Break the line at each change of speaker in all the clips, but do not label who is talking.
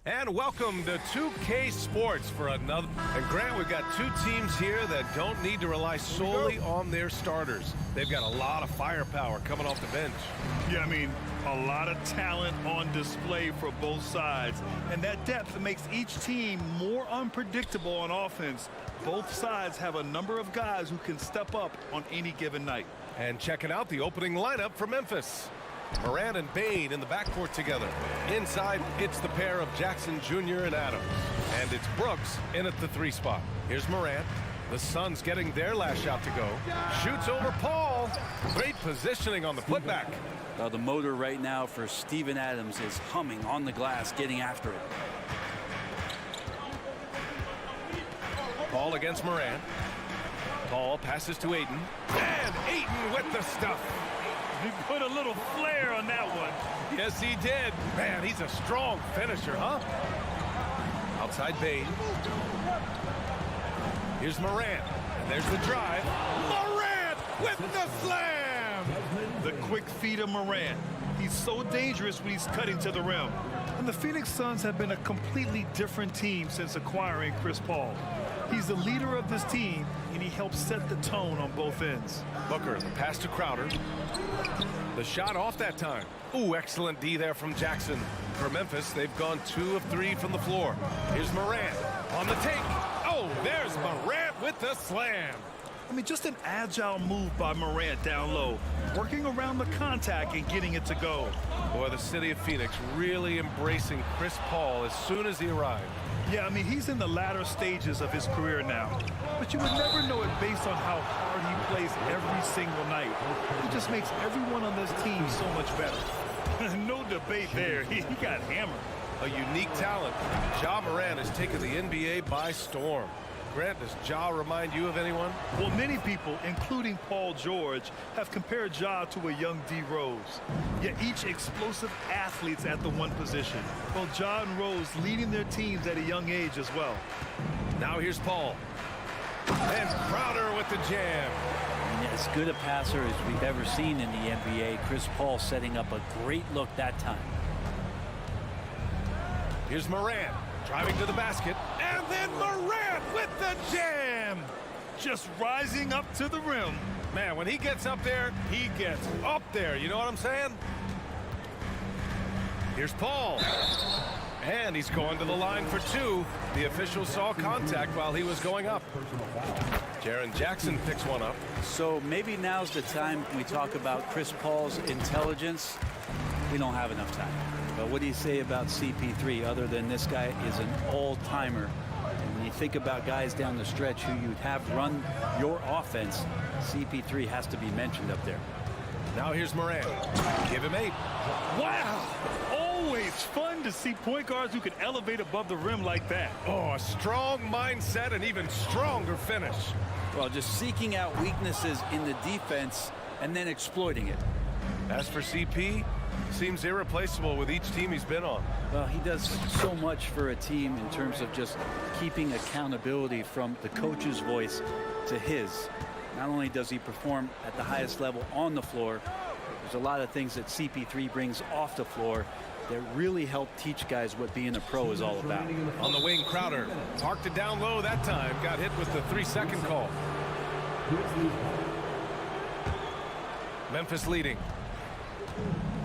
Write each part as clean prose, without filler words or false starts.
And welcome to 2K Sports for another. And Grant, we've got two teams here that don't need to rely solely on their starters. They've got a lot of firepower coming off the bench.
Yeah, I mean, a lot of talent on display for both sides. And that depth makes each team more unpredictable on offense. Both sides have a number of guys who can step up on any given night.
And checking out the opening lineup for Memphis. Moran and Bain in the backcourt together. Inside, it's the pair of Jackson Jr. and Adams. And it's Brooks in at the 3 spot. Here's Moran. The Suns getting their last shot to go. Shoots over Paul. Great positioning on the putback.
The motor right now for Steven Adams is humming on the glass, getting after it.
Paul against Moran. Paul passes to Ayton. And Ayton with the stuff.
He put a little flair on that one.
Yes, he did. Man, he's a strong finisher, huh? Outside Bain. Here's Moran. And there's the drive. Moran with the slam!
The quick feed of Moran. He's so dangerous when he's cutting to the rim. And the Phoenix Suns have been a completely different team since acquiring Chris Paul. He's the leader of this team, and he helps set the tone on both ends.
Booker, the pass to Crowder. The shot off that time. Ooh, excellent D there from Jackson. For Memphis, they've gone 2 of 3 from the floor. Here's Morant on the take. Oh, there's Morant with the slam.
I mean, just an agile move by Morant down low, working around the contact and getting it to go.
Boy, the city of Phoenix really embracing Chris Paul as soon as he arrived.
Yeah, I mean, he's in the latter stages of his career now. But you would never know it based on how hard he plays every single night. He just makes everyone on this team so much better. No debate there. He got hammered.
A unique talent. Ja Morant has taken the NBA by storm. Grant, does Ja remind you of anyone?
Well, many people, including Paul George, have compared Ja to a young D. Rose. Yet each explosive athletes at the one position. Both Ja and Rose leading their teams at a young age as well.
Now here's Paul. And Crowder with the jam.
And as good a passer as we've ever seen in the NBA. Chris Paul setting up a great look that time.
Here's Morant driving to the basket. And then Morant with the jam.
Just rising up to the rim.
Man, when he gets up there, he gets up there. You know what I'm saying? Here's Paul. And he's going to the line for 2. The official saw contact while he was going up. Jaren Jackson picks one up.
So maybe now's the time we talk about Chris Paul's intelligence. We don't have enough time. But what do you say about CP3 other than this guy is an all-timer? And when you think about guys down the stretch who you'd have run your offense, CP3 has to be mentioned up there.
Now here's Moran. Give him 8.
Wow! Always fun to see point guards who can elevate above the rim like that.
Oh, a strong mindset and even stronger finish.
Well, just seeking out weaknesses in the defense and then exploiting it.
As for CP, seems irreplaceable with each team he's been on.
Well, he does so much for a team in terms of just keeping accountability from the coach's voice to his. Not only does he perform at the highest level on the floor, there's a lot of things that CP3 brings off the floor that really help teach guys what being a pro is all about.
On the wing, Crowder parked it down low that time. Got hit with the 3-second call. Memphis leading.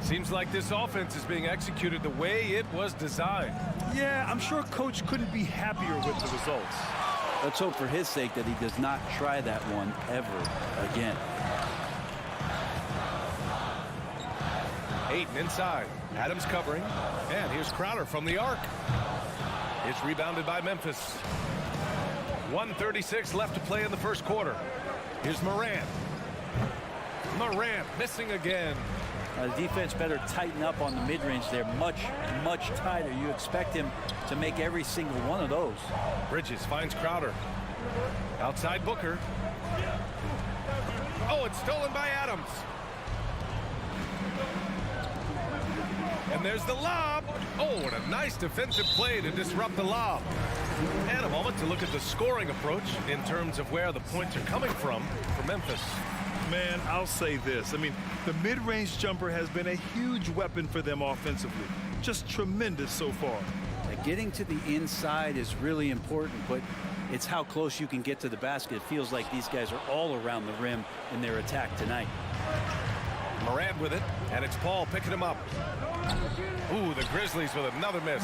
Seems like this offense is being executed the way it was designed.
Yeah, I'm sure Coach couldn't be happier with the results.
Let's hope for his sake that he does not try that one ever again.
Ayton inside. Adams covering. And here's Crowder from the arc. It's rebounded by Memphis. 1:36 left to play in the first quarter. Here's Morant. Morant missing again.
The defense better tighten up on the mid-range. They're much, much tighter. You expect him to make every single one of those.
Bridges finds Crowder. Outside Booker. Oh, it's stolen by Adams. And there's the lob. Oh, what a nice defensive play to disrupt the lob. And a moment to look at the scoring approach in terms of where the points are coming from for Memphis.
Man, I'll say this. I mean, the mid-range jumper has been a huge weapon for them offensively. just tremendous so far.
Getting to the inside is really important, but it's how close you can get to the basket. It feels like these guys are all around the rim in their attack tonight.
Morant with it, and it's Paul picking him up. Ooh, the Grizzlies with another miss.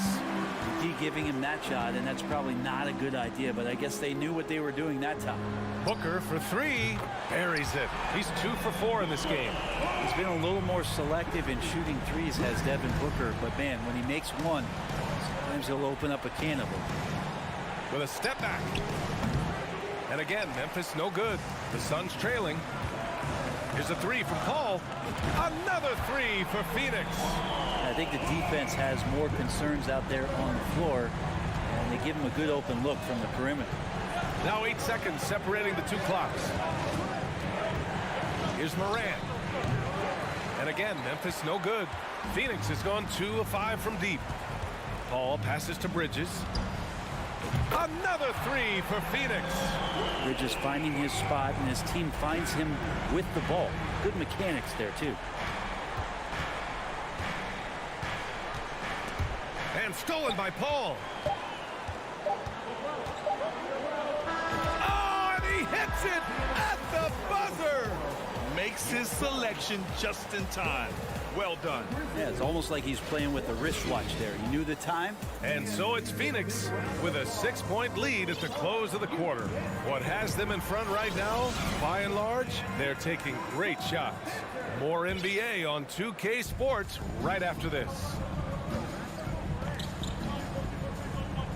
D giving him that shot, and that's probably not a good idea, but I guess they knew what they were doing that time.
Booker for three, buries it. He's 2 for 4 in this game.
He's been a little more selective in shooting threes, has Devin Booker, but man, when he makes one, sometimes he'll open up a can of them.
With a step back. And again, Memphis no good. The Suns trailing. Here's a 3 from Paul. Another 3 for Phoenix.
I think the defense has more concerns out there on the floor, and they give him a good open look from the perimeter.
Now 8 seconds separating the two clocks. Here's Morant. And again, Memphis no good. Phoenix has gone 2 of 5 from deep. Paul passes to Bridges. Another 3 for Phoenix.
Bridges finding his spot, and his team finds him with the ball. Good mechanics there, too.
And stolen by Paul. Oh, and he hits it at the buzzer.
Makes his selection just in time. Well done.
Yeah, it's almost like he's playing with a wristwatch there. He knew the time.
And so it's Phoenix with a 6-point lead at the close of the quarter. What has them in front right now, by and large, they're taking great shots. More NBA on 2K Sports right after this.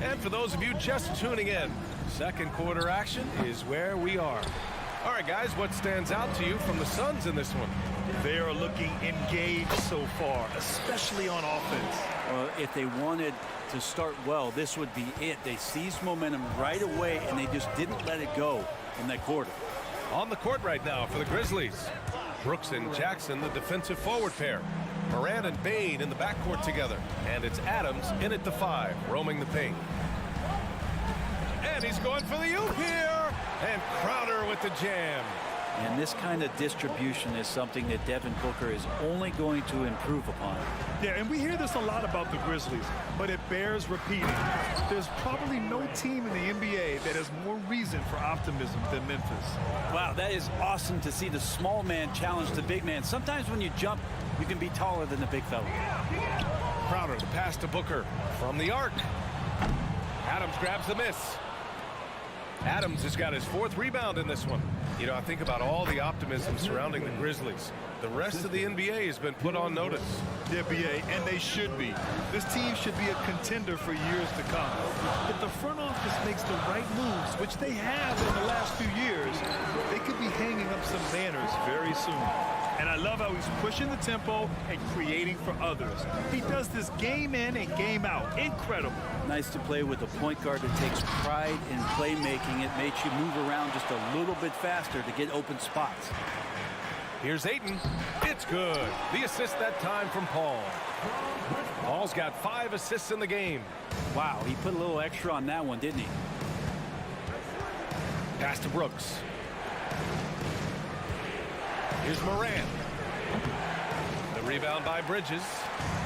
And for those of you just tuning in, second quarter action is where we are. All right, guys, what stands out to you from the Suns in this one?
They are looking engaged so far, especially on offense.
Well, if they wanted to start well, this would be it. They seized momentum right away, and they just didn't let it go in that quarter.
On the court right now for the Grizzlies. Brooks and Jackson, the defensive forward pair. Morant and Bain in the backcourt together. And it's Adams in at the 5, roaming the paint. And he's going for the oop here. And Crowder with the jam.
And this kind of distribution is something that Devin Booker is only going to improve upon.
Yeah, and we hear this a lot about the Grizzlies, but it bears repeating. There's probably no team in the NBA that has more reason for optimism than Memphis.
Wow, that is awesome to see the small man challenge the big man. Sometimes when you jump, you can be taller than the big fella.
Crowder, the pass to Booker from the arc. Adams grabs the miss. Adams has got his 4th rebound in this one. You know, I think about all the optimism surrounding the Grizzlies. The rest of the NBA has been put on notice.
The NBA, and they should be. This team should be a contender for years to come. If the front office makes the right moves, which they have in the last few years, they could be hanging up some banners very soon. And I love how he's pushing the tempo and creating for others. He does this game in and game out. Incredible.
Nice to play with a point guard that takes pride in playmaking. It makes you move around just a little bit faster to get open spots.
Here's Ayton. It's good. The assist that time from Paul. Paul's got 5 assists in the game.
Wow, he put a little extra on that one, didn't he?
Pass to Brooks. Here's Morant. The rebound by Bridges.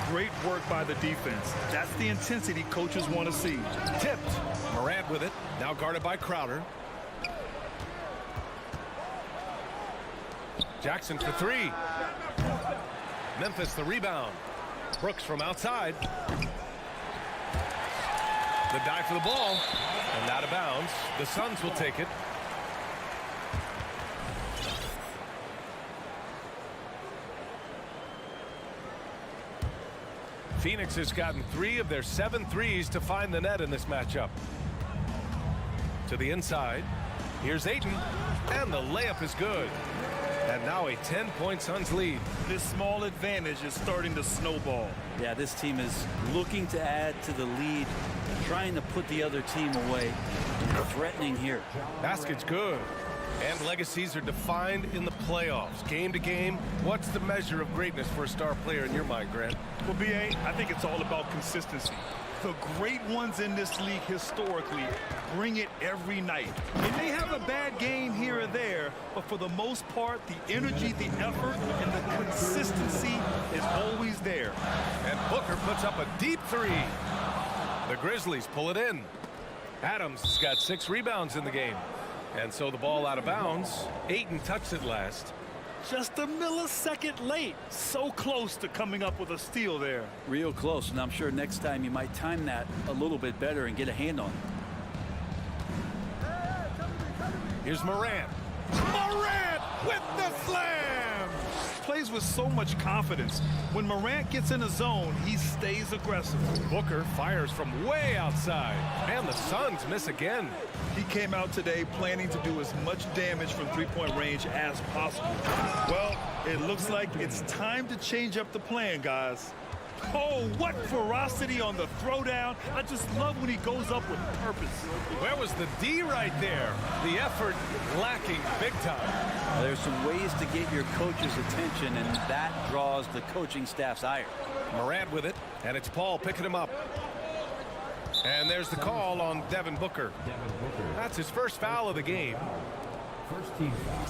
Great work by the defense. That's the intensity coaches want to see.
Tipped. Morant with it. Now guarded by Crowder. Jackson for 3. Memphis the rebound. Brooks from outside. The dive for the ball. And out of bounds. The Suns will take it. Phoenix has gotten 3 of their 7 threes to find the net in this matchup. To the inside. Here's Ayton. And the layup is good. And now a 10-point Suns lead.
This small advantage is starting to snowball.
Yeah, this team is looking to add to the lead, trying to put the other team away. Threatening here.
Basket's good. And legacies are defined in the playoffs. Game to game, what's the measure of greatness for a star player in your mind, Grant?
Well, B.A., I think it's all about consistency. The great ones in this league historically bring it every night. They may have a bad game here or there, but for the most part, the energy, the effort, and the consistency is always there.
And Booker puts up a deep three. The Grizzlies pull it in. Adams has got 6 rebounds in the game. And so the ball out of bounds. Ayton touched it last.
Just a millisecond late. So close to coming up with a steal there.
Real close, and I'm sure next time you might time that a little bit better and get a hand on it.
Here's Morant. Morant with the slam!
Plays with so much confidence. When Morant gets in a zone, he stays aggressive.
Booker fires from way outside. And the Suns miss again.
He came out today planning to do as much damage from three-point range as possible. Well, it looks like it's time to change up the plan, guys. Oh, what ferocity on the throwdown. I just love when he goes up with purpose.
Where was the D right there? The effort lacking big time.
There's some ways to get your coach's attention, and that draws the coaching staff's ire.
Morant with it, and it's Paul picking him up. And there's the call on Devin Booker. That's his first foul of the game.
First team foul.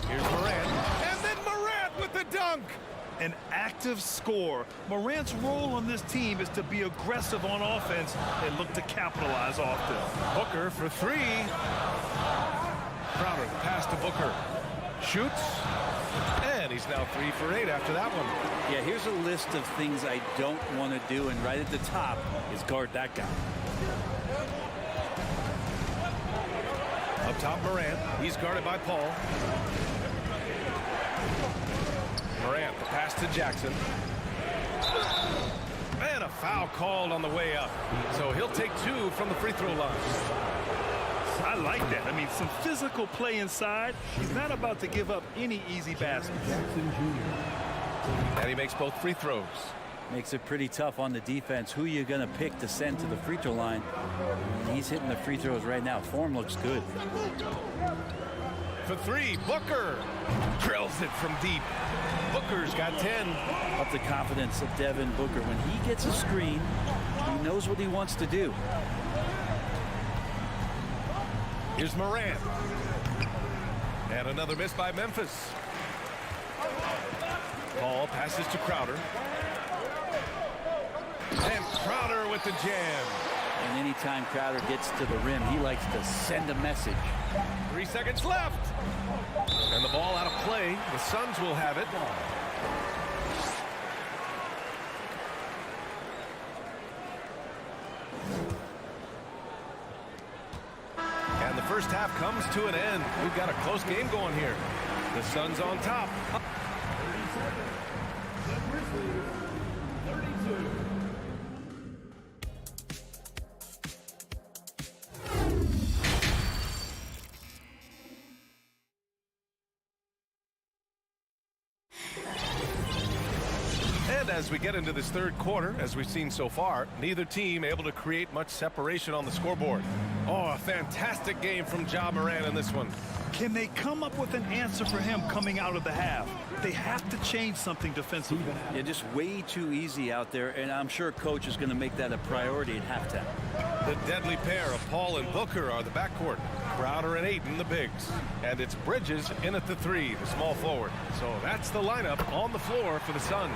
Here's Morant, and then Morant with the dunk.
An active scorer. Morant's role on this team is to be aggressive on offense and look to capitalize often.
Booker for 3. Crowder, the pass to Booker. Shoots. And he's now 3 for 8 after that one.
Yeah, here's a list of things I don't want to do, and right at the top is guard that guy.
Up top, Morant. He's guarded by Paul. Morant, the pass to Jackson. And a foul called on the way up. So he'll take 2 from the free throw line.
I like that. I mean, some physical play inside. He's not about to give up any easy baskets.
Jackson Jr.
And he makes both free throws.
Makes it pretty tough on the defense. Who you going to pick to send to the free throw line? And he's hitting the free throws right now. Form looks good.
For 3, Booker drills it from deep. Booker's got 10.
Up the confidence of Devin Booker. When he gets a screen, he knows what he wants to do.
Here's Morant. And another miss by Memphis. Paul passes to Crowder. And Crowder with the jam.
And anytime Crowder gets to the rim, he likes to send a message.
3 seconds left. And the ball out of play. The Suns will have it. And the first half comes to an end. We've got a close game going here. The Suns on top.
The Grizzlies, 32.
And as we get into this third quarter, as we've seen so far, neither team able to create much separation on the scoreboard. Oh, a fantastic game from Ja Morant in this one.
Can they come up with an answer for him coming out of the half? They have to change something defensively.
Yeah, just way too easy out there, and I'm sure coach is going to make that a priority at halftime.
The deadly pair of Paul and Booker are the backcourt. Crowder and Ayton, the bigs. And it's Bridges in at the 3, the small forward. So that's the lineup on the floor for the Suns.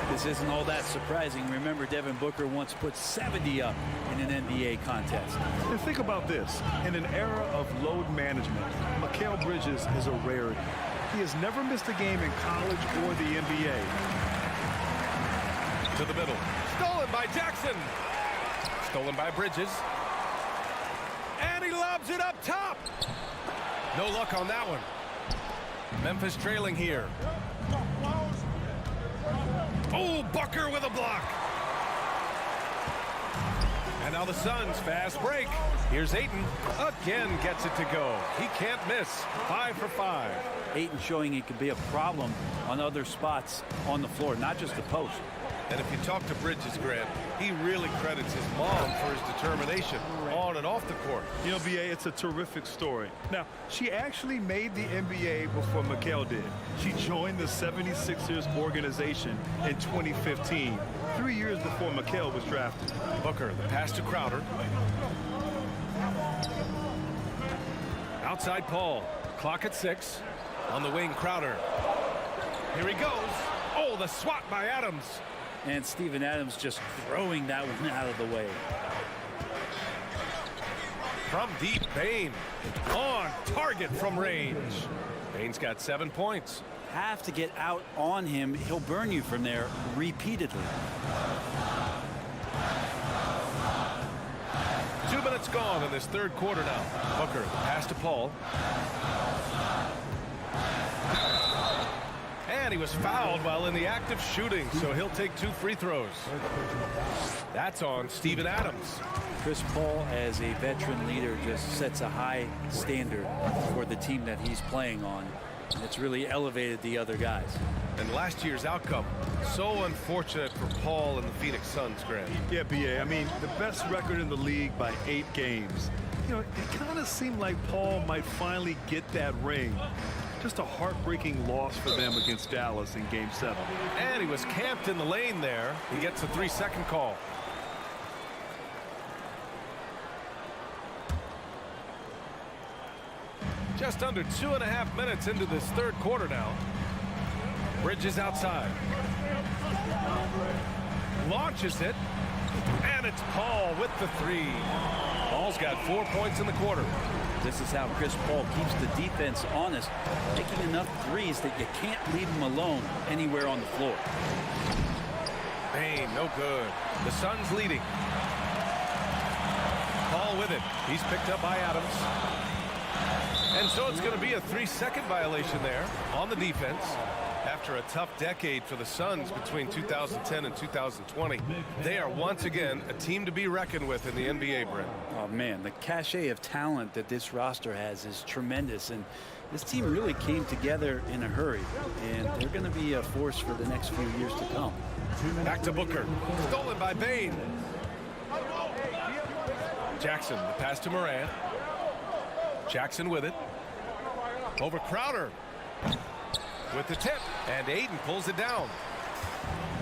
This isn't all that surprising. Remember, Devin Booker once put 70 up in an NBA contest.
And think about this. In an era of load management, Mikal Bridges is a rarity. He has never missed a game in college or the NBA.
To the middle. Stolen by Jackson. Stolen by Bridges. And he lobs it up top. No luck on that one. Memphis trailing here. Oh, Booker with a block. And now the Suns fast break. Here's Ayton. Again gets it to go. He can't miss. 5 for 5.
Ayton showing he could be a problem on other spots on the floor, not just the post.
And if you talk to Bridges, Grant, he really credits his mom for his determination on and off the court.
You know, B.A., it's a terrific story. Now, she actually made the NBA before Mikal did. She joined the 76ers organization in 2015, 3 years before Mikal was drafted.
Booker, the pass to Crowder. Outside Paul. Clock at 6. On the wing, Crowder. Here he goes. Oh, the swat by Adams.
And Steven Adams just throwing that one out of the way.
From deep, Bane. On target from range. Bane's got 7 points.
Have to get out on him. He'll burn you from there repeatedly.
2 minutes gone in this third quarter now. Booker, pass to Paul. And he was fouled while in the act of shooting, so he'll take 2 free throws. That's on Steven Adams.
Chris Paul, as a veteran leader, just sets a high standard for the team that he's playing on. It's really elevated the other guys.
And last year's outcome, so unfortunate for Paul and the Phoenix Suns, Grant.
Yeah, B.A., I mean, the best record in the league by 8 games. You know, it kind of seemed like Paul might finally get that ring. Just a heartbreaking loss for them against Dallas in Game 7.
And he was camped in the lane there. He gets a 3-second call. Just under 2.5 minutes into this third quarter now. Bridges outside. Launches it. And it's Paul with the 3. Paul's got 4 points in the quarter.
This is how Chris Paul keeps the defense honest, making enough threes that you can't leave him alone anywhere on the floor.
Bane, no good. The Suns leading. Paul with it. He's picked up by Adams. And so it's going to be a 3-second violation there on the defense. After a tough decade for the Suns between 2010 and 2020, they are once again a team to be reckoned with in the NBA, Brent.
Oh, man, the cachet of talent that this roster has is tremendous, and this team really came together in a hurry, and they're going to be a force for the next few years to come.
Back to Booker. Stolen by Bane. Jackson, the pass to Morant. Jackson with it. Over Crowder. With the tip, and Aiden pulls it down.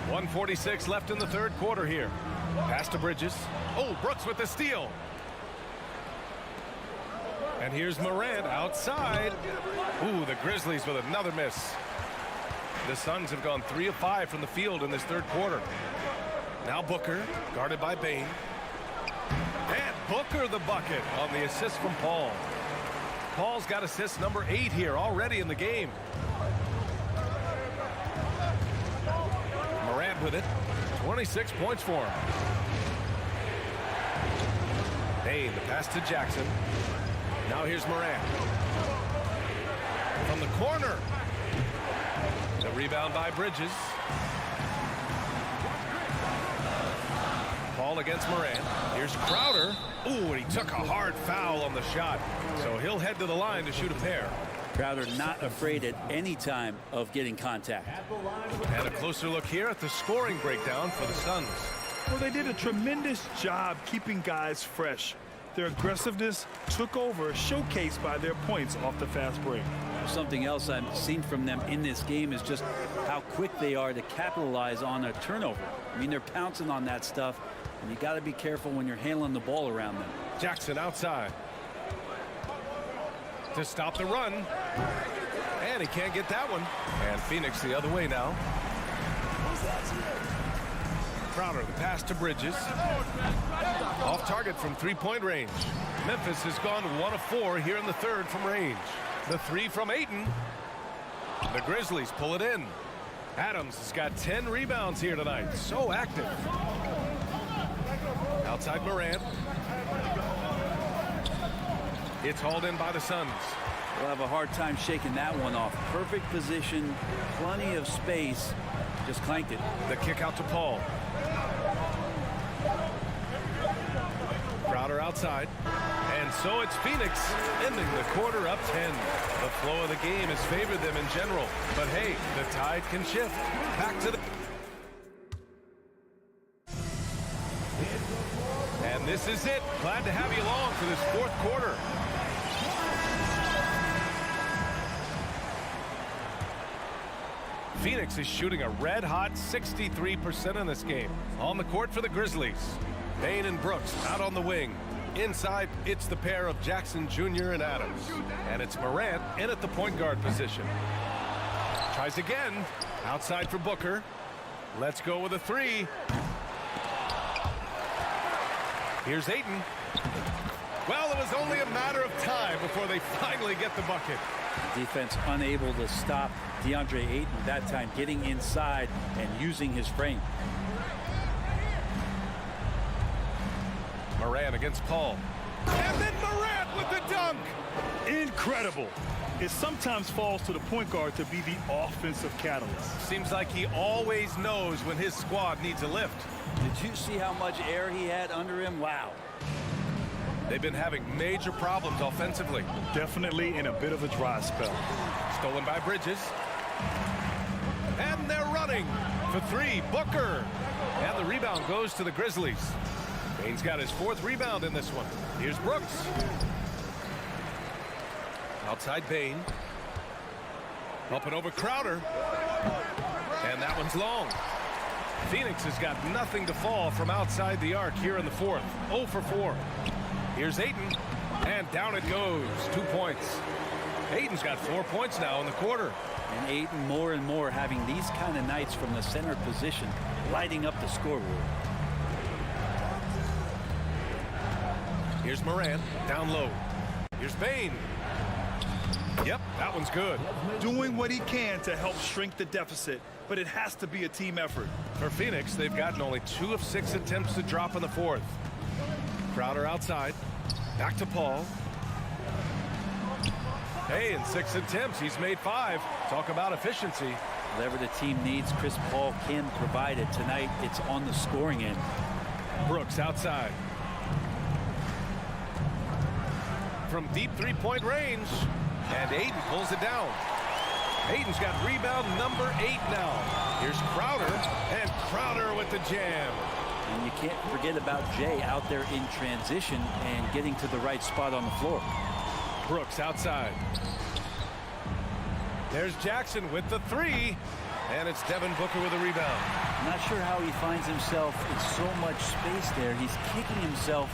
1:46 left in the third quarter here. Pass to Bridges. Oh, Brooks with the steal. And here's Morant outside. Ooh, the Grizzlies with another miss. The Suns have gone 3 of 5 from the field in this third quarter. Now Booker, guarded by Bane. And Booker the bucket on the assist from Paul. Paul's got assist number 8 here already in the game. Morant with it. 26 points for him. Bane, the pass to Jackson. Now here's Morant. From the corner. The rebound by Bridges. Paul against Morant. Here's Crowder. Ooh, and he took a hard foul on the shot. So he'll head to the line to shoot a pair.
Crowder not afraid at any time of getting contact.
And a closer look here at the scoring breakdown for the Suns.
Well, they did a tremendous job keeping guys fresh. Their aggressiveness took over, showcased by their points off the fast break.
Something else I've seen from them in this game is just how quick they are to capitalize on a turnover. I mean, they're pouncing on that stuff, and you got to be careful when you're handling the ball around them.
Jackson outside. To stop the run. And he can't get that one. And Phoenix the other way now. Crowder, the pass to Bridges. Off target from three-point range. Memphis has gone 1 of 4 here in the third from range. The 3 from Ayton. The Grizzlies pull it in. Adams has got 10 rebounds here tonight. So active. Outside Morant. It's hauled in by the Suns.
They'll have a hard time shaking that one off. Perfect position, plenty of space. Just clanked it.
The kick out to Paul. Crowder outside. And so it's Phoenix ending the quarter up 10. The flow of the game has favored them in general. But hey, the tide can shift. Back to the... This is it. Glad to have you along for this fourth quarter. Phoenix is shooting a red-hot 63% in this game. On the court for the Grizzlies. Bain and Brooks out on the wing. Inside, it's the pair of Jackson Jr. and Adams. And it's Morant in at the point guard position. Tries again. Outside for Booker. Let's go with a three. Here's Ayton. Well, it was only a matter of time before they finally get the bucket.
Defense unable to stop DeAndre Ayton that time, getting inside and using his frame.
Morant against Paul. And then Morant with the dunk.
Incredible. It sometimes falls to the point guard to be the offensive catalyst.
Seems like he always knows when his squad needs a lift.
Did you see how much air he had under him? Wow.
They've been having major problems offensively.
Definitely in a bit of a dry spell.
Stolen by Bridges. And they're running for three. Booker. And the rebound goes to the Grizzlies. Bain's got his fourth rebound in this one. Here's Brooks. Outside Bain. Up and over Crowder. And that one's long. Phoenix has got nothing to fall from outside the arc here in the fourth. 0 for 4. Here's Ayton. And down it goes. 2 points. Ayton's got 4 points now in the quarter.
And Ayton more and more having these kind of nights from the center position, lighting up the scoreboard.
Here's Morant, down low. Here's Bain. Yep, that one's good.
Doing what he can to help shrink the deficit, but it has to be a team effort.
For Phoenix, they've gotten only 2 of 6 attempts to drop in the fourth. Crowder outside. Back to Paul. Hey, in 6 attempts, he's made 5. Talk about efficiency.
Whatever the team needs, Chris Paul can provide it. Tonight, it's on the scoring end.
Brooks outside. From deep three-point range. And Ayton pulls it down. Ayton's got rebound number 8 now. Here's Crowder. And Crowder with the jam.
And you can't forget about Jay out there in transition and getting to the right spot on the floor.
Brooks outside. There's Jackson with the 3. And it's Devin Booker with a rebound.
I'm not sure how he finds himself in so much space there. He's kicking himself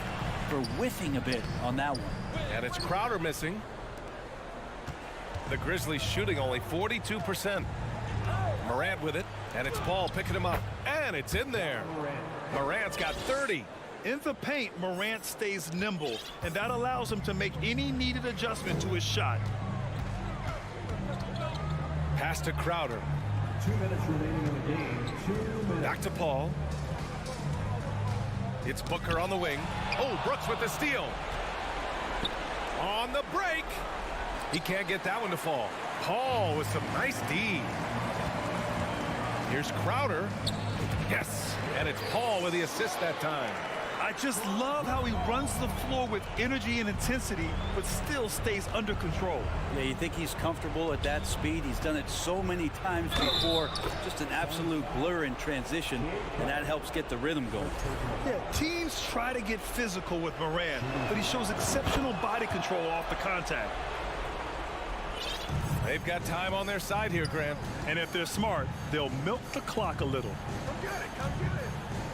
for whiffing a bit on that one.
And it's Crowder missing. The Grizzlies shooting only 42%. Morant with it. And it's Paul picking him up. And it's in there. Morant's got 30.
In the paint, Morant stays nimble, and that allows him to make any needed adjustment to his shot.
Pass to Crowder.
2 minutes remaining in the game. 2 minutes.
Back to Paul. It's Booker on the wing. Oh, Brooks with the steal. On the break. He can't get that one to fall. Paul with some nice D. Here's Crowder. Yes. And it's Paul with the assist that time.
I just love how he runs the floor with energy and intensity, but still stays under control.
Yeah, you think he's comfortable at that speed? He's done it so many times before. Just an absolute blur in transition, and that helps get the rhythm going.
Yeah, teams try to get physical with Morant, but he shows exceptional body control off the contact.
They've got time on their side here, Grant.
And if they're smart, they'll milk the clock a little.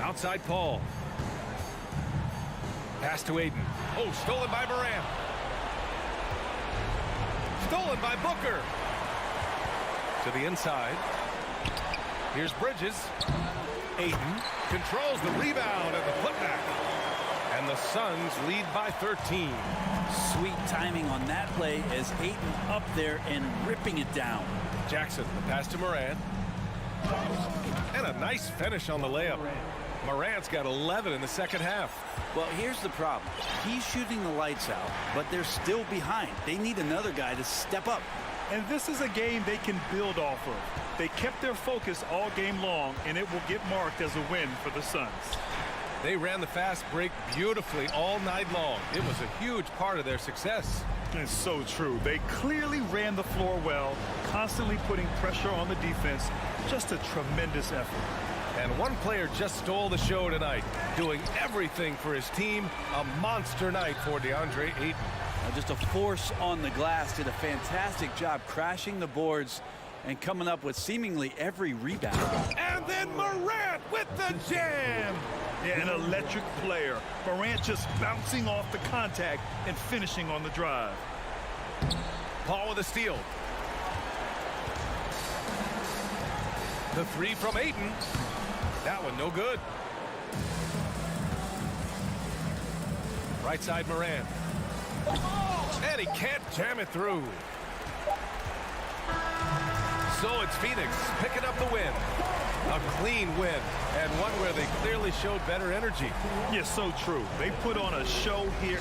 Outside Paul. Pass to Ayton. Oh, stolen by Morant. Stolen by Booker. To the inside. Here's Bridges. Ayton controls the rebound and the putback. And the Suns lead by 13.
Sweet timing on that play as Ayton up there and ripping it down.
Jackson, the pass to Morant. And a nice finish on the layup. Morant's got 11 in the second half.
Well, here's the problem. He's shooting the lights out, but they're still behind. They need another guy to step up.
And this is a game they can build off of. They kept their focus all game long, and it will get marked as a win for the Suns.
They ran the fast break beautifully all night long. It was a huge part of their success.
It's so true. They clearly ran the floor well, constantly putting pressure on the defense. Just a tremendous effort.
And one player just stole the show tonight, doing everything for his team. A monster night for DeAndre Ayton.
Just a force on the glass. Did a fantastic job crashing the boards and coming up with seemingly every rebound.
And then Morant with the jam. Yeah, an electric player. Morant just bouncing off the contact and finishing on the drive.
Paul with a steal. The three from Ayton. That one no good. Right side Morant. And he can't jam it through. So it's Phoenix picking up the win. A clean win, and one where they clearly showed better energy.
Yeah, so true. They put on a show here.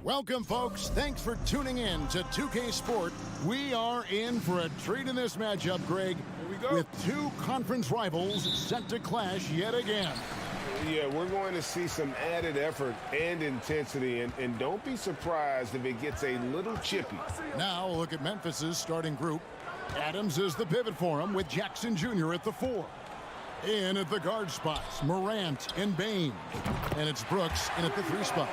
Welcome, folks. Thanks for tuning in to 2K Sport. We are in for a treat in this matchup, Greg.
Here we go.
With two conference rivals set to clash yet again.
Yeah, we're going to see some added effort and intensity, and don't be surprised if it gets a little chippy.
Now, look at Memphis's starting group. Adams is the pivot for him with Jackson Jr. at the 4. In at the guard spots, Morant and Bain. And it's Brooks in at the 3 spot.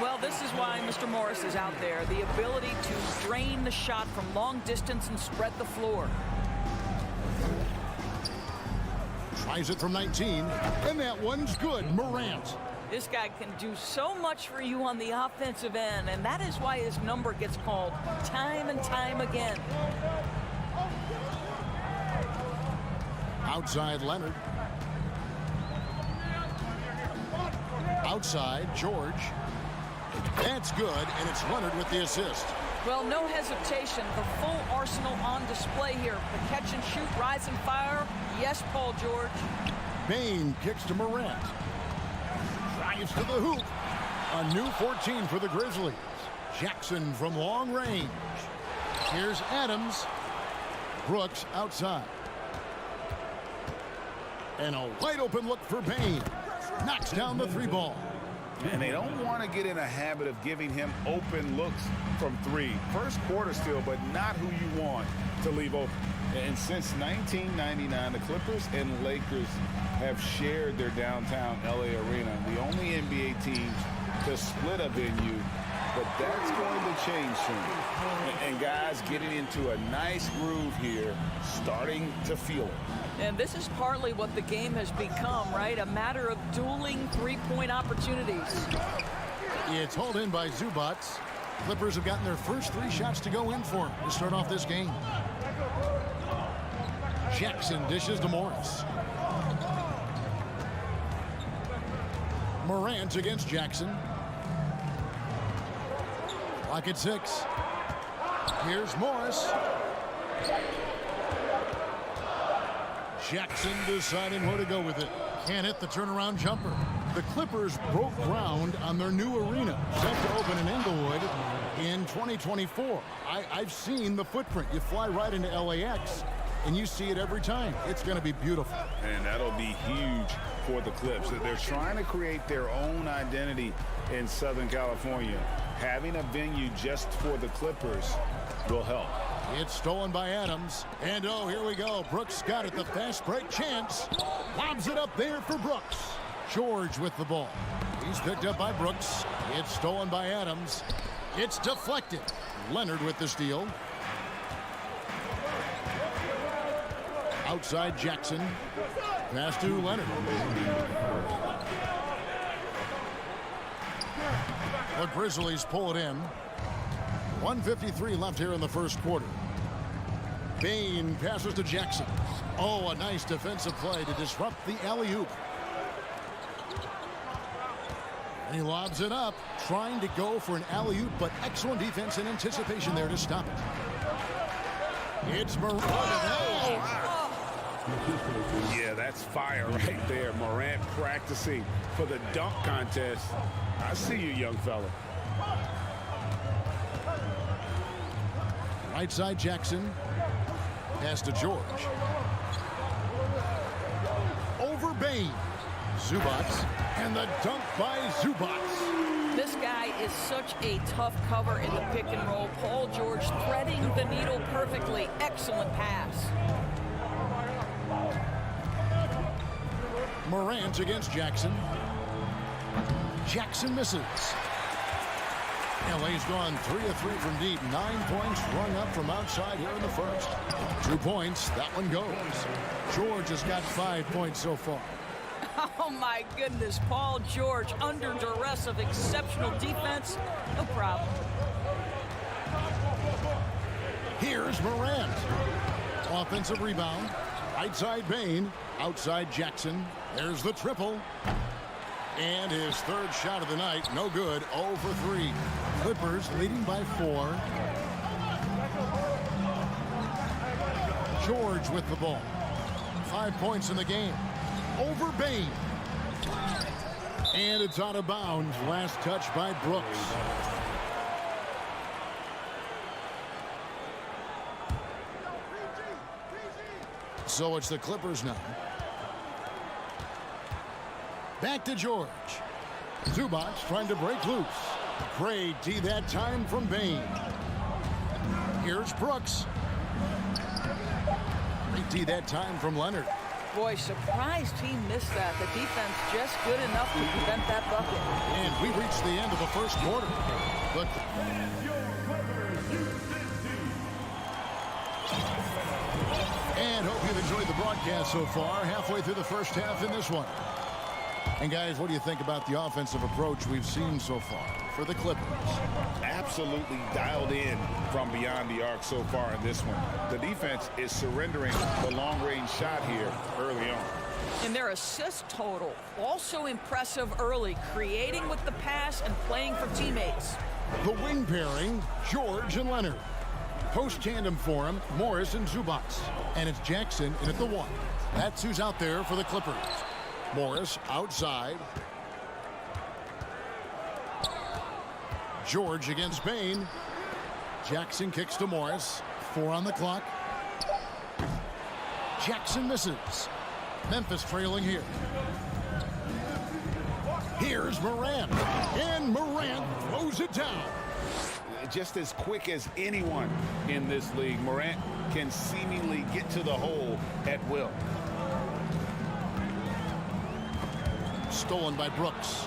Well, this is why Mr. Morris is out there. The ability to drain the shot from long distance and spread the floor.
Tries it from 19, and that one's good. Morant.
This guy can do so much for you on the offensive end, and that is why his number gets called time and time again.
Outside Leonard. Outside George. That's good, and it's Leonard with the assist.
Well, no hesitation. The full arsenal on display here. The catch and shoot, rise and fire. Yes, Paul George.
Bain kicks to Morant. Drives to the hoop. A new 14 for the Grizzlies. Jackson from long range. Here's Adams. Brooks outside. And a wide open look for Bain. Knocks down the 3 ball.
And they don't want to get in a habit of giving him open looks from 3. First quarter still, but not who you want to leave open. And since 1999, the Clippers and Lakers have shared their downtown LA arena, the only NBA teams to split a venue, but that's going to change soon. And guys getting into a nice groove here, starting to feel it.
And this is partly what the game has become, right? A matter of dueling three-point opportunities.
It's hauled in by Zubac. Clippers have gotten their first 3 shots to go in for him to start off this game. Jackson dishes to Morris. Morant against Jackson. Clock at 6. Here's Morris. Jackson deciding where to go with it. Can't hit the turnaround jumper. The Clippers broke ground on their new arena, set to open in Inglewood in 2024. I've seen the footprint. You fly right into LAX, and you see it every time. It's going to be beautiful.
And that'll be huge for the Clips. They're trying to create their own identity in Southern California. Having a venue just for the Clippers will help.
It's stolen by Adams. And oh, here we go. Brooks got it. The fast break chance. Lobs it up there for Brooks. George with the ball. He's picked up by Brooks. It's stolen by Adams. It's deflected. Leonard with the steal. Outside Jackson. Pass to Leonard. The Grizzlies pull it in. 1:53 left here in the first quarter. Bain passes to Jackson. Oh, a nice defensive play to disrupt the alley-oop. And he lobs it up, trying to go for an alley-oop, but excellent defense and anticipation there to stop it. It's Morant.
Yeah, that's fire right there. Morant practicing for the dunk contest. I see you, young fella.
Right side Jackson. Pass to George. Over Bain. Zubac. And the dunk by Zubac.
This guy is such a tough cover in the pick and roll. Paul George threading the needle perfectly. Excellent pass.
Morant against Jackson. Jackson misses. LA's gone 3 of 3 from deep. 9 points rung up from outside here in the first. 2 points. That one goes. George has got 5 points so far.
Oh, my goodness. Paul George under duress of exceptional defense. No problem.
Here's Morant. Offensive rebound. Right side Bain. Outside Jackson. There's the triple. And his third shot of the night. No good. 0 for 3. Clippers leading by 4. George with the ball. 5 points in the game. Over Bain. And it's out of bounds. Last touch by Brooks. So it's the Clippers now. Back to George. Zubac trying to break loose. Great D that time from Bain. Here's Brooks. Great D that time from Leonard.
Boy, surprised he missed that. The defense just good enough to prevent that bucket.
And we reached the end of the first quarter. But and hope you've enjoyed the broadcast so far. Halfway through the first half in this one. And guys, what do you think about the offensive approach we've seen so far for the Clippers?
Absolutely dialed in from beyond the arc so far in this one. The defense is surrendering the long-range shot here early on.
And their assist total, also impressive early, creating with the pass and playing for teammates.
The wing pairing, George and Leonard. Post tandem for him, Morris and Zubac. And it's Jackson in at the 1. That's who's out there for the Clippers. Morris outside. George against Bain. Jackson kicks to Morris. 4 on the clock. Jackson misses. Memphis trailing here. Here's Morant. And Morant throws it down.
Just as quick as anyone in this league, Morant can seemingly get to the hole at will.
Stolen by Brooks.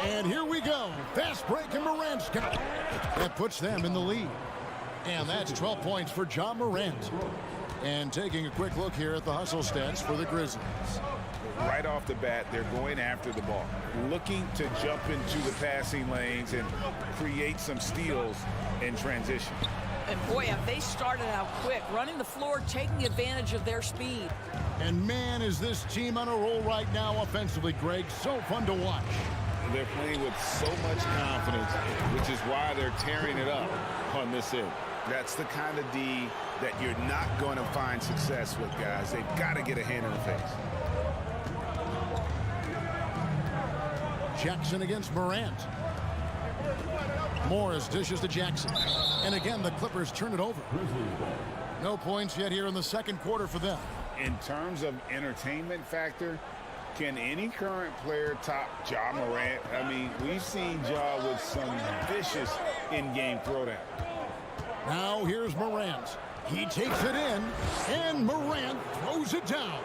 And here we go. Fast break, and Morant's got it. That puts them in the lead. And that's 12 points for John Morant. And taking a quick look here at the hustle stats for the Grizzlies.
Right off the bat, they're going after the ball, looking to jump into the passing lanes and create some steals in transition.
And boy, have they started out quick, running the floor, taking advantage of their speed.
And man, is this team on a roll right now offensively, Greg. So fun to watch.
They're playing with so much confidence, which is why they're tearing it up on this end. That's the kind of D that you're not going to find success with, guys. They've got to get a hand in the face.
Jackson against Morant. Morris dishes to Jackson. And again, the Clippers turn it over. No points yet here in the second quarter for them.
In terms of entertainment factor, can any current player top Ja Morant? I mean, we've seen Ja with some vicious in-game throwdown.
Now here's Morant. He takes it in, and Morant throws it down.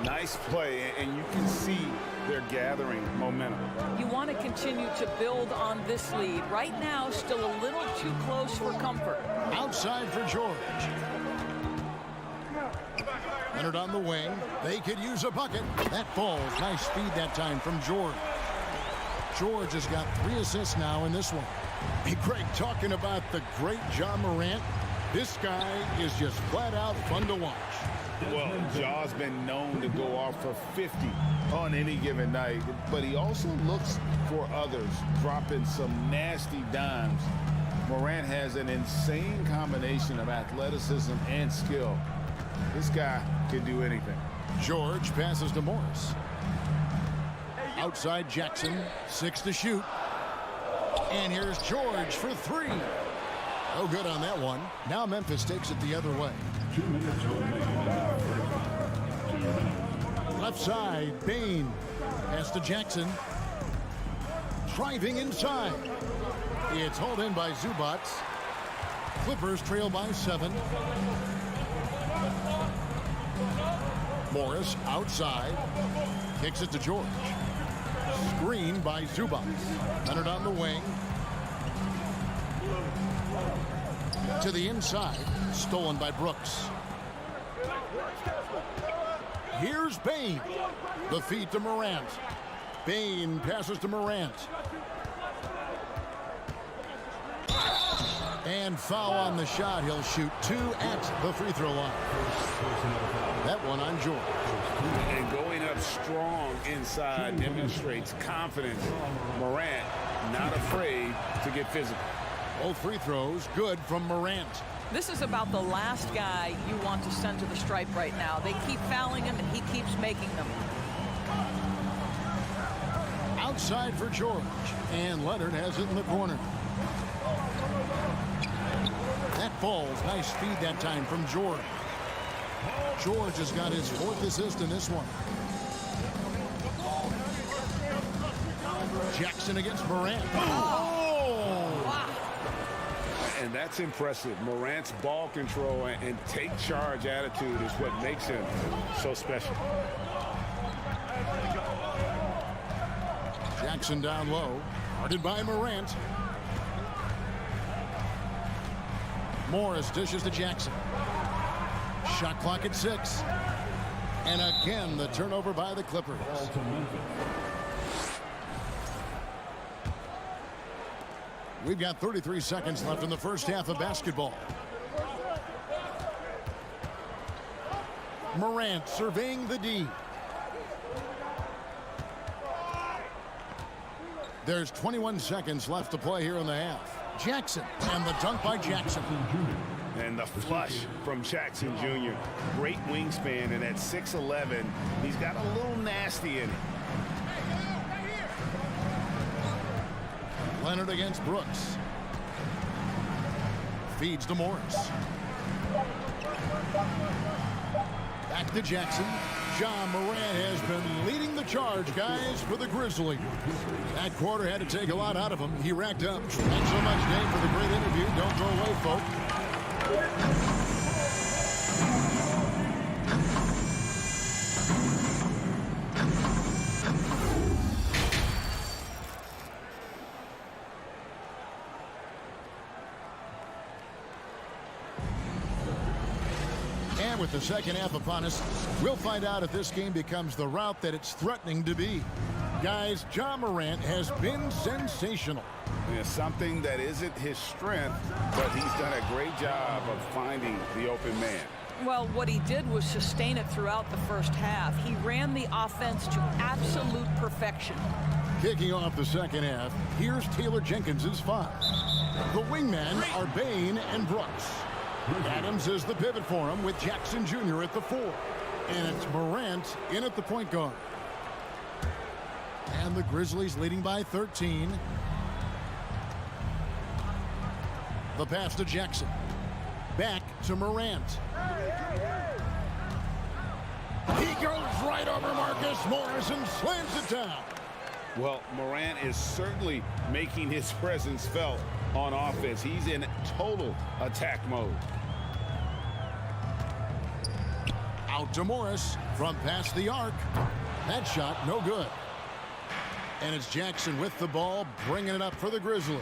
Nice play, and you can see they're gathering momentum.
You want to continue to build on this lead. Right now, still a little too close for comfort.
Outside for George. Leonard on the wing. They could use a bucket. That falls. Nice speed that time from George. George has got 3 assists now in this one. Hey, Greg, talking about the great John Morant, this guy is just flat out fun to watch.
Well, Ja's been known to go off for 50 on any given night, but he also looks for others, dropping some nasty dimes. Morant has an insane combination of athleticism and skill. This guy can do anything.
George passes to Morris. Outside Jackson, 6 to shoot. And here's George for 3. Oh, good on that one. Now Memphis takes it the other way.
2 minutes remaining.
Left side, Bain. Pass to Jackson. Driving inside. It's hauled in by Zubac. Clippers trail by 7. Morris outside. Kicks it to George. Screen by Zubac. Leonard on the wing. To the inside. Stolen by Brooks. Here's Bain. The feed to Morant. Bain passes to Morant. And foul on the shot. He'll shoot 2 at the free throw line. That one on George.
And going up strong inside demonstrates confidence. Morant not afraid to get physical.
Both free throws good from Morant.
This is about the last guy you want to send to the stripe right now. They keep fouling him, and he keeps making them.
Outside for George, and Leonard has it in the corner. That falls. Nice speed that time from George. George has got his 4th assist in this one. Jackson against Morant. Oh!
Wow.
And that's impressive. Morant's ball control and take charge attitude is what makes him so special.
Jackson down low, guarded by Morant. Morris dishes to Jackson. Shot clock at 6. And again, the turnover by the Clippers.
Ball to Memphis.
We've got 33 seconds left in the first half of basketball. Morant surveying the D. There's 21 seconds left to play here in the half. Jackson, and the dunk by Jackson.
And the flush from Jackson Jr. Great wingspan, and at 6'11", he's got a little nasty in it.
Leonard against Brooks. Feeds to Morris. Back to Jackson. John Morant has been leading the charge, guys, for the Grizzlies. That quarter had to take a lot out of him. He racked up. Thanks so much, Dave, for the great interview. Don't go away, folks. And with the second half upon us, we'll find out if this game becomes the route that it's threatening to be. Guys, John Morant has been sensational.
Yeah, something that isn't his strength, but he's done a great job of finding the open man.
Well, what he did was sustain it throughout the first half. He ran the offense to absolute perfection.
Kicking off the second half, here's Taylor Jenkins's 5. The wingmen are Bain and Brooks. Adams is the pivot for him with Jackson Jr. at the 4. And it's Morant in at the point guard. And the Grizzlies leading by 13. The pass to Jackson. Back to Morant. He goes right over Marcus Morris and slams it down.
Well, Morant is certainly making his presence felt on offense. He's in total attack mode.
Out to Morris from past the arc. That shot no good. And it's Jackson with the ball, bringing it up for the Grizzlies.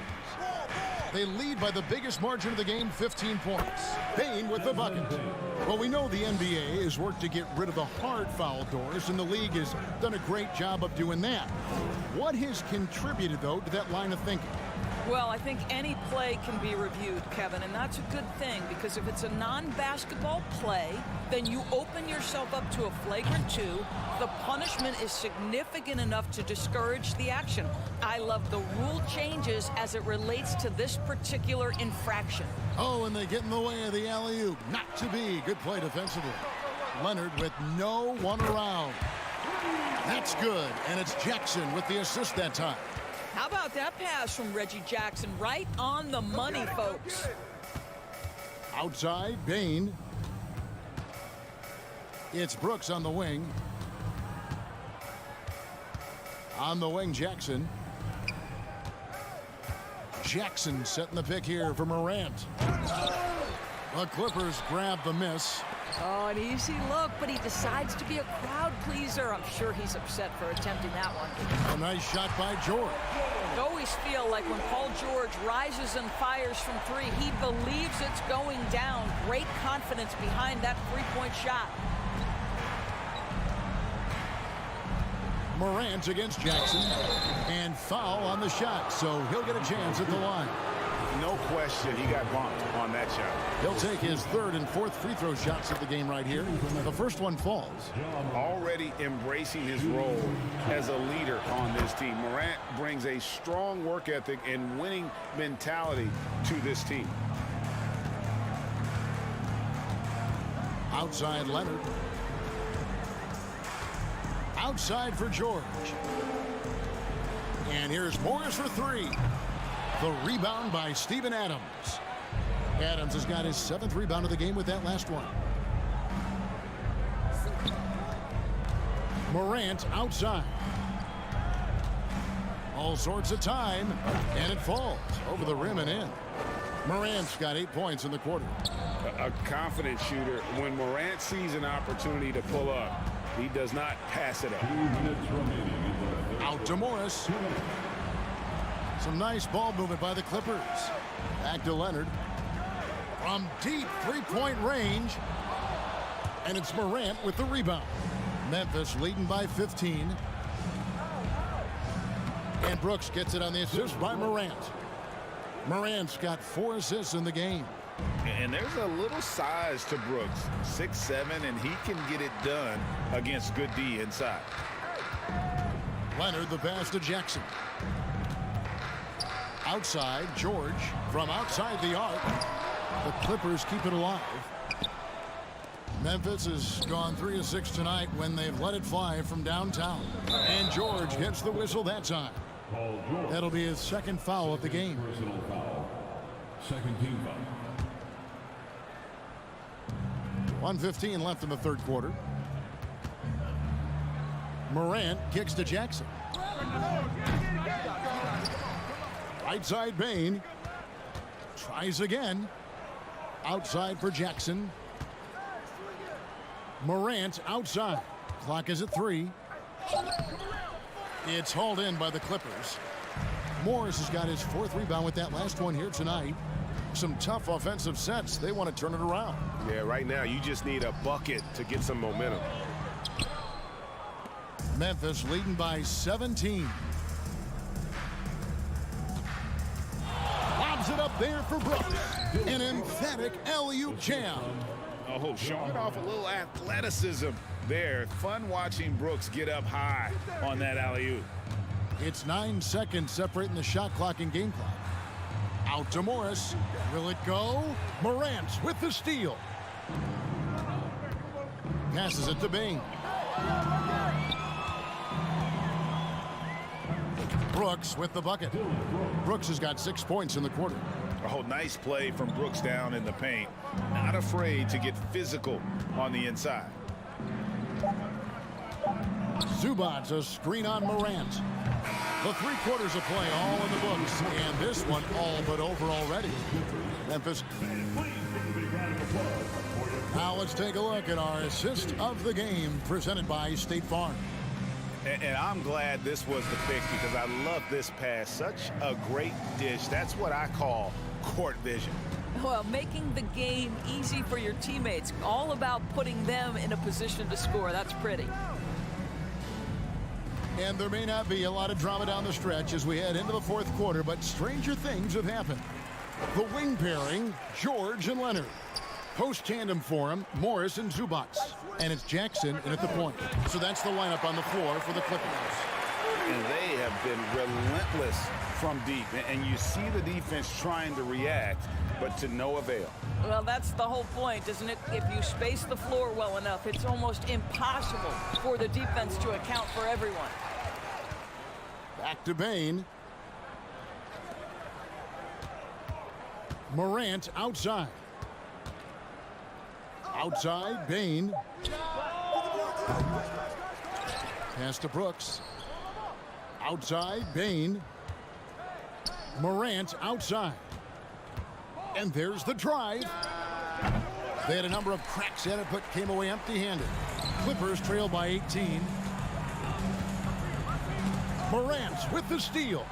They lead by the biggest margin of the game, 15 points. Bain with the bucket. Well, we know the NBA has worked to get rid of the hard foul doors, and the league has done a great job of doing that. What has contributed, though, to that line of thinking?
Well, I think any play can be reviewed, Kevin, and that's a good thing, because if it's a non-basketball play, then you open yourself up to a flagrant 2. The punishment is significant enough to discourage the action. I love the rule changes as it relates to this particular infraction.
Oh, and they get in the way of the alley-oop. Not to be. Good play defensively. Leonard with no one around. That's good, and it's Jackson with the assist that time.
How about that pass from Reggie Jackson? Right on the money, folks.
Outside, Bain. It's Brooks on the wing. On the wing, Jackson. Jackson setting the pick here for Morant. The Clippers grab the miss.
Oh, an easy look, but he decides to be a crowd pleaser. I'm sure he's upset for attempting that one.
A nice shot by George.
I always feel like when Paul George rises and fires from 3, he believes it's going down. Great confidence behind that three-point shot.
Morant against Jackson. And foul on the shot, so he'll get a chance at the line.
No question, he got bumped on that shot.
He'll take his 3rd and 4th free throw shots of the game right here. The first one falls.
Already embracing his role as a leader on this team. Morant brings a strong work ethic and winning mentality to this team.
Outside Leonard. Outside for George. And here's Morris for three. The rebound by Steven Adams. Adams has got his 7th rebound of the game with that last one. Morant outside. All sorts of time, and it falls over the rim and in. Morant's got 8 points in the quarter.
A confident shooter. When Morant sees an opportunity to pull up, he does not pass it up.
2 minutes remaining in the
Out to Morris. Some nice ball movement by the Clippers. Back to Leonard. From deep three-point range. And it's Morant with the rebound. Memphis leading by 15. And Brooks gets it on the assist by Morant. Morant's got 4 assists in the game.
And there's a little size to Brooks. 6'7", and he can get it done against good D inside.
Leonard the pass to Jackson. Outside, George from outside the arc. The Clippers keep it alive. Memphis has gone 3 of 6 tonight when they've let it fly from downtown. And George gets the whistle that time.
Paul George.
That'll be his 2nd foul of the game.
Personal foul. 2nd team foul.
1:15 left in the 3rd quarter. Morant kicks to Jackson. Right side Bain. Tries again. Outside for Jackson. Morant outside. Clock is at 3. It's hauled in by the Clippers. Morris has got his 4th rebound with that last one here tonight. Some tough offensive sets. They want to turn it around.
Yeah, right now you just need a bucket to get some momentum.
Memphis leading by 17. Lobs it up there for Brooks. An emphatic alley-oop jam.
Oh, showing off a little athleticism there. Fun watching Brooks get up high on that alley-oop.
It's 9 seconds separating the shot clock and game clock. Out to Morris. Will it go? Morant with the steal. Passes it to Bain. Brooks with the bucket. Brooks has got 6 points in the quarter.
Oh, nice play from Brooks down in the paint. Not afraid to get physical on the inside.
Zubac's a screen on Morant. The 3 quarters of play all in the books, and this one all but over already. Memphis. Now let's take a look at our assist of the game presented by State Farm.
And I'm glad this was the pick because I love this pass. Such a great dish. That's what I call court vision.
Well, making the game easy for your teammates. All about putting them in a position to score. That's pretty.
And there may not be a lot of drama down the stretch as we head into the 4th quarter, but stranger things have happened. The wing pairing, George and Leonard. Post tandem for him, Morris and Zubac. And it's Jackson in at the point. So that's the lineup on the floor for the Clippers.
And they have been relentless from deep. And you see the defense trying to react, but to no avail.
Well, that's the whole point, isn't it? If you space the floor well enough, it's almost impossible for the defense to account for everyone.
Back to Bain. Morant outside. Outside, Bain. Pass to Brooks. Outside, Bain. Morant outside. And there's the drive. They had a number of cracks at it, but came away empty-handed. Clippers trail by 18. Morant with the steal.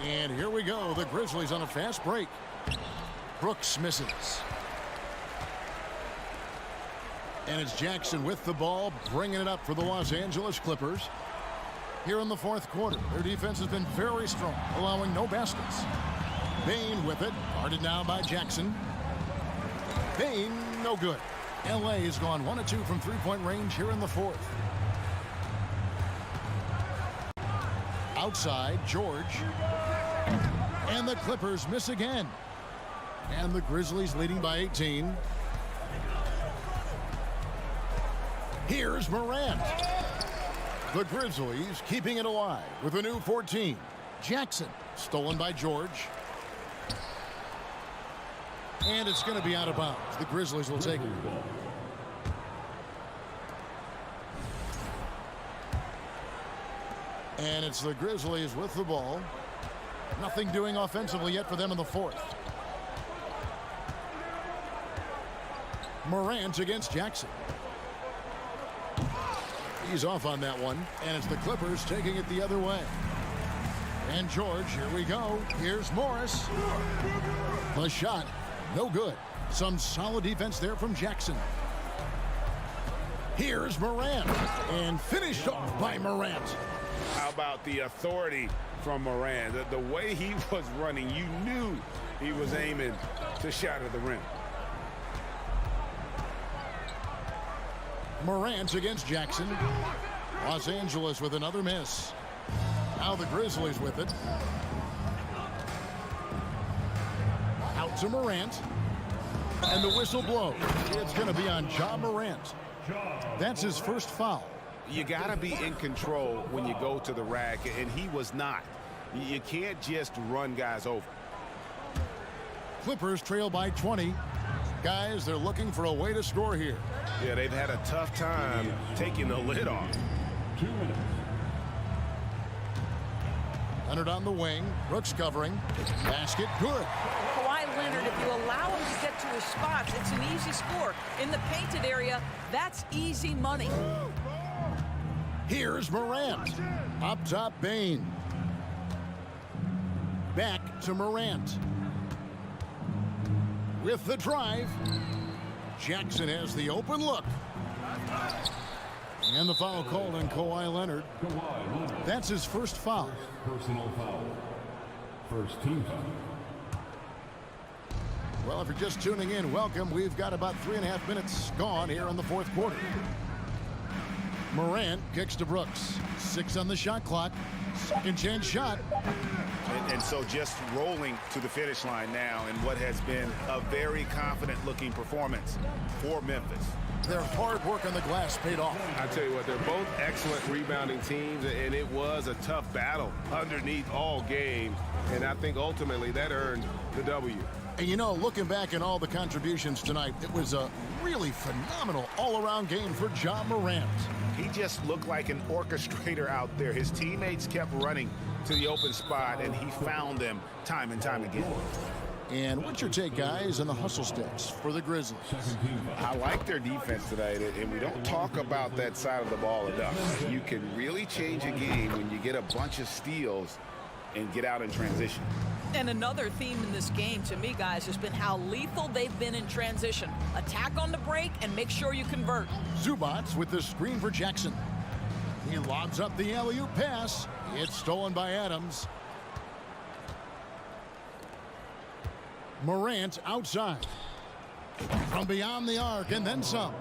And here we go. The Grizzlies on a fast break. Brooks misses. And it's Jackson with the ball, bringing it up for the Los Angeles Clippers. Here in the 4th quarter, their defense has been very strong, allowing no baskets. Bain with it, guarded now by Jackson. Bain, no good. LA has gone 1 of 2 from 3-point range here in the 4th. Outside, George. And the Clippers miss again. And the Grizzlies leading by 18. Here's Morant. The Grizzlies keeping it alive with a new 14. Jackson, stolen by George. And it's going to be out of bounds. The Grizzlies will take it. And it's the Grizzlies with the ball. Nothing doing offensively yet for them in the fourth. Morant against Jackson. He's off on that one, and it's the Clippers taking it the other way. And George, here we go. Here's Morris. The shot, no good. Some solid defense there from Jackson. Here's Morant, and finished off by Morant.
How about the authority from Morant? The way he was running, you knew he was aiming to shatter the rim.
Morant against Jackson. Los Angeles with another miss. Now the Grizzlies with it. Out to Morant. And the whistle blows. It's going to be on Ja Morant. That's his first foul.
You got to be in control when you go to the rack, and he was not. You can't just run guys over.
Clippers trail by 20. Guys, they're looking for a way to score here.
Yeah, they've had a tough time taking the lid off.
2 minutes.
Leonard on the wing. Brooks covering. Basket, good.
Kawhi Leonard, if you allow him to get to his spots, it's an easy score. In the painted area, that's easy money.
Here's Morant. Up top, Bane. Back to Morant. With the drive. Jackson has the open look. And the foul called on Kawhi Leonard.
Kawhi Leonard.
That's his first foul.
Personal foul. First team foul.
Well, if you're just tuning in, welcome. We've got about 3.5 minutes gone here in the fourth quarter. Morant kicks to Brooks. 6 on the shot clock. Second chance shot.
And so just rolling to the finish line now in what has been a very confident-looking performance for Memphis.
Their hard work on the glass paid off.
I tell you what, they're both excellent rebounding teams, and it was a tough battle underneath all game, and I think ultimately that earned the W.
And you know, looking back at all the contributions tonight, it was a really phenomenal all-around game for Ja Morant.
He just looked like an orchestrator out there. His teammates kept running to the open spot, and he found them time and time again.
And what's your take, guys, on the hustle stats for the Grizzlies?
Second team foul.
I like their defense tonight, and we don't talk about that side of the ball enough. You can really change a game when you get a bunch of steals and get out in transition.
And another theme in this game, to me, guys, has been how lethal they've been in transition. Attack on the break and make sure you convert.
Zubats with the screen for Jackson. He lobs up the alley-oop pass. It's stolen by Adams. Morant outside. From beyond the arc and then some.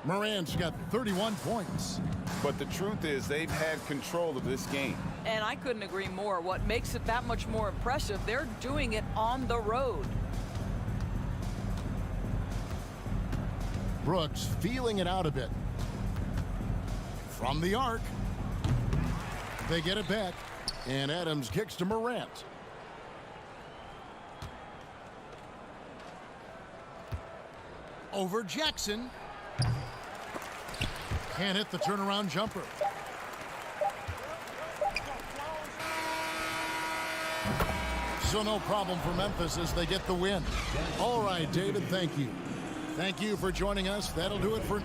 Morant's got 31 points.
But the truth is they've had control of this game.
And I couldn't agree more. What makes it that much more impressive, they're doing it on the road.
Brooks feeling it out a bit. From the arc. They get it back. And Adams kicks to Morant. Over Jackson. Can't hit the turnaround jumper. So no problem for Memphis as they get the win. All right, David, thank you. Thank you for joining us. That'll do it for...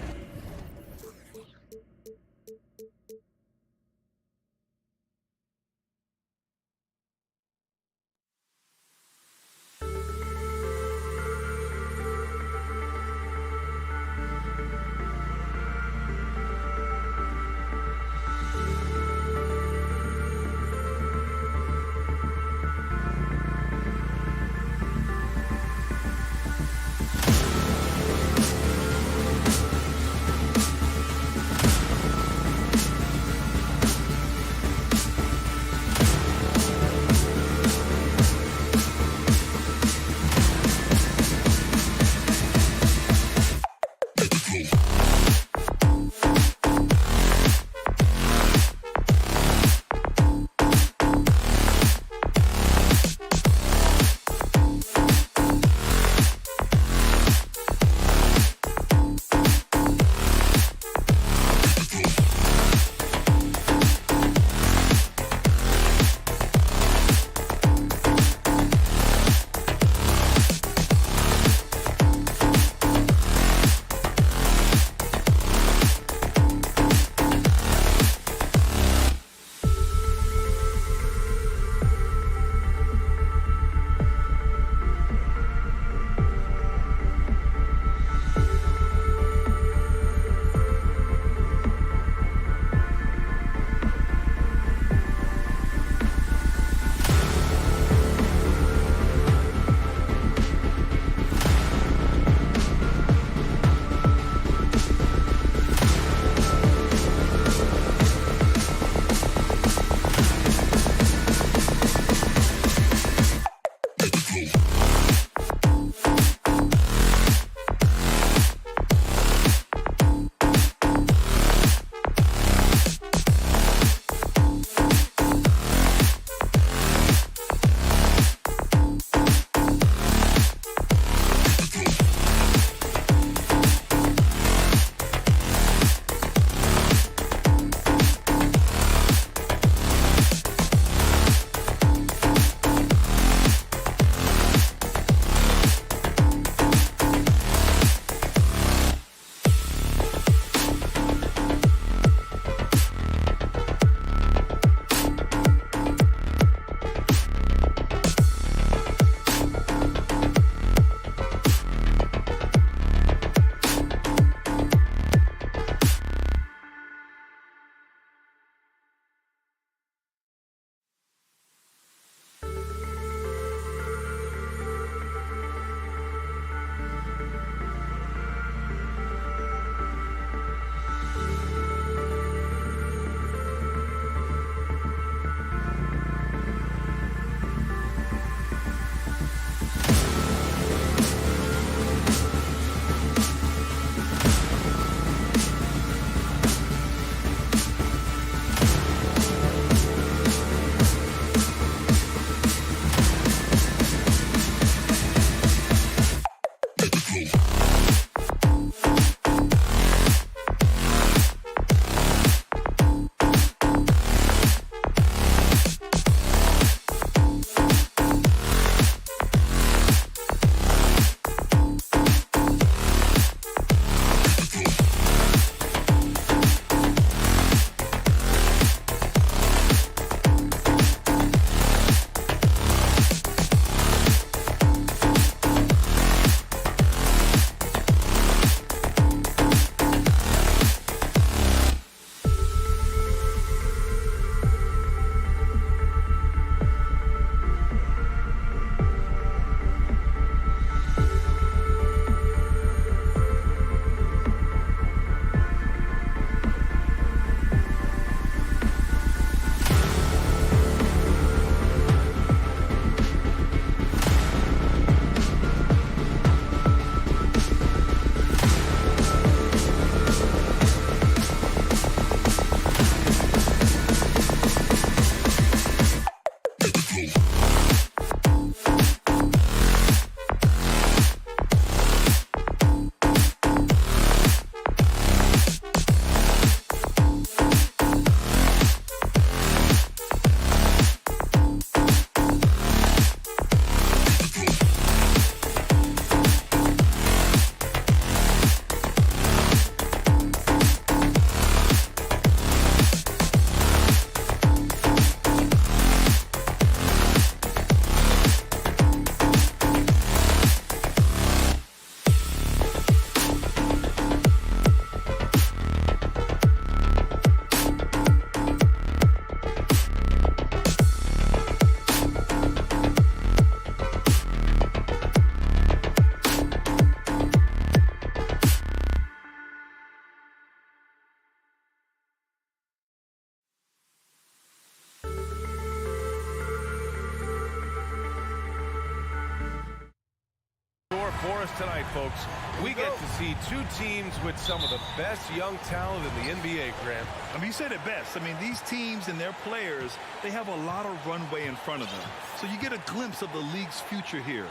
tonight, folks. We get to see two teams with some of the best young talent in the NBA, Grant.
I mean, you said it best. I mean, these teams and their players, they have a lot of runway in front of them. So you get a glimpse of the league's future here.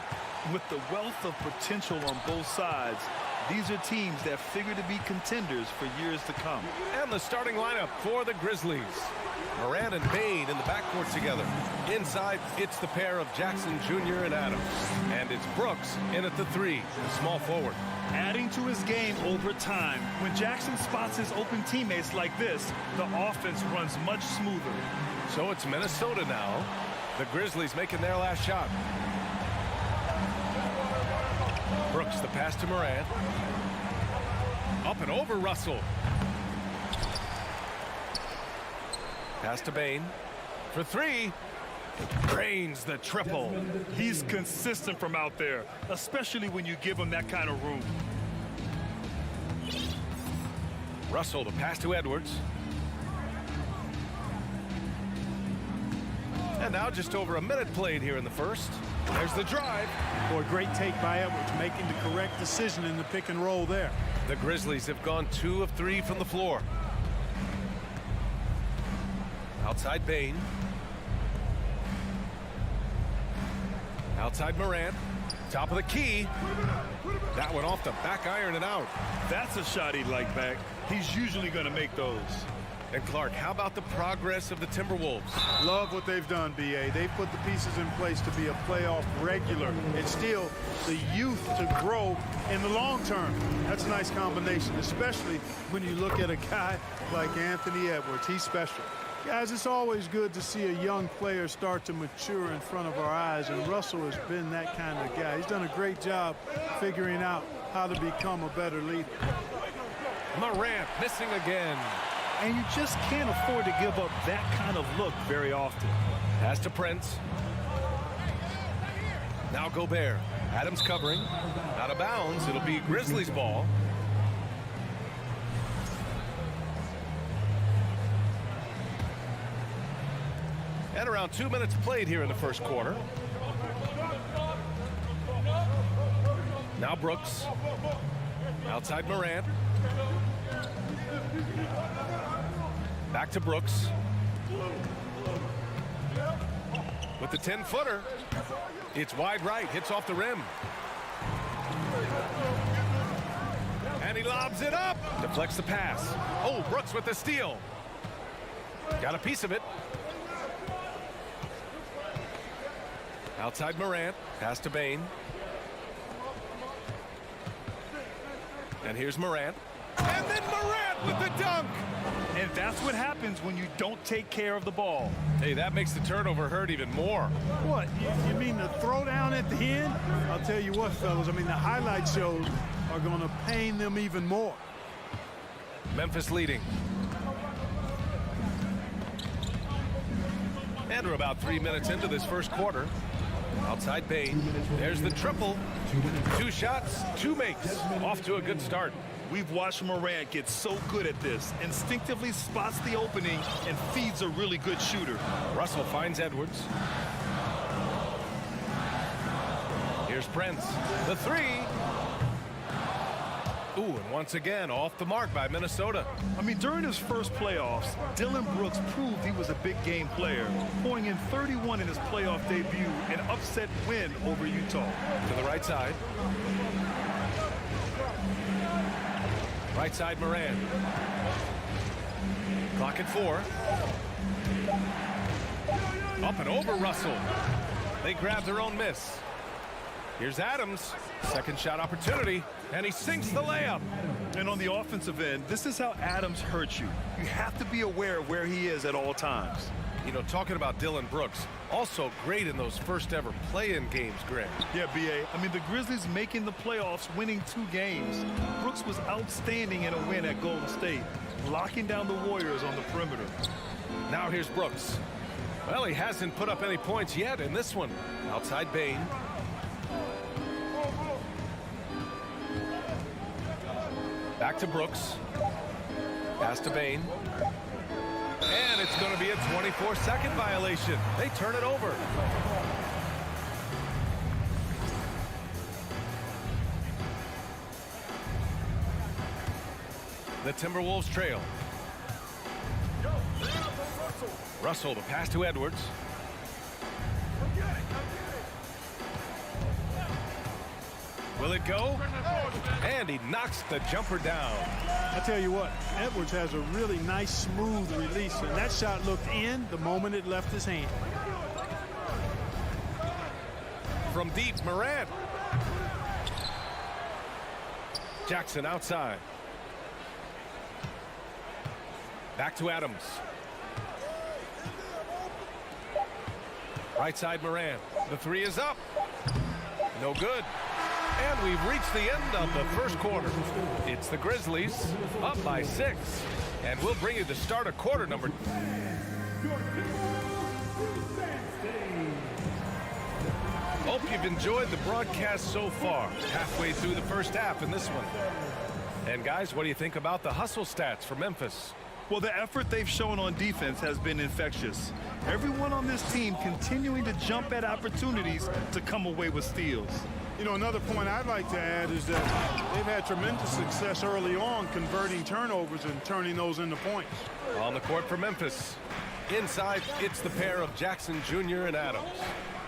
With the wealth of potential on both sides, these are teams that figure to be contenders for years to come.
And the starting lineup for the Grizzlies. Morant and Bane in the backcourt together. Inside, it's the pair of Jackson Jr. and Adams. And it's Brooks in at the 3, the small forward.
Adding to his game over time, when Jackson spots his open teammates like this, the offense runs much smoother.
So it's Minnesota now. The Grizzlies making their last shot. Brooks, the pass to Morant. Up and over Russell. Pass to Bane for 3. Drains the triple.
He's consistent from out there, especially when you give him that kind of room.
Russell, the pass to Edwards. And now just over a minute played here in the first. There's the drive.
Boy, great take by Edwards, making the correct decision in the pick and roll there.
The Grizzlies have gone 2 of 3 from the floor. Outside Bane. Outside Morant. Top of the key. That one off the back iron and out.
That's a shot he'd like back. He's usually going to make those.
And Clark, how about the progress of the Timberwolves?
Love what they've done, B.A. They've put the pieces in place to be a playoff regular and still the youth to grow in the long term. That's a nice combination, especially when you look at a guy like Anthony Edwards. He's special. Guys, it's always good to see a young player start to mature in front of our eyes, and Russell has been that kind of guy. He's done a great job figuring out how to become a better leader.
Morant missing again.
And you just can't afford to give up that kind of look very often.
Pass to Prince. Now Gobert. Adams covering. Out of bounds. It'll be Grizzlies ball. And around 2 minutes played here in the first quarter. Now Brooks. Outside Morant. Back to Brooks. With the 10-footer. It's wide right. Hits off the rim. And he lobs it up. Deflects the pass. Oh, Brooks with the steal. Got a piece of it. Outside Morant. Pass to Bane. And here's Morant. And then Morant with the dunk.
And that's what happens when you don't take care of the ball.
Hey, that makes the turnover hurt even more.
What, you mean the throwdown at the end? I'll tell you what, fellas, I mean, the highlight shows are going to pain them even more.
Memphis leading. And we're about 3 minutes into this first quarter. Outside Bane. There's the triple. 2 shots, 2 makes. Off to a good start.
We've watched Morant get so good at this. Instinctively spots the opening and feeds a really good shooter.
Russell finds Edwards. Here's Prince. The 3. Ooh, and once again, off the mark by Minnesota.
I mean, during his first playoffs, Dillon Brooks proved he was a big game player, pouring in 31 in his playoff debut, an upset win over Utah.
To the right side. Right side, Morant. Clock at 4. Up and over Russell. They grab their own miss. Here's Adams. Second shot opportunity. And he sinks the layup.
And on the offensive end, this is how Adams hurts you. You have to be aware of where he is at all times.
You know, talking about Dillon Brooks, also great in those first ever play-in games, Grant.
Yeah, B.A. I mean, the Grizzlies making the playoffs, winning 2 games. Brooks was outstanding in a win at Golden State, locking down the Warriors on the perimeter.
Now here's Brooks. Well, he hasn't put up any points yet in this one. Outside Bane. Back to Brooks. Pass to Bane. And it's going to be a 24-second violation. They turn it over. The Timberwolves trail. Russell, the pass to Edwards. Will it go? And he knocks the jumper down.
I tell you what, Edwards has a really nice, smooth release, and that shot looked in the moment it left his hand.
From deep, Morant. Jackson outside. Back to Adams. Right side, Morant. The three is up. No good. And we've reached the end of the first quarter. It's the Grizzlies up by 6. And we'll bring you the start of quarter number. Hope you've enjoyed the broadcast so far. Halfway through the first half in this one. And guys, what do you think about the hustle stats for Memphis?
Well, the effort they've shown on defense has been infectious. Everyone on this team continuing to jump at opportunities to come away with steals.
You know, another point I'd like to add is that they've had tremendous success early on converting turnovers and turning those into points.
On the court for Memphis. Inside, it's the pair of Jackson Jr. and Adams.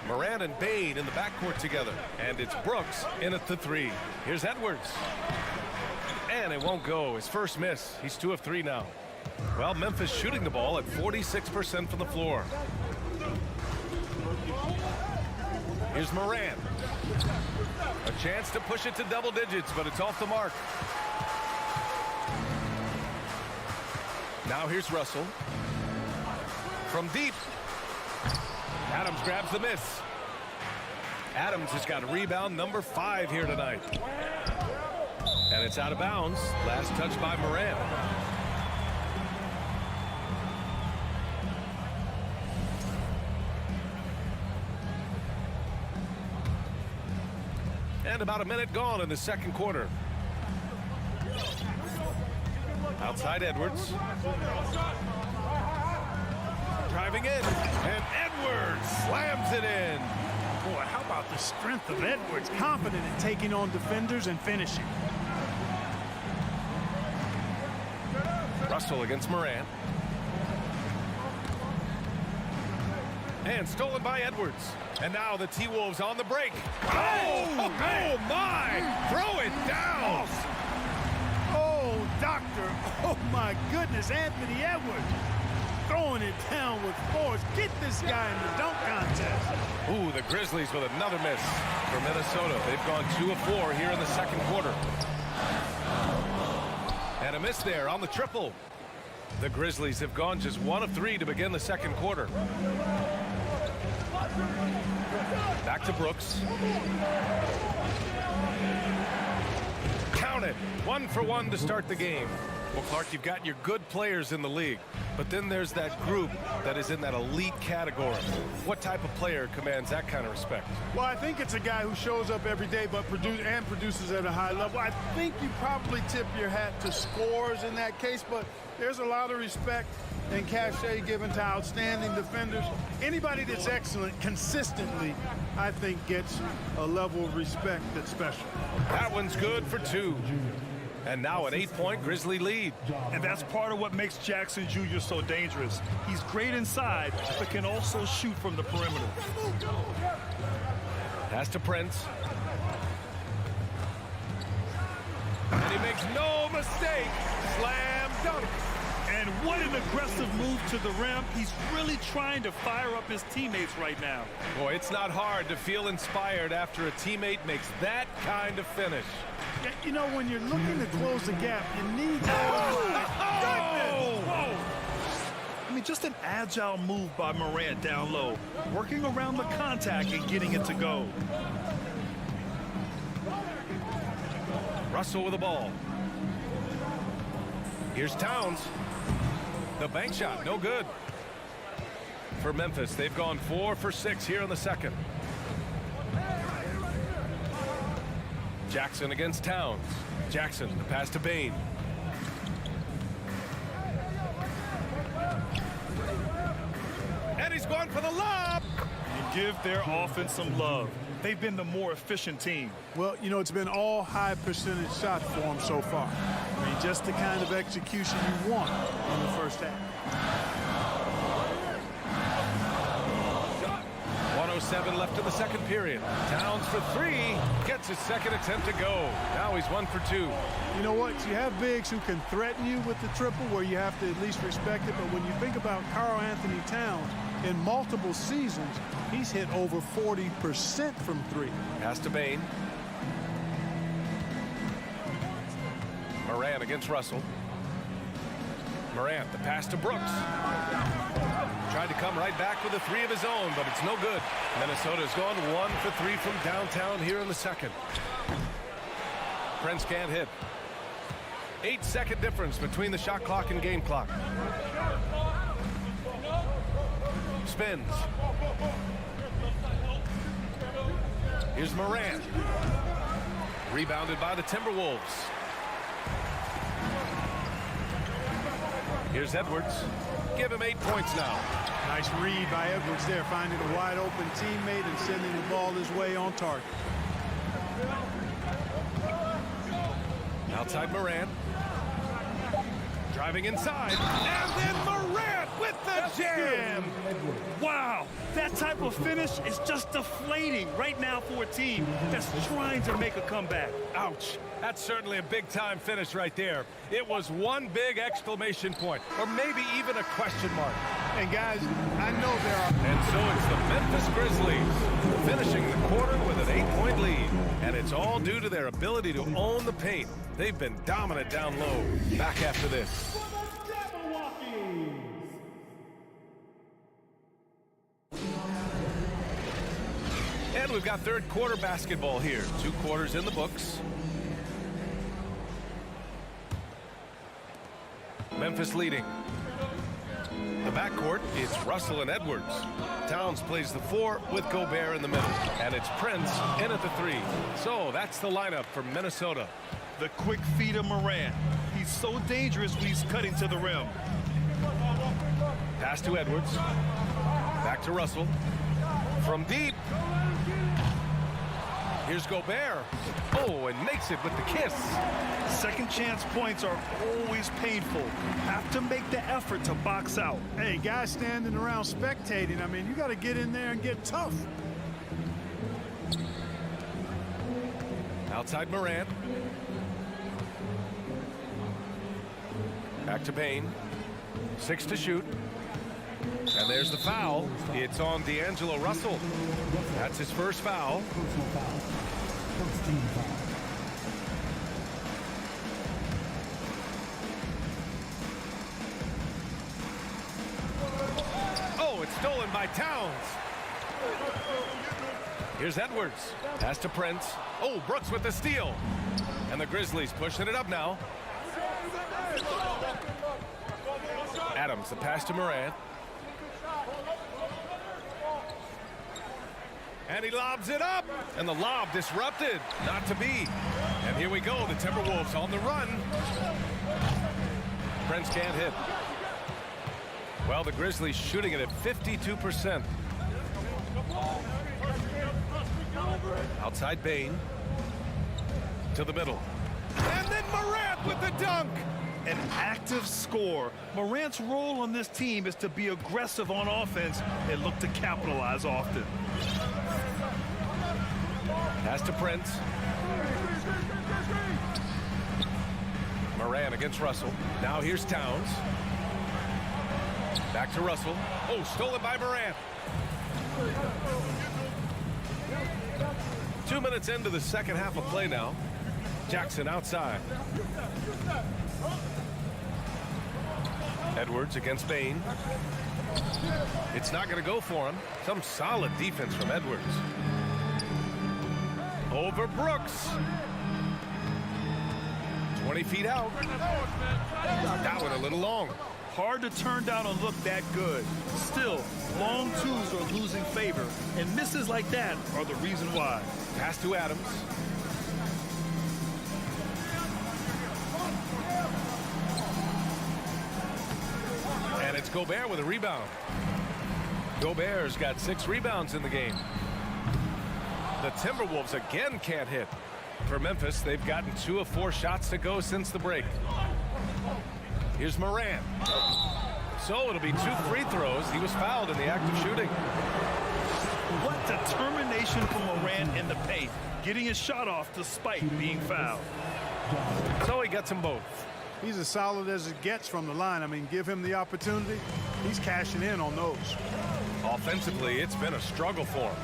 Morant and Bane in the backcourt together. And it's Brooks in at the 3. Here's Edwards. And it won't go. His first miss. He's 2 of 3 now. Well, Memphis shooting the ball at 46% from the floor. Here's Morant. A chance to push it to double digits, but it's off the mark. Now here's Russell. From deep. Adams grabs the miss. Adams has got rebound number 5 here tonight. And it's out of bounds. Last touch by Morant. And about a minute gone in the second quarter. Outside Edwards. Driving in. And Edwards slams it in.
Boy, how about the strength of Edwards? Confident in taking on defenders and finishing.
Russell against Morant. And stolen by Edwards. And now the T-Wolves on the break. Oh my! Throw it down!
Oh, doctor. Oh, my goodness. Anthony Edwards throwing it down with force. Get this guy in the dunk contest.
Ooh, the Grizzlies with another miss for Minnesota. They've gone 2 of 4 here in the second quarter. And a miss there on the triple. The Grizzlies have gone just 1 of 3 to begin the second quarter. Back to Brooks. Count it. 1 for 1 to start the game. Well, Clark, you've got your good players in the league, but then there's that group that is in that elite category. What type of player commands that kind of respect?
Well, I think it's a guy who shows up every day but produces at a high level. I think you probably tip your hat to scores in that case, but there's a lot of respect and cachet given to outstanding defenders. Anybody that's excellent consistently, I think, gets a level of respect that's special.
That one's good for 2. And now an 8-point Grizzly lead.
And that's part of what makes Jackson Jr. so dangerous. He's great inside, but can also shoot from the perimeter.
Pass to Prince. And he makes no mistake. Slam dunk.
And what an aggressive move to the rim. He's really trying to fire up his teammates right now.
Boy, it's not hard to feel inspired after a teammate makes that kind of finish.
Yeah, you know, when you're looking to close the gap, you need to...
I mean, just an agile move by Morant down low, working around the contact and getting it to go.
Russell with the ball. Here's Towns. The bank shot, no good. For Memphis, they've gone 4 for 6 here in the second. Jackson against Towns. Jackson, the pass to Bane. And he's going for the lob.
And give their offense some love. They've been the more efficient team.
Well, you know, it's been all high percentage shots for them so far. I mean, just the kind of execution you want in the first half.
1:07 left in the second period. Towns for three. Gets his second attempt to go. Now he's 1 for 2.
You know what? You have bigs who can threaten you with the triple where you have to at least respect it. But when you think about Karl Anthony Towns, in multiple seasons, he's hit over 40% from three.
Pass to Bain. Morant against Russell. Morant, the pass to Brooks. Tried to come right back with a three of his own, but it's no good. Minnesota's gone 1 for 3 from downtown here in the second. Prince can't hit. 8-second difference between the shot clock and game clock. Spins. Here's Morant. Rebounded by the Timberwolves. Here's Edwards. Give him 8 points now.
Nice read by Edwards there, finding a wide open teammate and sending the ball his way on target.
Outside Morant. Driving inside. And then Morant with the jam.
Wow, that type of finish is just deflating right now for a team that's trying to make a comeback.
Ouch. That's certainly a big-time finish right there. It was one big exclamation point, or maybe even a question mark.
And guys, I know there are...
And so it's the Memphis Grizzlies finishing the quarter with an 8-point lead. And it's all due to their ability to own the paint. They've been dominant down low. Back after this. And we've got third quarter basketball here. 2 quarters in the books. Memphis leading. The backcourt, it's Russell and Edwards. Towns plays the 4 with Gobert in the middle. And it's Prince in at the 3. So that's the lineup for Minnesota.
The quick feet of Morant. He's so dangerous when he's cutting to the rim.
Pass to Edwards. Back to Russell. From deep. Here's Gobert. Oh, and makes it with the kiss.
Second chance points are always painful. Have to make the effort to box out.
Hey, guys standing around spectating, I mean, you got to get in there and get tough.
Outside Morant. Back to Bain. 6 to shoot. And there's the foul. It's on D'Angelo Russell. That's his first foul. Oh, it's stolen by Towns. Here's Edwards. Pass to Prince. Oh, Brooks with the steal. And the Grizzlies pushing it up now. Adams, the pass to Morant. And he lobs it up. And the lob disrupted. Not to be. And here we go. The Timberwolves on the run. Prince can't hit. Well, the Grizzlies shooting it at 52%. Outside Bain. To the middle. And then Morant with the dunk.
An active scorer. Morant's role on this team is to be aggressive on offense and look to capitalize often.
Pass to Prince. Morant against Russell. Now here's Towns. Back to Russell. Oh, stolen by Morant. 2 minutes into the second half of play now. Jackson outside. Edwards against Bain. It's not going to go for him. Some solid defense from Edwards. Over Brooks. 20 feet out. That one a little long.
Hard to turn down a look that good. Still, long twos are losing favor, and misses like that are the reason why.
Pass to Adams. And it's Gobert with a rebound. Gobert's got 6 rebounds in the game. The Timberwolves again can't hit. For Memphis, they've gotten 2 of 4 shots to go since the break. Here's Morant. So it'll be 2 free throws. He was fouled in the act of shooting.
What determination from Morant in the paint, getting his shot off despite being fouled.
So he gets them both.
He's as solid as it gets from the line. I mean, give him the opportunity. He's cashing in on those.
Offensively, it's been a struggle for him.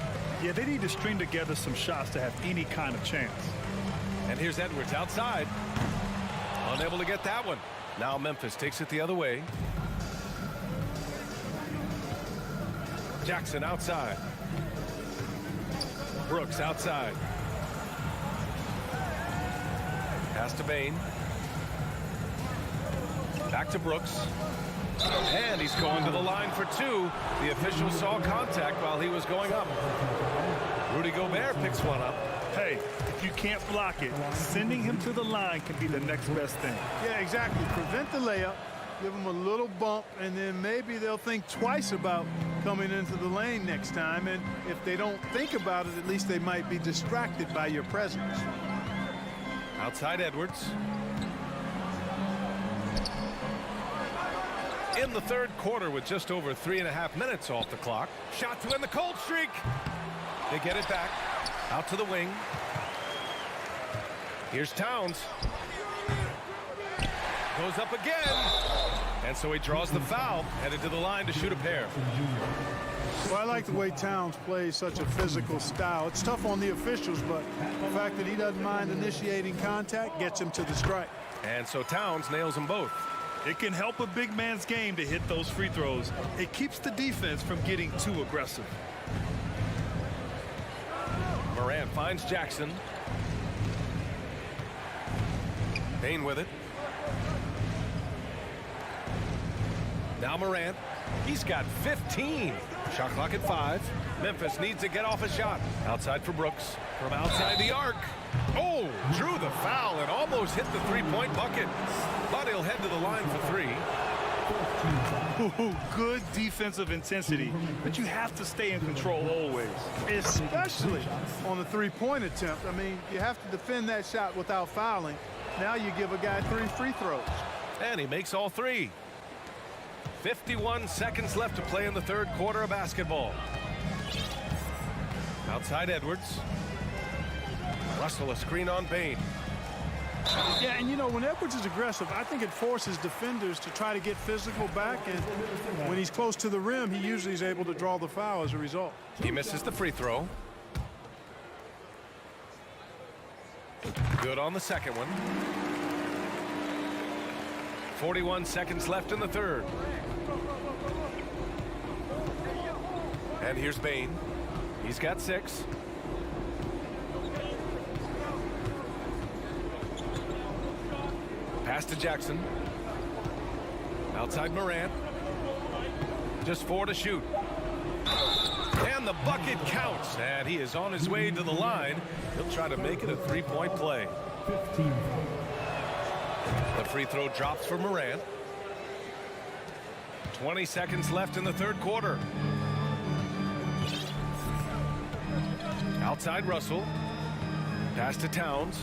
Yeah, they need to string together some shots to have any kind of chance.
And here's Edwards outside. Unable to get that one. Now Memphis takes it the other way. Jackson outside. Brooks outside. Pass to Bain. Back to Brooks. And he's going to the line for 2. The official saw contact while he was going up. Rudy Gobert picks one up.
Hey, if you can't block it, sending him to the line can be the next best thing.
Yeah, exactly. Prevent the layup, give them a little bump, and then maybe they'll think twice about coming into the lane next time. And if they don't think about it, at least they might be distracted by your presence.
Outside Edwards. In the third quarter with just over 3.5 minutes off the clock. Shot to end the cold streak. They get it back. Out to the wing. Here's Towns. Goes up again. And so he draws the foul. Headed to the line to shoot a pair.
Well, I like the way Towns plays such a physical style. It's tough on the officials, but the fact that he doesn't mind initiating contact gets him to the strike.
And so Towns nails them both.
It can help a big man's game to hit those free throws. It keeps the defense from getting too aggressive.
Morant finds Jackson. Bain with it. Now Morant. He's got 15. Shot clock at 5. Memphis needs to get off a shot. Outside for Brooks. From outside the arc. Oh, drew the foul and almost hit the 3-point bucket. But he'll head to the line for 3.
Ooh, good defensive intensity, but you have to stay in control always.
Especially on the three-point attempt. I mean, you have to defend that shot without fouling. Now you give a guy 3 free throws.
And he makes all 3. 51 seconds left to play in the third quarter of basketball. Outside Edwards. Russell a screen on Bain.
Yeah, and you know, when Edwards is aggressive, I think it forces defenders to try to get physical back, and when he's close to the rim, he usually is able to draw the foul as a result.
He misses the free throw. Good on the second one. 41 seconds left in the third. And here's Bain. He's got 6. Pass to Jackson. Outside Morant. Just 4 to shoot. And the bucket counts. And he is on his way to the line. He'll try to make it a 3-point play.
15.
The free throw drops for Morant. 20 seconds left in the third quarter. Outside Russell. Pass to Towns.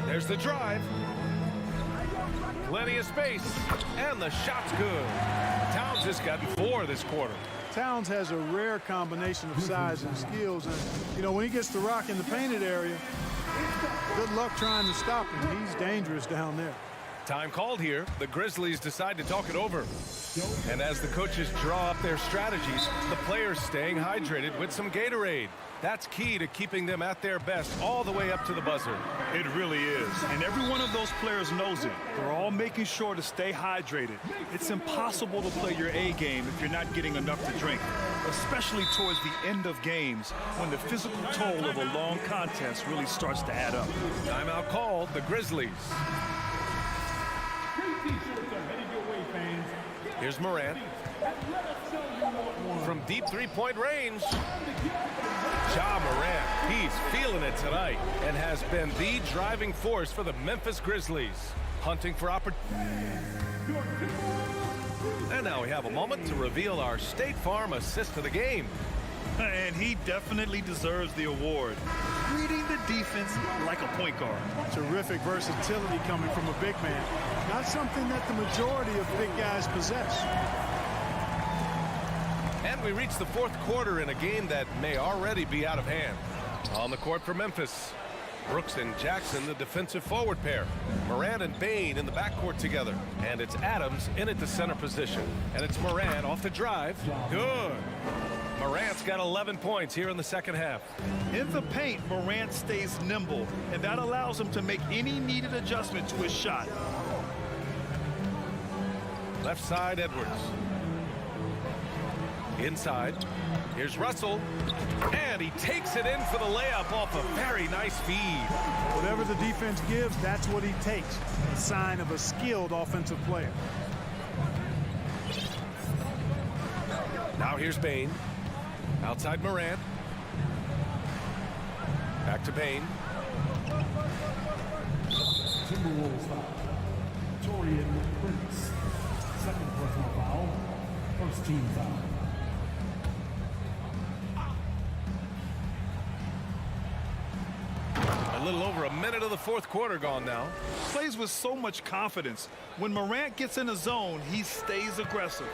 There's the drive. Plenty of space. And the shot's good. Towns has gotten 4 this quarter.
Towns has a rare combination of size and skills, and you know, when he gets the rock in the painted area, good luck trying to stop him. He's dangerous down there.
Time called here. The Grizzlies decide to talk it over. And as the coaches draw up their strategies, the players staying hydrated with some Gatorade. That's key to keeping them at their best all the way up to the buzzer.
It really is. And every one of those players knows it. They're all making sure to stay hydrated. It's impossible to play your A game if you're not getting enough to drink, especially towards the end of games when the physical toll of a long contest really starts to add up.
Timeout called. The Grizzlies. Here's Morant. From deep 3-point range. Ja Morant, he's feeling it tonight and has been the driving force for the Memphis Grizzlies. Hunting for opportunity. And now we have a moment to reveal our State Farm assist of the game.
And he definitely deserves the award. defense like a point guard.
Terrific versatility coming from a big man. Not something that the majority of big guys possess.
And we reach the fourth quarter in a game that may already be out of hand. On the court for Memphis, Brooks and Jackson, the defensive forward pair. Moran and Bain in the backcourt together. And it's Adams in at the center position. And it's Moran off the drive. Good. Morant's got 11 points here in the second half.
In the paint, Morant stays nimble, and that allows him to make any needed adjustment to his shot.
Left side, Edwards. Inside, here's Russell, and he takes it in for the layup off a very nice feed.
Whatever the defense gives, that's what he takes. A sign of a skilled offensive player.
Now here's Bain. Outside Morant. Back to Bain.
Timberwolves foul. Torian Prince. Second personal foul. First team foul.
A little over a minute of the fourth quarter gone now.
Plays with so much confidence. When Morant gets in a zone, he stays aggressive.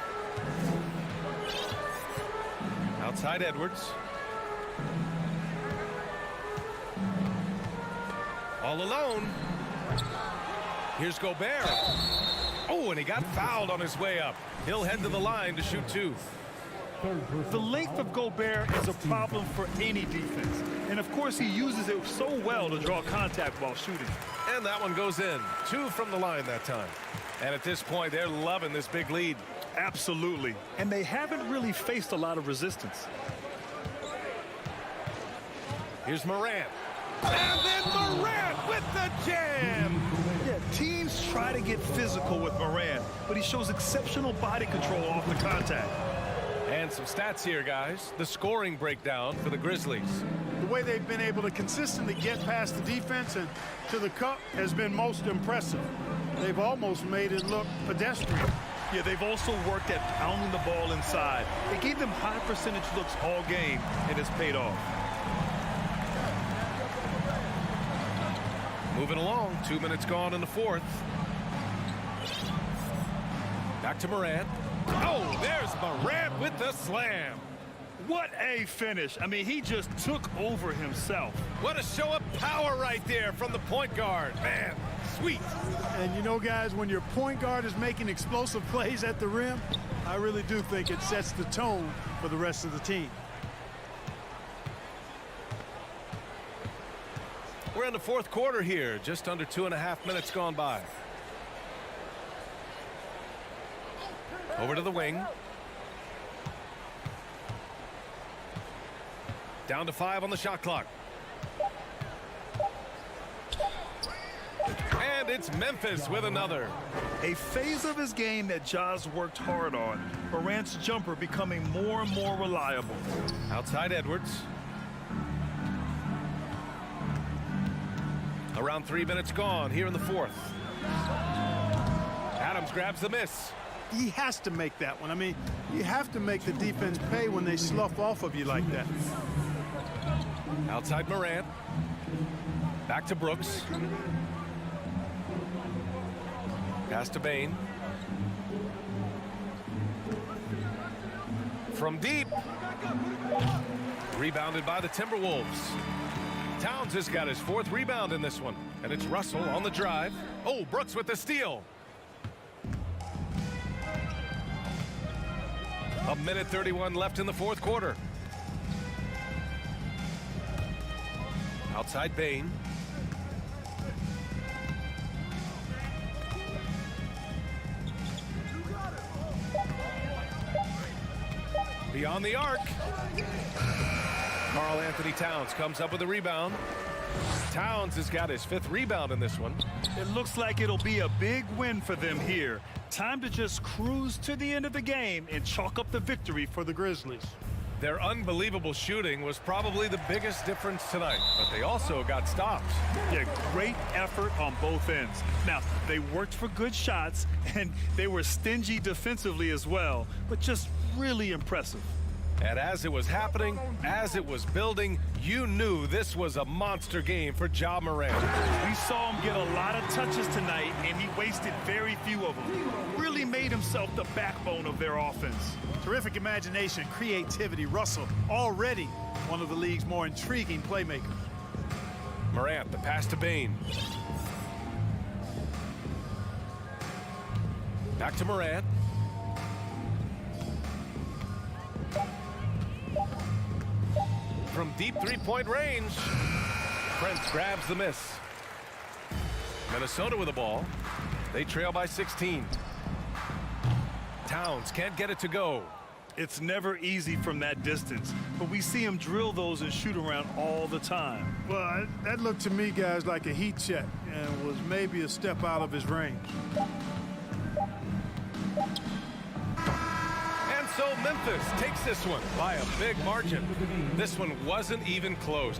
Outside Edwards. All alone. Here's Gobert. Oh, and he got fouled on his way up. He'll head to the line to shoot two.
The length of Gobert is a problem for any defense. And of course, he uses it so well to draw contact while shooting.
And that one goes in. 2 from the line that time. And at this point, they're loving this big lead.
Absolutely. And they haven't really faced a lot of resistance.
Here's Morant. And then Morant with the jam.
Yeah, teams try to get physical with Morant, but he shows exceptional body control off the contact.
And some stats here, guys. The scoring breakdown for the Grizzlies.
The way they've been able to consistently get past the defense and to the cup has been most impressive. They've almost made it look pedestrian.
Yeah, they've also worked at pounding the ball inside. They gave them high percentage looks all game, and it's paid off.
Moving along, 2 minutes gone in the fourth. Back to Morant. Oh, there's Morant with the slam.
What a finish. I mean, he just took over himself.
What a show of power right there from the point guard. Man, sweet.
And you know, guys, when your point guard is making explosive plays at the rim, I really do think it sets the tone for the rest of the team.
We're in the fourth quarter here, just under 2.5 minutes gone by. Over to the wing. Down to 5 on the shot clock. And it's Memphis with another.
A phase of his game that Ja's worked hard on. Morant's jumper becoming more and more reliable.
Outside Edwards. Around 3 minutes gone here in the fourth. Adams grabs the miss.
He has to make that one. I mean, you have to make the defense pay when they slough off of you like that.
Outside Morant. Back to Brooks. Pass to Bain. From deep. Rebounded by the Timberwolves. Towns has got his 4th rebound in this one. And it's Russell on the drive. Oh, Brooks with the steal. A minute 31 left in the fourth quarter. Outside Bain. Beyond the arc. Karl Anthony Towns comes up with a rebound. Towns has got his 5th rebound in this one.
It looks like it'll be a big win for them here. Time to just cruise to the end of the game and chalk up the victory for the Grizzlies.
Their unbelievable shooting was probably the biggest difference tonight, but they also got stops.
Yeah, great effort on both ends. Now, they worked for good shots, and they were stingy defensively as well, but just really impressive.
And as it was happening, as it was building, you knew this was a monster game for Ja Morant.
We saw him get a lot of touches tonight, and he wasted very few of them. Really made himself the backbone of their offense. Terrific imagination, creativity. Russell, already one of the league's more intriguing playmakers.
Morant, the pass to Bane. Back to Morant. From deep three-point range, Prince grabs the miss. Minnesota with the ball. They trail by 16. Towns can't get it to go.
It's never easy from that distance, but we see him drill those and shoot around all the time.
Well, that looked to me, guys, like a heat check and was maybe a step out of his range.
And so Memphis takes this one by a big margin. This one wasn't even close.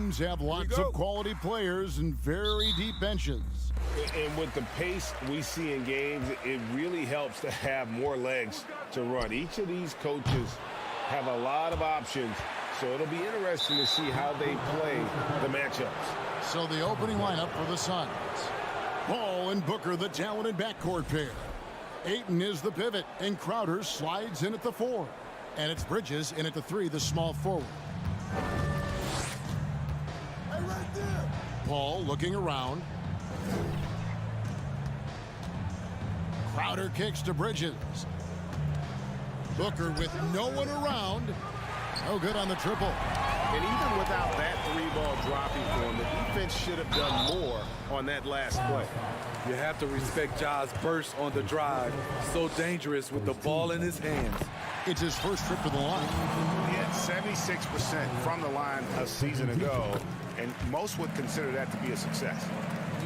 teams have lots of quality players and very deep benches.
And with the pace we see in games, it really helps to have more legs to run. Each of these coaches have a lot of options, so it'll be interesting to see how they play the matchups.
So the opening lineup for the Suns. Ball and Booker, the talented backcourt pair. Ayton is the pivot, and Crowder slides in at the 4. And it's Bridges in at the 3, the small forward. Hey, right there. Paul looking around. Crowder kicks to Bridges. Booker with no one around. No good on the triple.
And even without that 3-ball dropping for him, the defense should have done more on that last play.
You have to respect Ja's burst on the drive. So dangerous with the ball in his hands.
It's his first trip to the line.
He had 76% from the line a season ago, and most would consider that to be a success.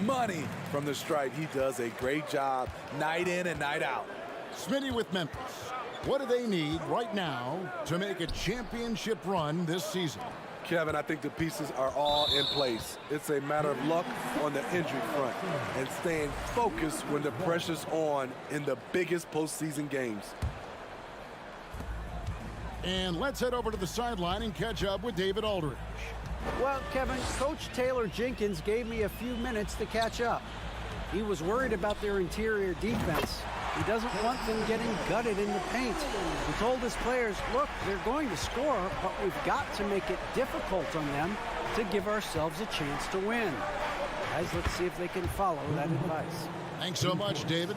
Money from the stripe. He does a great job night in and night out.
Smitty with Memphis. What do they need right now to make a championship run this season?
Kevin, I think the pieces are all in place. It's a matter of luck on the injury front and staying focused when the pressure's on in the biggest postseason games.
And let's head over to the sideline and catch up with David Aldridge.
Well, Kevin, Coach Taylor Jenkins gave me a few minutes to catch up. He was worried about their interior defense. He doesn't want them getting gutted in the paint. He told his players, look, they're going to score, but we've got to make it difficult on them to give ourselves a chance to win. Guys, let's see if they can follow that advice.
Thanks so much, David.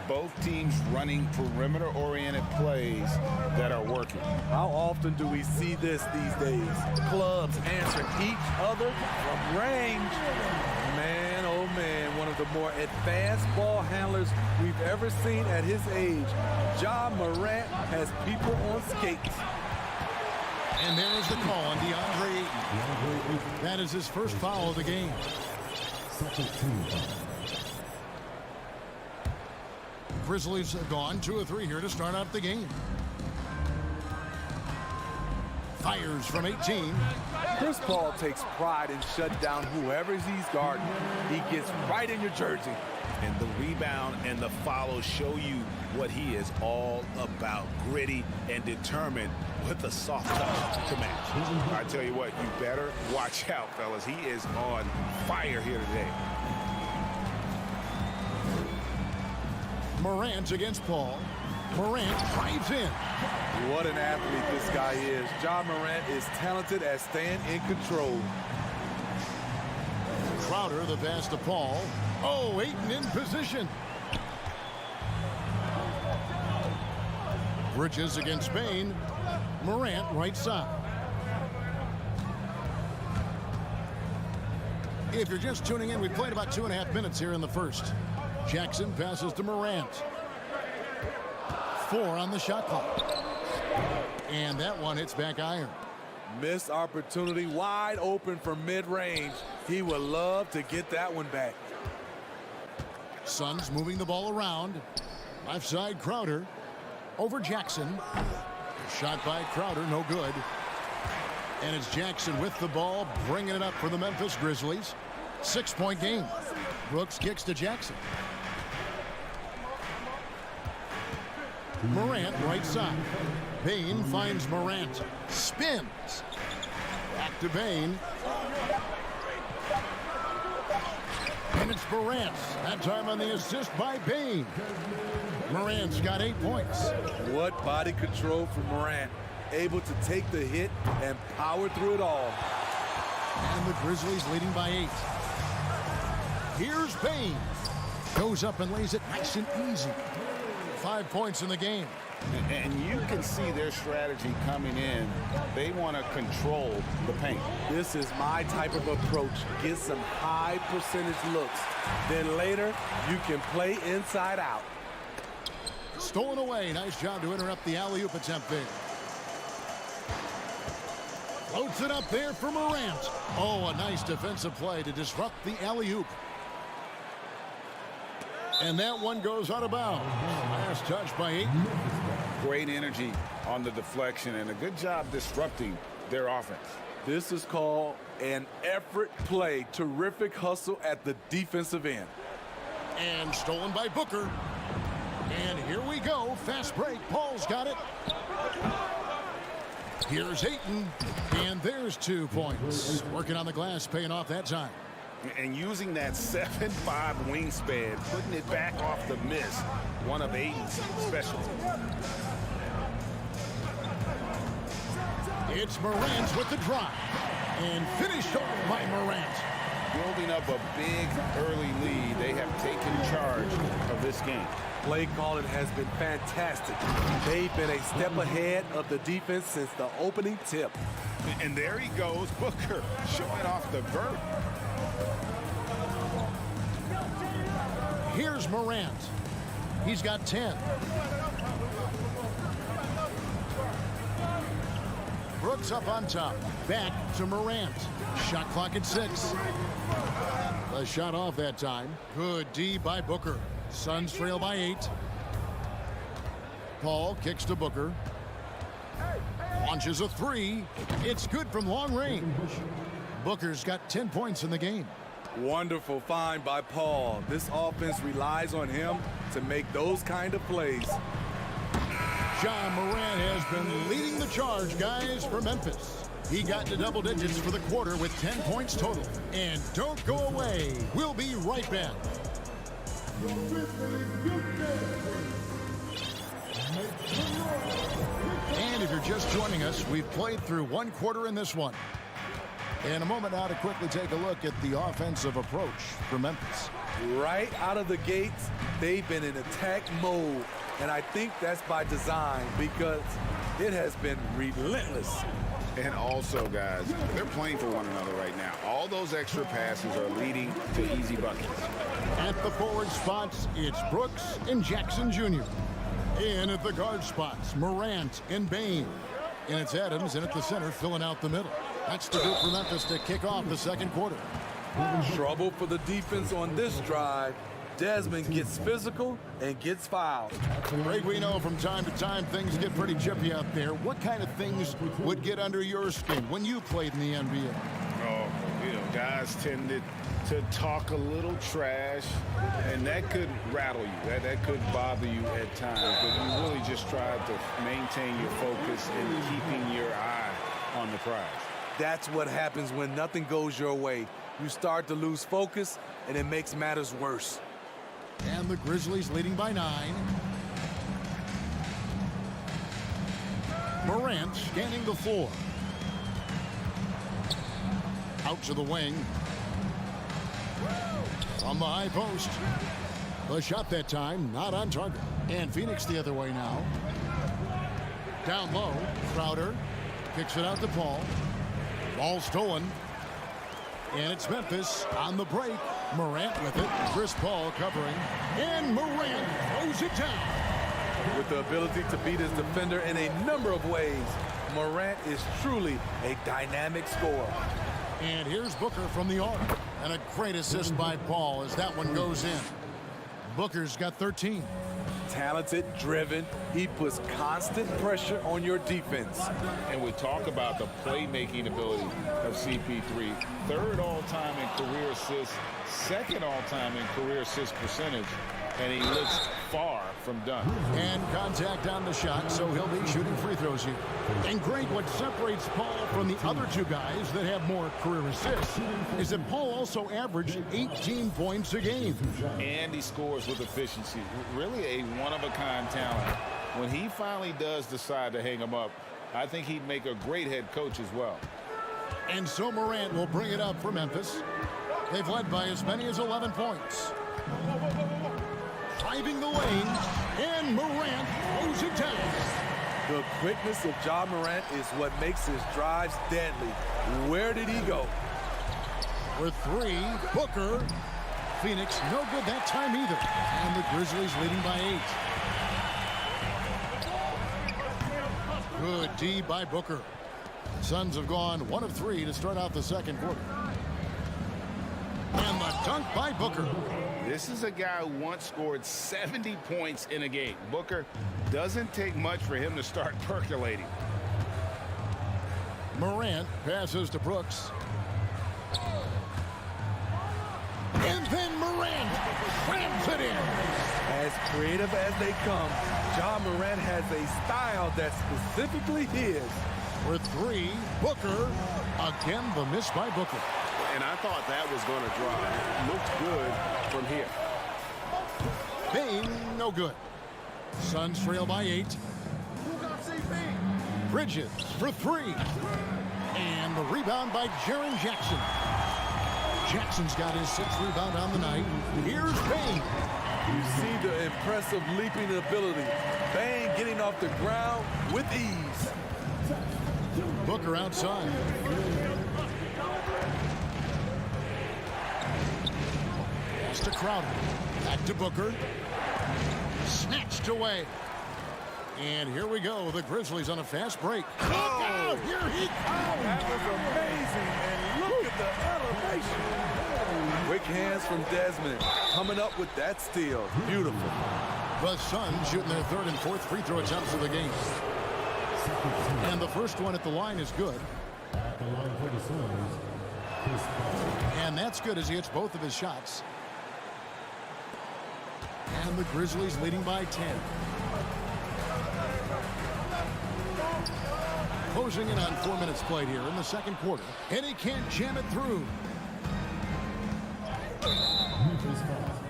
Both teams running perimeter-oriented plays that are working.
How often do we see this these days? Clubs answering each other from range. Man, oh man, one of the more advanced ball handlers we've ever seen at his age. Ja Morant has people on skates.
And there's the call on DeAndre Ayton. That is his first foul of the game. Grizzlies have gone 2 of 3 here to start out the game. Fires from 18.
Chris Paul takes pride in shutting down whoever he's guarding. He gets right in your jersey.
And the rebound and the follow show you what he is all about. Gritty and determined with a soft touch to match. I tell you what, you better watch out, fellas. He is on fire here today.
Morant against Paul. Morant drives in.
What an athlete this guy is. Ja Morant is talented at staying in control.
Crowder, the pass to Paul. Oh, Ayton in position. Bridges against Bain. Morant right side. If you're just tuning in, we played about 2.5 minutes here in the first. Jackson passes to Morant. 4 on the shot clock. And that one hits back iron.
Missed opportunity, wide open from mid-range. He would love to get that one back.
Suns moving the ball around. Left side, Crowder. Over Jackson. Shot by Crowder, no good. And it's Jackson with the ball, bringing it up for the Memphis Grizzlies. 6-point game. Brooks kicks to Jackson. Morant, right side. Bain finds Morant. Spins. Back to Bain. And it's Morant. That time on the assist by Bain. Morant's got 8 points.
What body control from Morant. Able to take the hit and power through it all.
And the Grizzlies leading by 8. Here's Bain. Goes up and lays it nice and easy. 5 points in the game.
And you can see their strategy coming in. They want to control the paint.
This is my type of approach. Get some high percentage looks. Then later, you can play inside out.
Stolen away. Nice job to interrupt the alley-oop attempt there. Floats it up there for Morant. Oh, a nice defensive play to disrupt the alley-oop. And that one goes out of bounds. Last touch by Ayton.
Great energy on the deflection and a good job disrupting their offense.
This is called an effort play. Terrific hustle at the defensive end.
And stolen by Booker. And here we go. Fast break. Paul's got it. Here's Ayton. And there's 2 points. Working on the glass, paying off that time.
And using that 7'5" wingspan, putting it back off the miss. One of Ayton's specialties.
It's Morant with the drive. And finished off by Morant.
Building up a big early lead, they have taken charge of this game.
Play calling has been fantastic. They've been a step ahead of the defense since the opening tip.
And there he goes, Booker, showing off the vert.
Here's Morant. He's got 10. Brooks up on top. Back to Morant. Shot clock at 6. The shot off that time. Good D by Booker. Suns trail by 8. Paul kicks to Booker. Launches a 3. It's good from long range. Booker's got 10 points in the game.
Wonderful find by Paul. This offense relies on him to make those kind of plays.
Ja Morant has been leading the charge, guys, for Memphis. He got to double digits for the quarter with 10 points total. And don't go away. We'll be right back. And if you're just joining us, we've played through 1 quarter in this one. In a moment now to quickly take a look at the offensive approach for Memphis.
Right out of the gates, they've been in attack mode. And I think that's by design because it has been relentless.
And also, guys, they're playing for one another right now. All those extra passes are leading to easy buckets.
At the forward spots, it's Brooks and Jackson Jr. In at the guard spots, Morant and Bane. And it's Adams in at the center, filling out the middle. That's the group for Memphis to kick off the second quarter.
Trouble for the defense on this drive. Desmond gets physical and gets fouled.
Greg, we know from time to time things get pretty chippy out there. What kind of things would get under your skin when you played in the NBA?
Oh, you know, guys tended to talk a little trash, and that could rattle you. That could bother you at times, but you really just tried to maintain your focus and keeping your eye on the prize.
That's what happens when nothing goes your way. You start to lose focus, and it makes matters worse.
And the Grizzlies leading by 9. Morant scanning the floor. Out to the wing. On the high post. The shot that time, not on target. And Phoenix the other way now. Down low, Crowder kicks it out to Paul. Ball stolen. And it's Memphis on the break. Morant with it. Chris Paul covering. And Morant throws it down.
With the ability to beat his defender in a number of ways, Morant is truly a dynamic scorer.
And here's Booker from the arc. And a great assist by Paul as that one goes in. Booker's got 13.
Talented, driven, he puts constant pressure on your defense.
And we talk about the playmaking ability of CP3. 3rd all-time in career assists, 2nd all-time in career assist percentage, and he looks far from done.
And contact on the shot, so he'll be shooting free throws here. And great, what separates Paul from the other 2 guys that have more career assists is that Paul also averaged 18 points a game.
And he scores with efficiency. Really a one-of-a-kind talent. When he finally does decide to hang him up, I think he'd make a great head coach as well.
And so Morant will bring it up for Memphis. They've led by as many as 11 points. Driving the lane, and Morant throws it down.
The quickness of Ja Morant is what makes his drives deadly. Where did he go?
For 3, Booker. Phoenix no good that time either. And the Grizzlies leading by 8. Good D by Booker. The Suns have gone 1 of 3 to start out the second quarter. And the dunk by Booker.
This is a guy who once scored 70 points in a game. Booker doesn't take much for him to start percolating.
Morant passes to Brooks. And then Morant slams it in.
As creative as they come, Ja Morant has a style that's specifically his.
For three, Booker. Again, the miss by Booker.
And I thought that was going to drop. It looked good from here.
Bane, no good. Suns trail by 8. Bridges for 3. And the rebound by Jaren Jackson. Jackson's got his 6th rebound on the night. Here's Bane.
You see the impressive leaping ability. Bane getting off the ground with ease.
Booker outside. Pass to Crowder. Back to Booker. Snatched away. And here we go. The Grizzlies on a fast break. Look out! Here he comes!
That was amazing. And look at the elevation. Quick hands from Desmond. Coming up with that steal. Beautiful.
The Suns shooting their 3rd and 4th free throw attempts of the game. And the first one at the line is good.
At the line for the Suns, Chris Paul.
And that's good as he hits both of his shots. And the Grizzlies leading by 10. Closing in on 4 minutes played here in the second quarter. And he can't jam it through.
Memphis foul.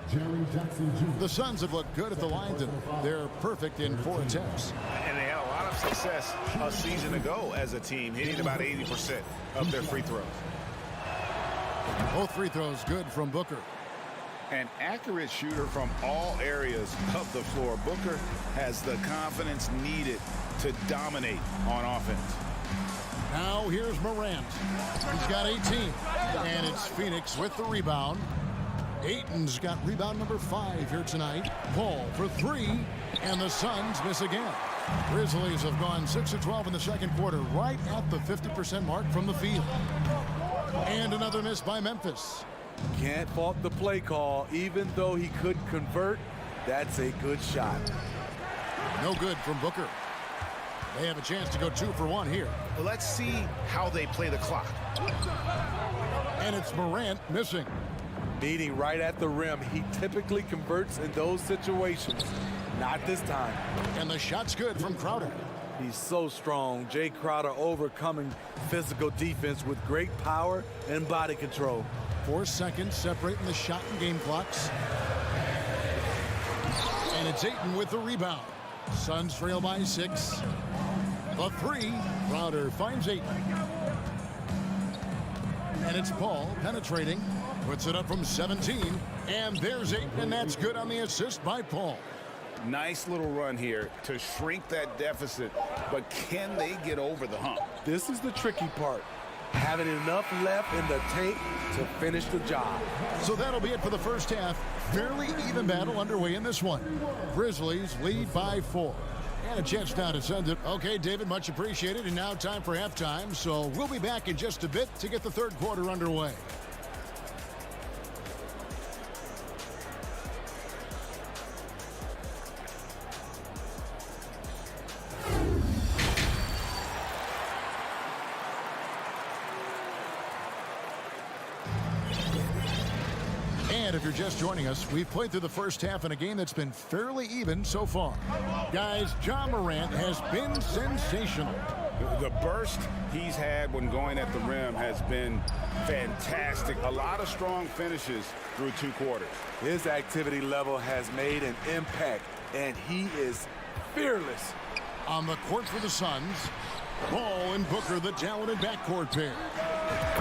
Jaren Jackson Jr.
The Suns have looked good at the line, and they're perfect in 4 attempts.
And they had a lot of success a season ago as a team, hitting about 80% of their free throws.
Both free throws good from Booker.
An accurate shooter from all areas of the floor. Booker has the confidence needed to dominate on offense.
Now here's Morant. He's got 18. And it's Phoenix with the rebound. Ayton's got rebound number 5 here tonight. Paul for 3. And the Suns miss again. Grizzlies have gone 6 of 12 in the second quarter, right at the 50% mark from the field. And another miss by Memphis.
Can't fault the play call. Even though he couldn't convert, that's a good shot.
No good from Booker. They have a chance to go 2 for 1 here.
Well, let's see how they play the clock.
And it's Morant missing.
Meeting right at the rim. He typically converts in those situations. Not this time.
And the shot's good from Crowder.
He's so strong. Jay Crowder overcoming physical defense with great power and body control.
4 seconds separating the shot and game clocks. And it's Ayton with the rebound. Suns trail by 6. The 3. Crowder finds Ayton. And it's Paul penetrating. Puts it up from 17. And there's Ayton, and that's good on the assist by Paul.
Nice little run here to shrink that deficit. But can they get over the hump?
This is the tricky part. Having enough left in the tank to finish the job.
So that'll be it for the first half. Fairly even battle underway in this one. Grizzlies lead by 4. And a chance now to send it. Okay, David, much appreciated. And now time for halftime. So we'll be back in just a bit to get the third quarter underway. And if you're just joining us, we've played through the first half in a game that's been fairly even so far. Guys, Ja Morant has been sensational.
The burst he's had when going at the rim has been fantastic. A lot of strong finishes through 2 quarters.
His activity level has made an impact, and he is fearless.
On the court for the Suns, Paul and Booker, the talented backcourt pair.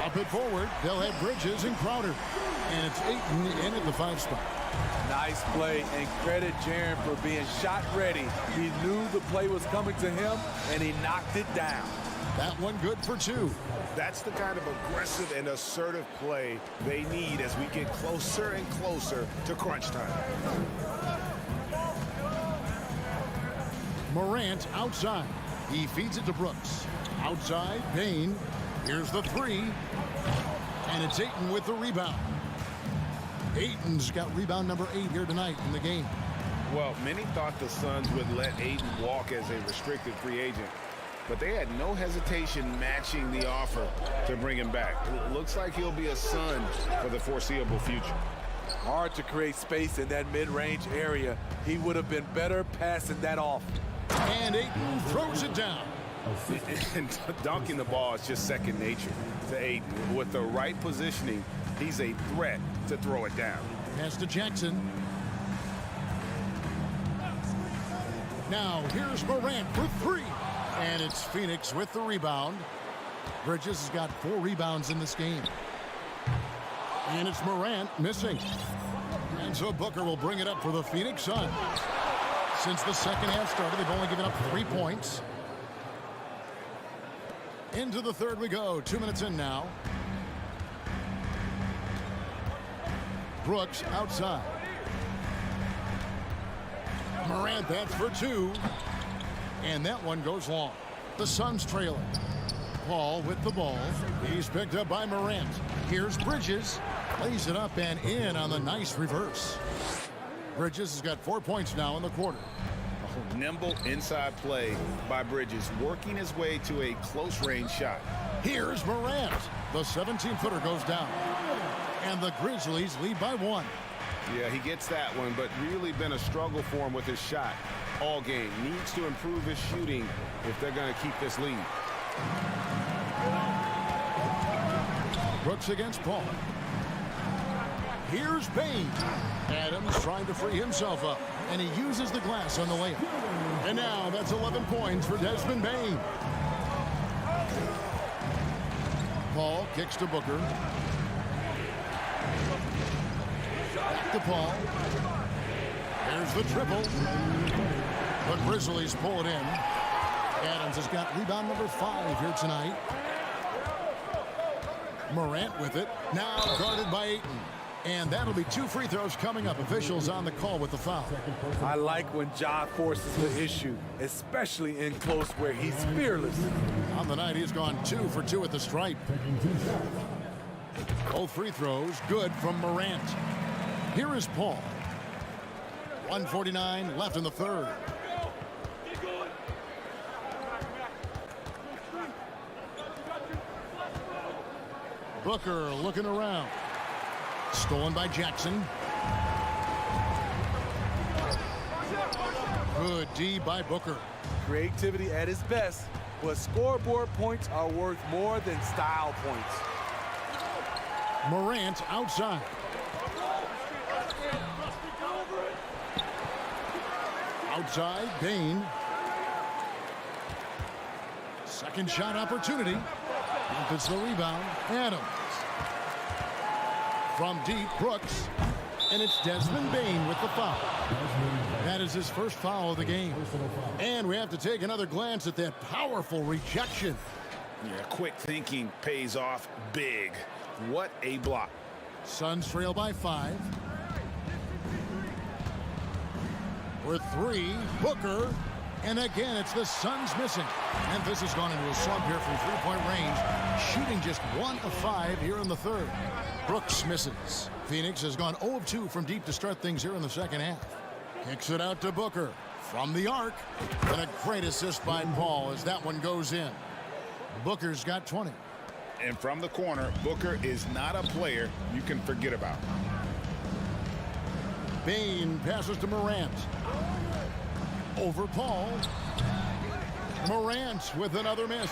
Up it forward, they'll have Bridges and Crowder. And it's Ayton in at the 5 spot.
Nice play, and credit Jaren for being shot ready. He knew the play was coming to him, and he knocked it down.
That one good for 2.
That's the kind of aggressive and assertive play they need as we get closer and closer to crunch time.
Morant outside. He feeds it to Brooks. Outside, Payne. Here's the 3. And it's Ayton with the rebound. Ayton's got rebound number 8 here tonight in the game.
Well, many thought the Suns would let Ayton walk as a restricted free agent. but they had no hesitation matching the offer to bring him back. It looks like he'll be a Sun for the foreseeable future.
Hard to create space in that mid-range area. He would have been better passing that off.
And Ayton throws it down.
And dunking the ball is just second nature to Ayton. With the right positioning, he's a threat to throw it down.
Pass to Jackson. Now here's Morant for three. And it's Phoenix with the rebound. Bridges has got 4 rebounds in this game. And it's Morant missing. And so Booker will bring it up for the Phoenix Suns. Since the second half started, they've only given up 3 points. Into the third we go. 2 minutes in now. Brooks outside. Morant, that's for 2. And that one goes long. The Suns trailing. Paul with the ball. He's picked up by Morant. Here's Bridges. Lays it up and in on the nice reverse. Bridges has got 4 points now in the quarter.
Oh, nimble inside play by Bridges, working his way to a close-range shot.
Here's Morant. The 17-footer goes down. And the Grizzlies lead by 1.
Yeah, he gets that one, but really been a struggle for him with his shot all game. Needs to improve his shooting if they're going to keep this lead.
Brooks against Paul. Here's Bain. Adams trying to free himself up, and he uses the glass on the layup. And now that's 11 points for Desmond Bain. Paul kicks to Booker. Back to Paul. There's the triple. The Grizzlies pull it in. Adams has got rebound number 5 here tonight. Morant with it. Now guarded by Ayton. And that'll be 2 free throws coming up. Officials on the call with the foul.
I like when Ja forces the issue, especially in close where he's fearless.
On the night, he's gone 2 for 2 at the stripe. Both free throws good from Morant. Here is Paul. 1:49 left in the third. Booker looking around. Stolen by Jackson. Good D by Booker.
Creativity at his best, but scoreboard points are worth more than style points.
Morant outside. Outside, Bain. Second shot opportunity. Memphis the rebound. Adams. From deep, Brooks. And it's Desmond Bain with the foul. That is his first foul of the game. And we have to take another glance at that powerful rejection.
Yeah, quick thinking pays off big. What a block.
Suns trail by 5. For 3, Booker. And again, it's the Suns missing. Memphis has gone into a slump here from 3-point range, shooting just 1 of 5 here in the third. Brooks misses. Phoenix has gone 0 of 2 from deep to start things here in the second half. Kicks it out to Booker from the arc. And a great assist by Paul as that one goes in. Booker's got 20.
And from the corner, Booker is not a player you can forget about.
Bain passes to Morant. Over Paul. Morant with another miss.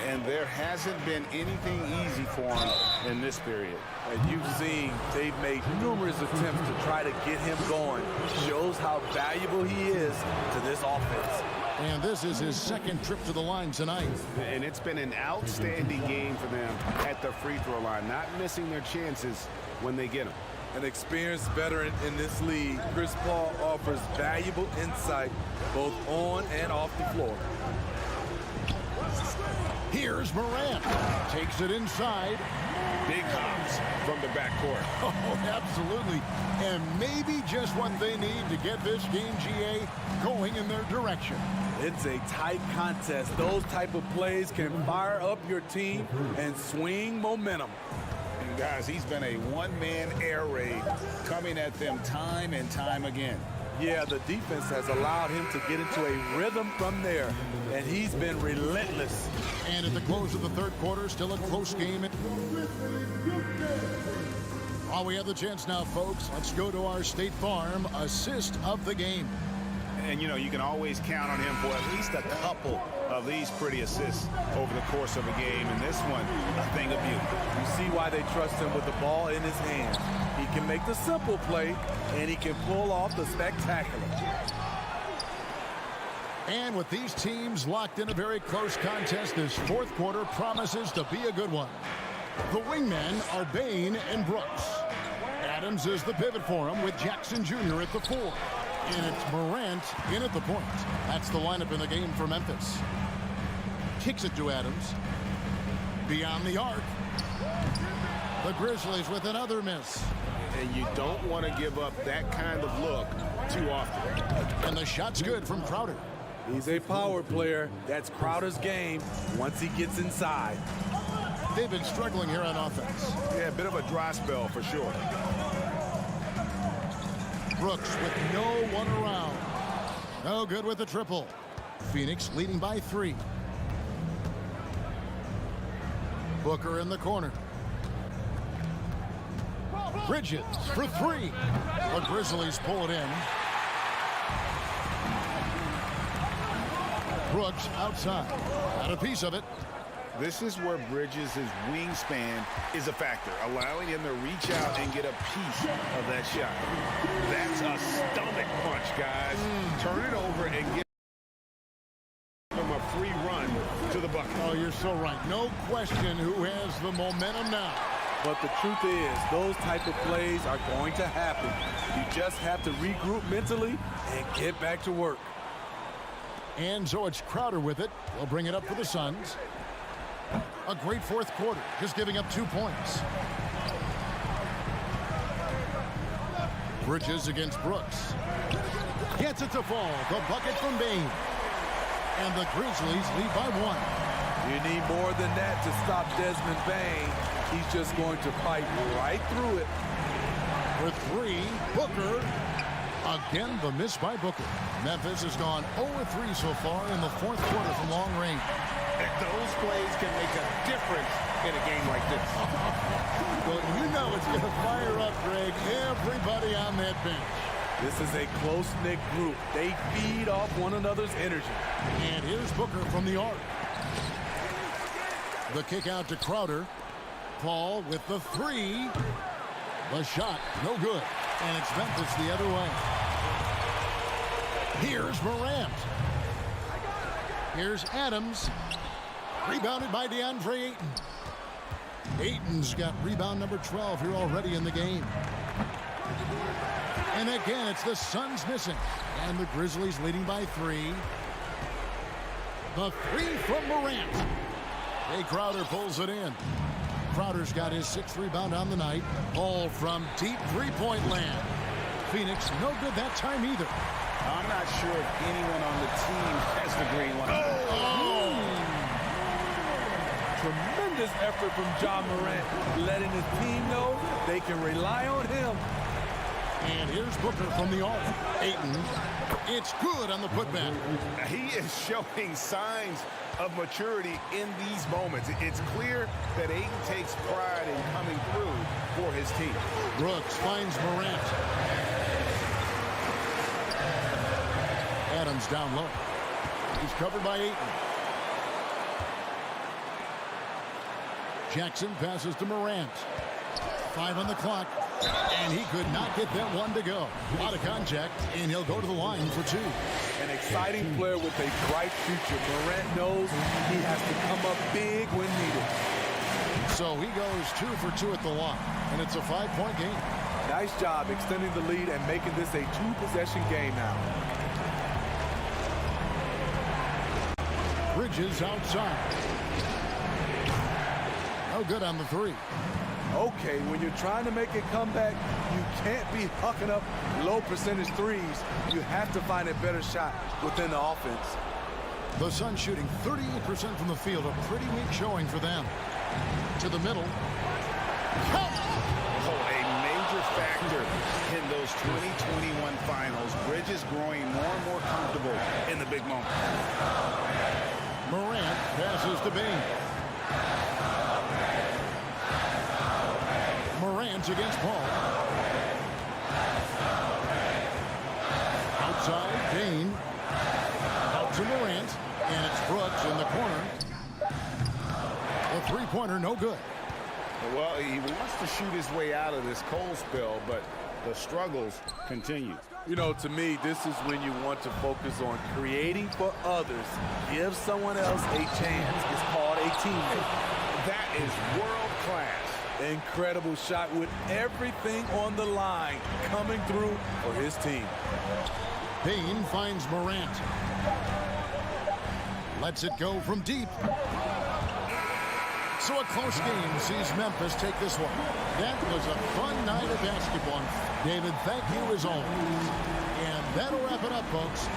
And there hasn't been anything easy for him in this period.
And you've seen they've made numerous attempts to try to get him going. Shows how valuable he is to this offense.
And this is his second trip to the line tonight.
And it's been an outstanding game for them at the free throw line, not missing their chances when they get them.
An experienced veteran in this league, Chris Paul offers valuable insight both on and off the floor.
Here's Morant. Takes it inside.
Big hops from the backcourt.
Oh, absolutely. And maybe just what they need to get this game, GA, going in their direction.
It's a tight contest. Those type of plays can fire up your team and swing momentum.
Guys, he's been a one-man air raid coming at them time and time again.
Yeah, the defense has allowed him to get into a rhythm from there, and he's been relentless.
And at the close of the third quarter, still a close game. While we have the chance now, folks, let's go to our State Farm assist of the game.
And, you know, you can always count on him for at least a couple of these pretty assists over the course of a game. And this one, a thing of beauty.
You see why they trust him with the ball in his hands. He can make the simple play, and he can pull off the spectacular.
And with these teams locked in a very close contest, this fourth quarter promises to be a good one. The wingmen are Bain and Brooks. Adams is the pivot for him with Jackson Jr. at the 4. And it's Morant in at the point. That's the lineup in the game for Memphis. Kicks it to Adams. Beyond the arc. The Grizzlies with another miss.
And you don't want to give up that kind of look too often.
And the shot's good from Crowder.
He's a power player. That's Crowder's game once he gets inside.
They've been struggling here on offense.
Yeah, a bit of a dry spell for sure.
Brooks with no one around. No good with the triple. Phoenix leading by 3. Booker in the corner. Bridges for 3. The Grizzlies pull it in. Brooks outside. Got a piece of it.
This is where Bridges' wingspan is a factor, allowing him to reach out and get a piece of that shot. That's a stomach punch, guys. Turn it over and get him a free run to the bucket.
Oh, you're so right. No question who has the momentum now.
But the truth is, those type of plays are going to happen. You just have to regroup mentally and get back to work.
And so it's Crowder with it. They'll bring it up for the Suns. A great fourth quarter, just giving up 2 points. Bridges against Brooks. Gets it to fall. The bucket from Bain. And the Grizzlies lead by 1.
You need more than that to stop Desmond Bain. He's just going to fight right through it.
For 3, Booker. Again, the miss by Booker. Memphis has gone 0-3 so far in the fourth quarter from long range.
And those plays can make a difference in a game like this.
Well, you know it's going to fire up, Greg, everybody on that bench.
This is a close-knit group. They feed off one another's energy.
And here's Booker from the arc. The kick out to Crowder. Paul with the 3. The shot, no good. And it's Memphis the other way. Here's Morant. Here's Adams. Rebounded by DeAndre Ayton. Ayton's got rebound number 12 here already in the game. And again, it's the Suns missing. And the Grizzlies leading by 3. The 3 from Morant. Jay Crowder pulls it in. Crowder's got his 6th rebound on the night. All from deep three-point land. Phoenix no good that time either.
I'm not sure if anyone on the team has the green light.
Tremendous effort from John Morant, letting his team know they can rely on him.
And here's Booker from the arc. Ayton. It's good on the putback.
He is showing signs of maturity in these moments. It's clear that Ayton takes pride in coming through for his team.
Brooks finds Morant. Adams down low. He's covered by Ayton. Jackson passes to Morant. 5 on the clock. And he could not get that one to go. Out of contact, and he'll go to the line for 2.
An exciting player with a bright future. Morant knows he has to come up big when needed.
So he goes 2 for 2 at the line, and it's a 5-point game.
Nice job extending the lead and making this a 2-possession game now.
Bridges outside. No good on the 3.
Okay, when you're trying to make a comeback, you can't be hucking up low percentage threes. You have to find a better shot within the offense.
The Suns shooting 38% from the field, a pretty weak showing for them. To the middle.
Oh, a major factor in those 2021 finals Bridges growing more and more comfortable in the big moment.
Morant passes to Bain. Morant against Paul. Outside, Bain. Out to Morant. And it's Brooks in the corner. The three-pointer, no good.
Well, he wants to shoot his way out of this cold spell, but the struggles continue.
You know, to me, this is when you want to focus on creating for others. Give someone else a chance. It's called a teammate.
That is world class.
Incredible shot with everything on the line coming through for his team.
Bain finds Morant. Lets it go from deep. So a close game sees Memphis take this one. That was a fun night of basketball. David, thank you as always. And that'll wrap it up, folks.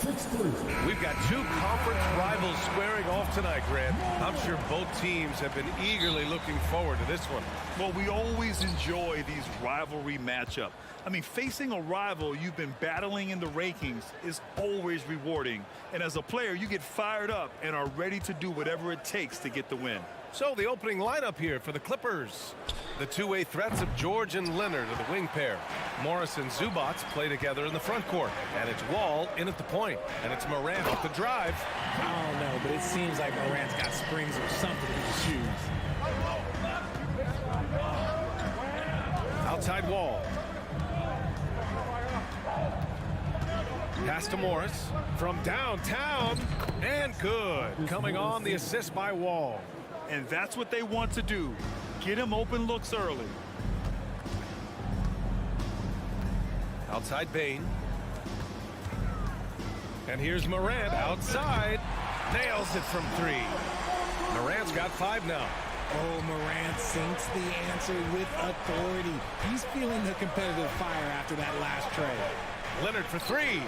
We've got two conference rivals squaring off tonight, Grant. I'm sure both teams have been eagerly looking forward to this one.
Well, we always enjoy these rivalry matchups. I mean, facing a rival you've been battling in the rankings is always rewarding. And as a player, you get fired up and are ready to do whatever it takes to get the win.
So the opening lineup here for the Clippers. The two-way threats of George and Leonard are the wing pair. Morris and Zubac play together in the front court. And it's Wall in at the point. And it's Morant off the drive.
I don't know, but it seems like Morant's got springs or something in his shoes.
Outside Wall. Pass to Morris from downtown. And good. Coming on the assist by Wall.
And that's what they want to do. Get him open looks early.
Outside Bane. And here's Morant outside. Nails it from three. Morant's got 5 now.
Oh, Morant sinks the answer with authority. He's feeling the competitive fire after that last trade.
Leonard for 3.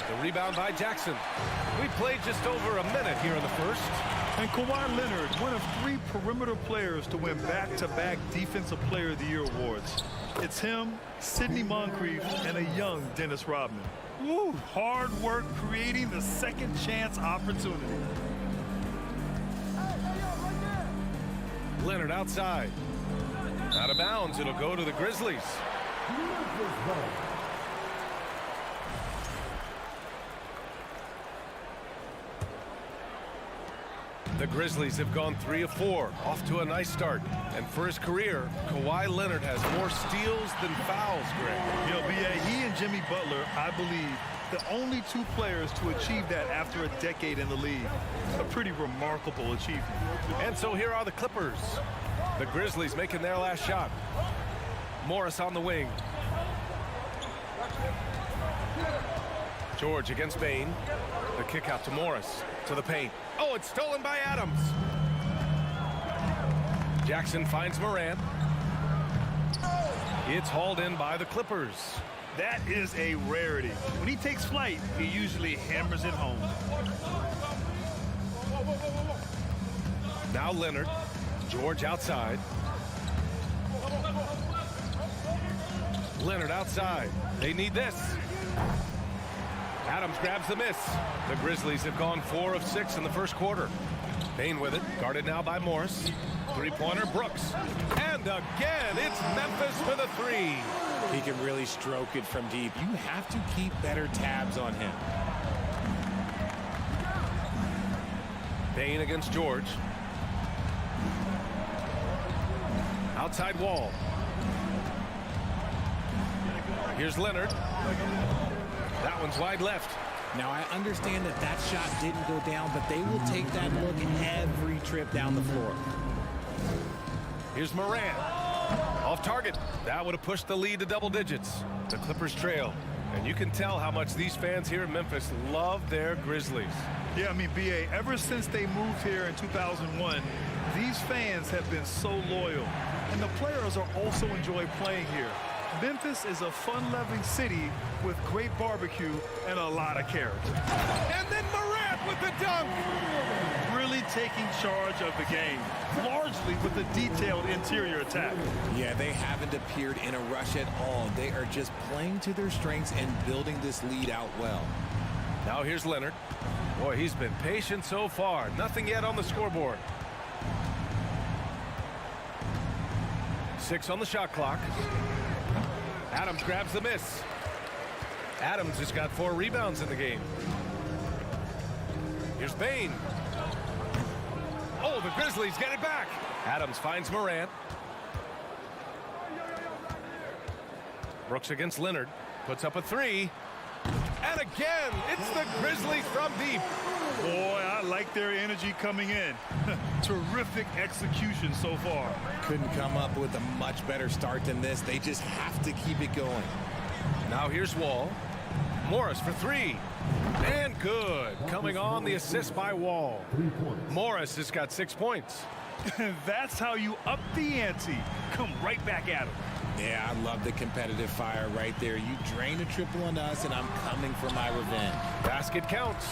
The rebound by Jackson. We played just over a minute here in the first.
And Kawhi Leonard, one of 3 perimeter players to win back-to-back Defensive Player of the Year awards. It's him, Sidney Moncrief, and a young Dennis Rodman. Woo, hard work creating the second chance opportunity.
Leonard outside. Out of bounds, it'll go to the Grizzlies. The Grizzlies have gone 3 of 4, off to a nice start. And for his career, Kawhi Leonard has more steals than fouls, Greg.
You know, B.A., he and Jimmy Butler, I believe, the only 2 players to achieve that after a decade in the league. A pretty remarkable achievement.
And so here are the Clippers. The Grizzlies making their last shot. Morris on the wing. George against Bane. The kick out to Morris. To the paint. Oh, it's stolen by Adams. Jackson finds Morant. It's hauled in by the Clippers.
That is a rarity. When he takes flight, he usually hammers it home.
Now Leonard. George outside. Leonard outside. They need this. Adams grabs the miss. The Grizzlies have gone 4 of 6 in the first quarter. Bane with it. Guarded now by Morris. Three-pointer Brooks. And again, it's Memphis for the 3.
He can really stroke it from deep. You have to keep better tabs on him.
Bane against George. Outside Wall. Here's Leonard. That one's wide left.
Now, I understand that that shot didn't go down, but they will take that look every trip down the floor.
Here's Morant. Off target. That would have pushed the lead to double digits. The Clippers trail. And you can tell how much these fans here in Memphis love their Grizzlies.
Yeah, I mean, B.A., ever since they moved here in 2001, these fans have been so loyal. And the players are also enjoy playing here. Memphis is a fun-loving city with great barbecue and a lot of character.
And then Morant with the dunk!
Really taking charge of the game, largely with a detailed interior attack.
Yeah, they haven't appeared in a rush at all. They are just playing to their strengths and building this lead out well.
Now here's Leonard. Boy, he's been patient so far. Nothing yet on the scoreboard. 6 on the shot clock. Adams grabs the miss. Adams has got 4 rebounds in the game. Here's Bane. Oh, the Grizzlies get it back. Adams finds Morant. Brooks against Leonard. Puts up a 3. And again, it's the Grizzlies from deep.
Boy, I like their energy coming in. Terrific execution so far.
Couldn't come up with a much better start than this. They just have to keep it going.
Now here's Wall. Morris for 3. And good. Coming on the assist by Wall. Morris has got 6 points.
That's how you up the ante. Come right back at him.
Yeah, I love the competitive fire right there. You drain a triple on us, and I'm coming for my revenge.
Basket counts.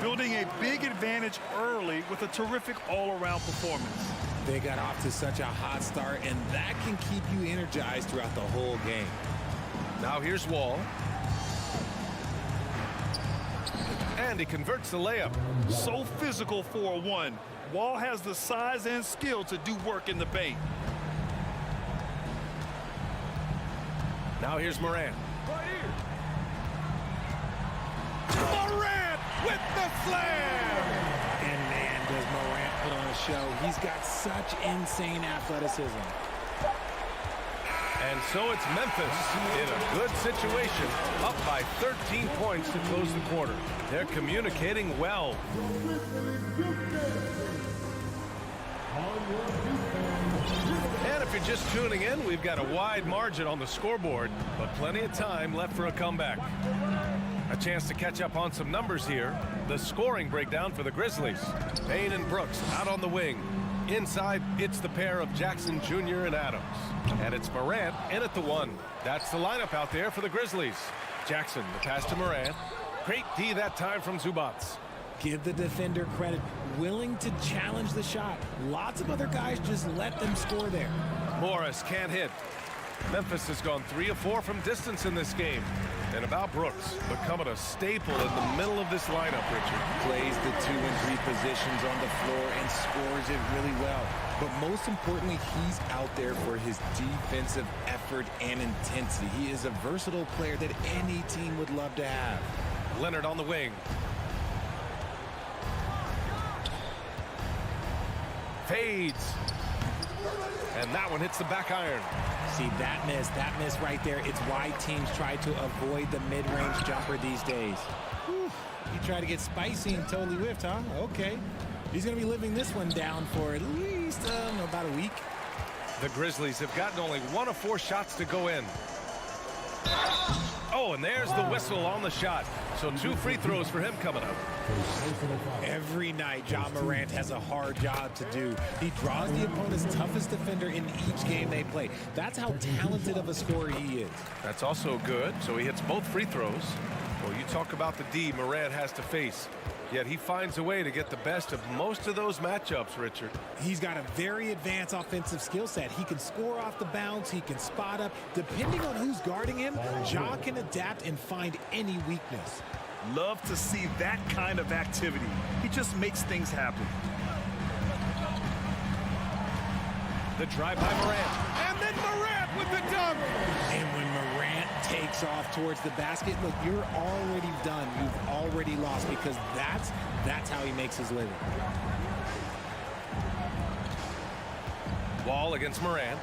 Building a big advantage early with a terrific all-around performance.
They got off to such a hot start, and that can keep you energized throughout the whole game.
Now here's Wall. And he converts the layup.
So physical for a one. Wall has the size and skill to do work in the paint.
Now here's Morant.
Morant with the slam! And man, does Morant put on a show. He's got such insane athleticism.
And so it's Memphis in a good situation, up by 13 points to close the quarter. They're communicating well. And if you're just tuning in, we've got a wide margin on the scoreboard, but plenty of time left for a comeback. A chance to catch up on some numbers here. The scoring breakdown for the Grizzlies. Payne and Brooks out on the wing. Inside, it's the pair of Jackson Jr. and Adams. And it's Morant in at the one. That's the lineup out there for the Grizzlies. Jackson, the pass to Morant. Great D that time from Zubats.
Give the defender credit, willing to challenge the shot. Lots of other guys just let them score there.
Morris can't hit. Memphis has gone 3 of 4 from distance in this game. And about Brooks, becoming a staple in the middle of this lineup, Richard.
Plays the 2 and 3 positions on the floor and scores it really well. But most importantly, he's out there for his defensive effort and intensity. He is a versatile player that any team would love to have.
Leonard on the wing. Fades. And that one hits the back iron.
See, that miss right there. It's why teams try to avoid the mid-range jumper these days. Whew. You try to get spicy and totally whiffed, huh? Okay. He's going to be living this one down for at least about a week.
The Grizzlies have gotten only 1 of 4 shots to go in. Oh, and there's the whistle on the shot. So 2 free throws for him coming up.
Every night, John Morant has a hard job to do. He draws the opponent's toughest defender in each game they play. That's how talented of a scorer he is.
That's also good. So he hits both free throws. Well, you talk about the D Morant has to face. Yet he finds a way to get the best of most of those matchups, Richard.
He's got a very advanced offensive skill set. He can score off the bounce. He can spot up. Depending on who's guarding him, Ja can adapt and find any weakness.
Love to see that kind of activity. He just makes things happen.
The drive by Morant. And then Morant with the dunk.
And when Morant takes off towards the basket, look, you're already done. You've already lost because that's how he makes his living.
Wall against Morant.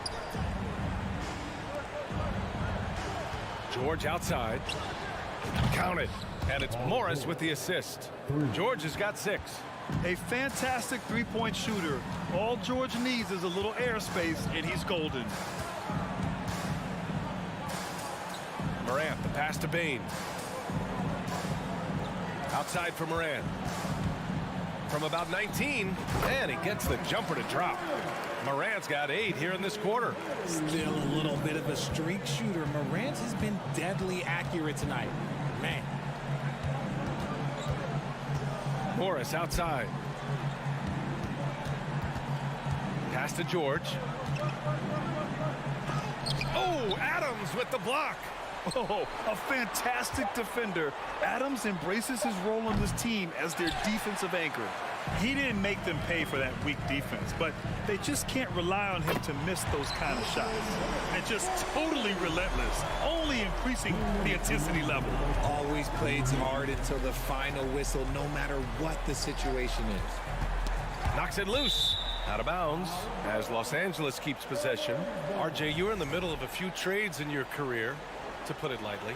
George outside. Count it. And it's Morris with the assist. George has got 6.
A fantastic three-point shooter. All George needs is a little airspace, and he's golden.
Morant, the pass to Bane. Outside for Morant. From about 19, and he gets the jumper to drop. Morant's got 8 here in this quarter.
Still a little bit of a streak shooter. Morant has been deadly accurate tonight. Man.
Morris outside. Pass to George. Oh, Adams with the block.
Oh, a fantastic defender. Adams embraces his role on this team as their defensive anchor. He didn't make them pay for that weak defense, but they just can't rely on him to miss those kind of shots. And just totally relentless, only increasing the intensity level.
Always plays hard until the final whistle, no matter what the situation is.
Knocks it loose. Out of bounds as Los Angeles keeps possession. RJ, you're in the middle of a few trades in your career, to put it lightly.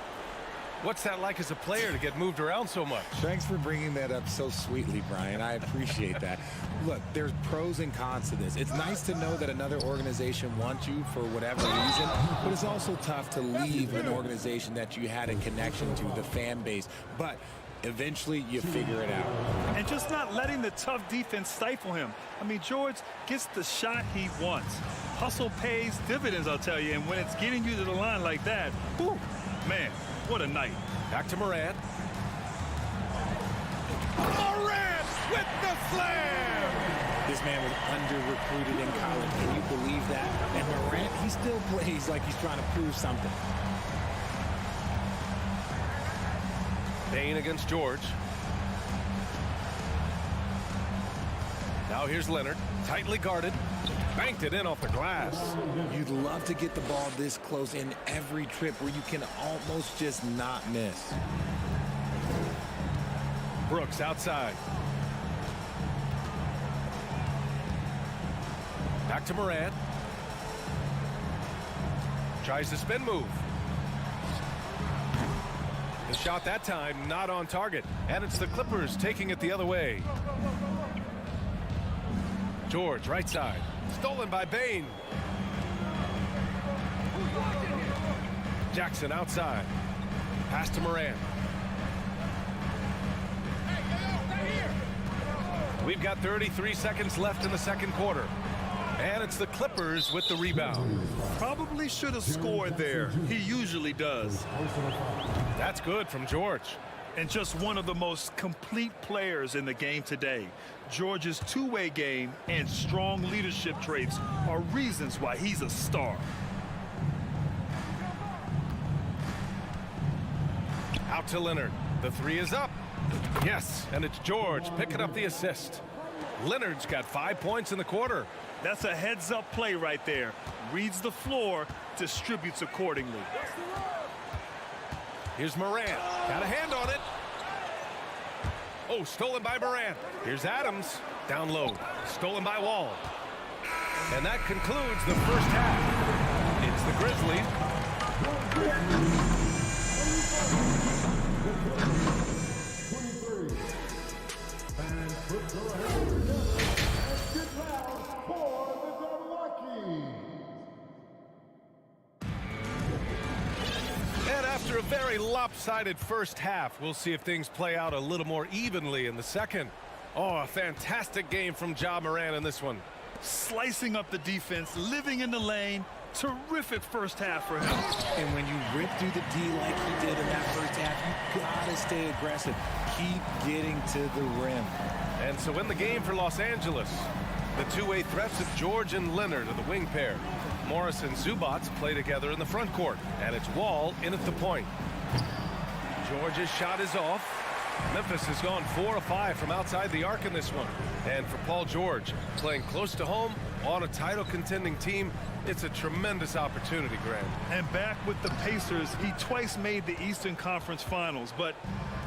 What's that like as a player to get moved around so much?
Thanks for bringing that up so sweetly, Brian. I appreciate that. Look, there's pros and cons to this. It's nice to know that another organization wants you for whatever reason, but it's also tough to leave an organization that you had a connection to, the fan base. But eventually you figure it out.
And just not letting the tough defense stifle him. I mean, George gets the shot he wants. Hustle pays dividends, I'll tell you. And when it's getting you to the line like that, whew, man, what a night.
Back to Morant. Morant with the slam!
This man was under-recruited in college. Can you believe that? And Morant, he still plays like he's trying to prove something.
Bain against George. Now here's Leonard, tightly guarded. Banked it in off the glass.
You'd love to get the ball this close in every trip where you can almost just not miss.
Brooks outside. Back to Morant. Tries the spin move. The shot that time not on target. And it's the Clippers taking it the other way. George, right side. Stolen by Bain. Jackson outside. Pass to Morant. We've got 33 seconds left in the second quarter. And it's the Clippers with the rebound.
Probably should have scored there. He usually does.
That's good from George.
And just one of the most complete players in the game today. George's two-way game and strong leadership traits are reasons why he's a star.
Out to Leonard. The three is up. Yes, and it's George picking up the assist. Leonard's got 5 points in the quarter.
That's a heads-up play right there. Reads the floor, distributes accordingly.
Here's Morant. Got a hand on it. Oh, stolen by Morant. Here's Adams. Down low. Stolen by Wall. And that concludes the first half. It's the Grizzlies.
23. And put your hands together. Let's get loud for the Milwaukee.
And after a very lopsided first half, we'll see if things play out a little more evenly in the second. Oh, a fantastic game from Ja Morant in this one.
Slicing up the defense, living in the lane. Terrific first half for him.
And when you rip through the D like he did in that first half, you gotta stay aggressive. Keep getting to the rim.
And so in the game for Los Angeles, the two-way threats of George and Leonard are the wing pair. Morris and Zubac play together in the front court, and it's Wall in at the point. George's shot is off. Memphis has gone 4 of 5 from outside the arc in this one. And for Paul George, playing close to home on a title contending team, it's a tremendous opportunity, Grant.
And back with the Pacers, he twice made the Eastern Conference Finals, but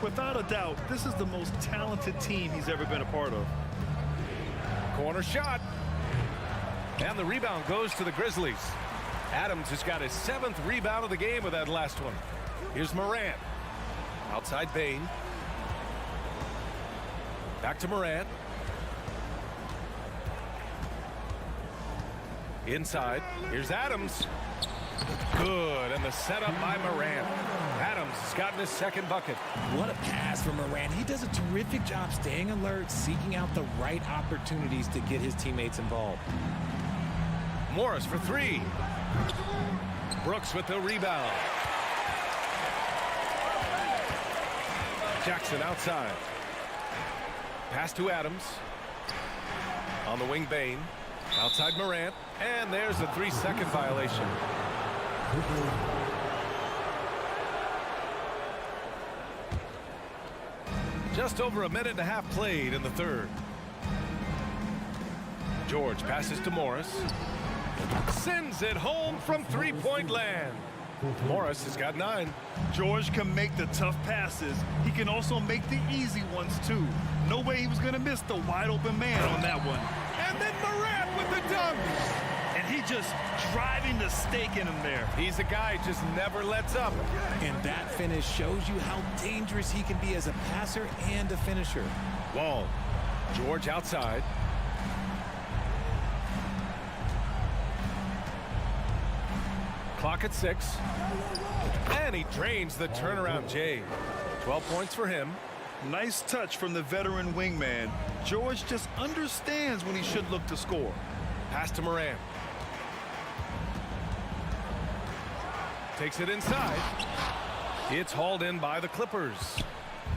without a doubt, this is the most talented team he's ever been a part of.
Corner shot. And the rebound goes to the Grizzlies. Adams has got his 7th rebound of the game with that last one. Here's Morant. Outside Bain. Back to Morant. Inside. Here's Adams. Good. And the setup by Morant. Adams has gotten his second bucket.
What a pass from Morant. He does a terrific job staying alert, seeking out the right opportunities to get his teammates involved.
Morris for 3. Brooks with the rebound. Jackson outside. Pass to Adams. On the wing, Bain. Outside Morant. And there's a 3-second violation. Just over a minute and a half played in the third. George passes to Morris. Sends it home from three-point land. Morris has got 9.
George can make the tough passes. He can also make the easy ones, too. No way he was going to miss the wide-open man on that one.
And then Morant with the dunk.
And he just driving the stake in him there.
He's a guy who just never lets up.
And that finish shows you how dangerous he can be as a passer and a finisher.
Wall. George outside. Clock at 6. And he drains the turnaround J. 12 points for him.
Nice touch from the veteran wingman. George just understands when he should look to score.
Pass to Morant. Takes it inside. It's hauled in by the Clippers.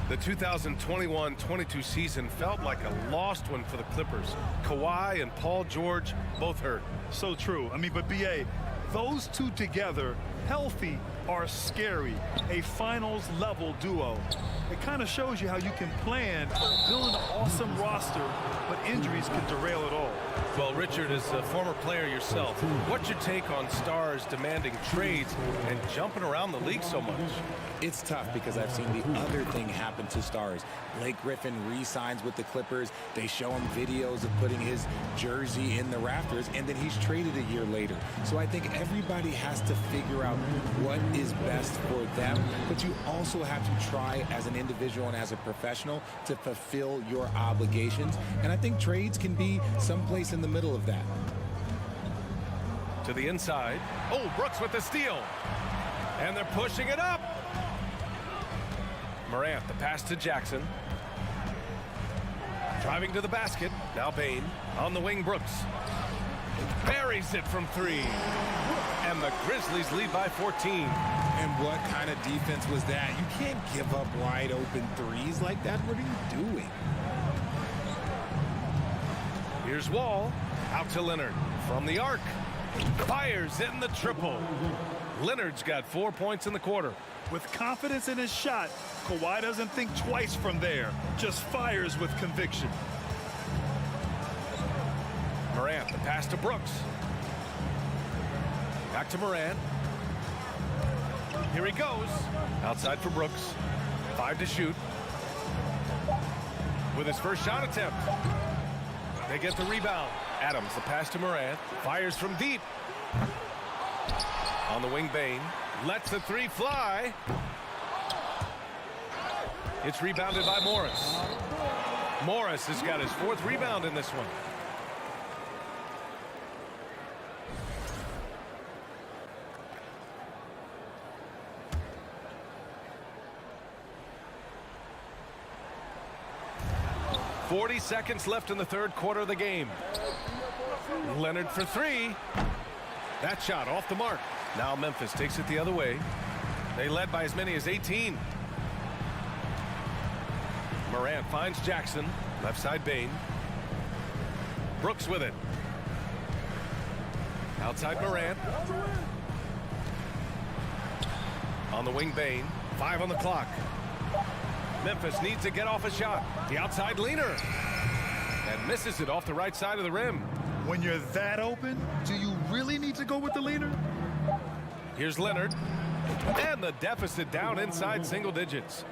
The 2021-22 season felt like a lost one for the Clippers. Kawhi and Paul George both hurt.
So true. I mean, but B.A., those two together, healthy, are scary. A finals-level duo. It kind of shows you how you can plan, build an awesome roster, but injuries can derail it all.
Well, Richard, as a former player yourself, what's your take on stars demanding trades and jumping around the league so much?
It's tough because I've seen the other thing happen to stars. Blake Griffin re-signs with the Clippers. They show him videos of putting his jersey in the rafters, and then he's traded a year later. So I think everybody has to figure out what is best for them, but you also have to try as an individual and as a professional to fulfill your obligations. And I think trades can be someplace in the middle of that.
To the inside. Oh, Brooks with the steal. And they're pushing it up. Morant, the pass to Jackson. Driving to the basket. Now Bane. On the wing, Brooks. Buries it from three. And the Grizzlies lead by 14.
And what kind of defense was that? You can't give up wide open threes like that. What are you doing?
Here's Wall. Out to Leonard. From the arc. Fires in the triple. Leonard's got 4 points in the quarter.
With confidence in his shot, Kawhi doesn't think twice from there. Just fires with conviction.
Morant, the pass to Brooks. Back to Morant. Here he goes. Outside for Brooks. 5 to shoot. With his first shot attempt. They get the rebound. Adams, the pass to Morant. Fires from deep. On the wing, Bane. Lets the three fly. It's rebounded by Morris. Morris has got his 4th rebound in this one. .40 seconds left in the 3rd quarter of the game. Leonard for 3. That shot off the mark. Now Memphis takes it the other way. They led by as many as 18. Morant finds Jackson. Left side Bane. Brooks with it. Outside Morant. On the wing, Bane. 5 on the clock. Memphis needs to get off a shot. The outside leaner. And misses it off the right side of the rim.
When you're that open, do you really need to go with the leaner?
Here's Leonard. And the deficit down inside single digits.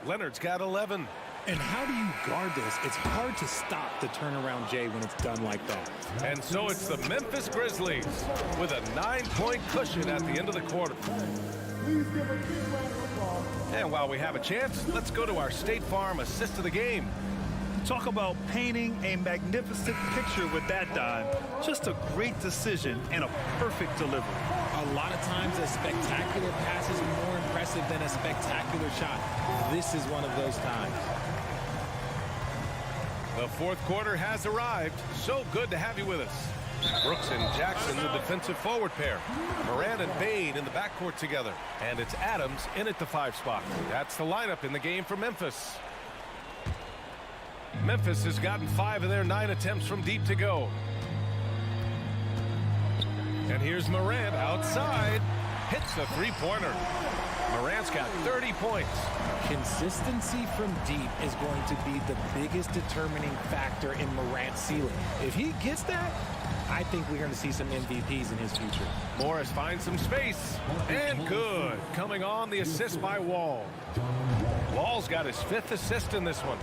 Leonard's got 11.
And how do you guard this? It's hard to stop the turnaround J when it's done like that.
And so it's the Memphis Grizzlies with a 9-point cushion at the end of the quarter. And while we have a chance, let's go to our State Farm assist of the game.
Talk about painting a magnificent picture with that dive. Just a great decision and a perfect delivery.
A lot of times a spectacular pass is more impressive than a spectacular shot. This is one of those times.
The 4th quarter has arrived. So good to have you with us. Brooks and Jackson, the defensive forward pair. Morant and Bane in the backcourt together. And it's Adams in at the 5 spot. That's the lineup in the game for Memphis. Memphis has gotten 5 of their 9 attempts from deep to go. And here's Morant outside. Hits the 3-pointer. Morant's got 30 points.
Consistency from deep is going to be the biggest determining factor in Morant's ceiling. If he gets that, I think we're going to see some MVPs in his future.
Morris finds some space. And good. Coming on, the assist by Wall. Wall's got his 5th assist in this one.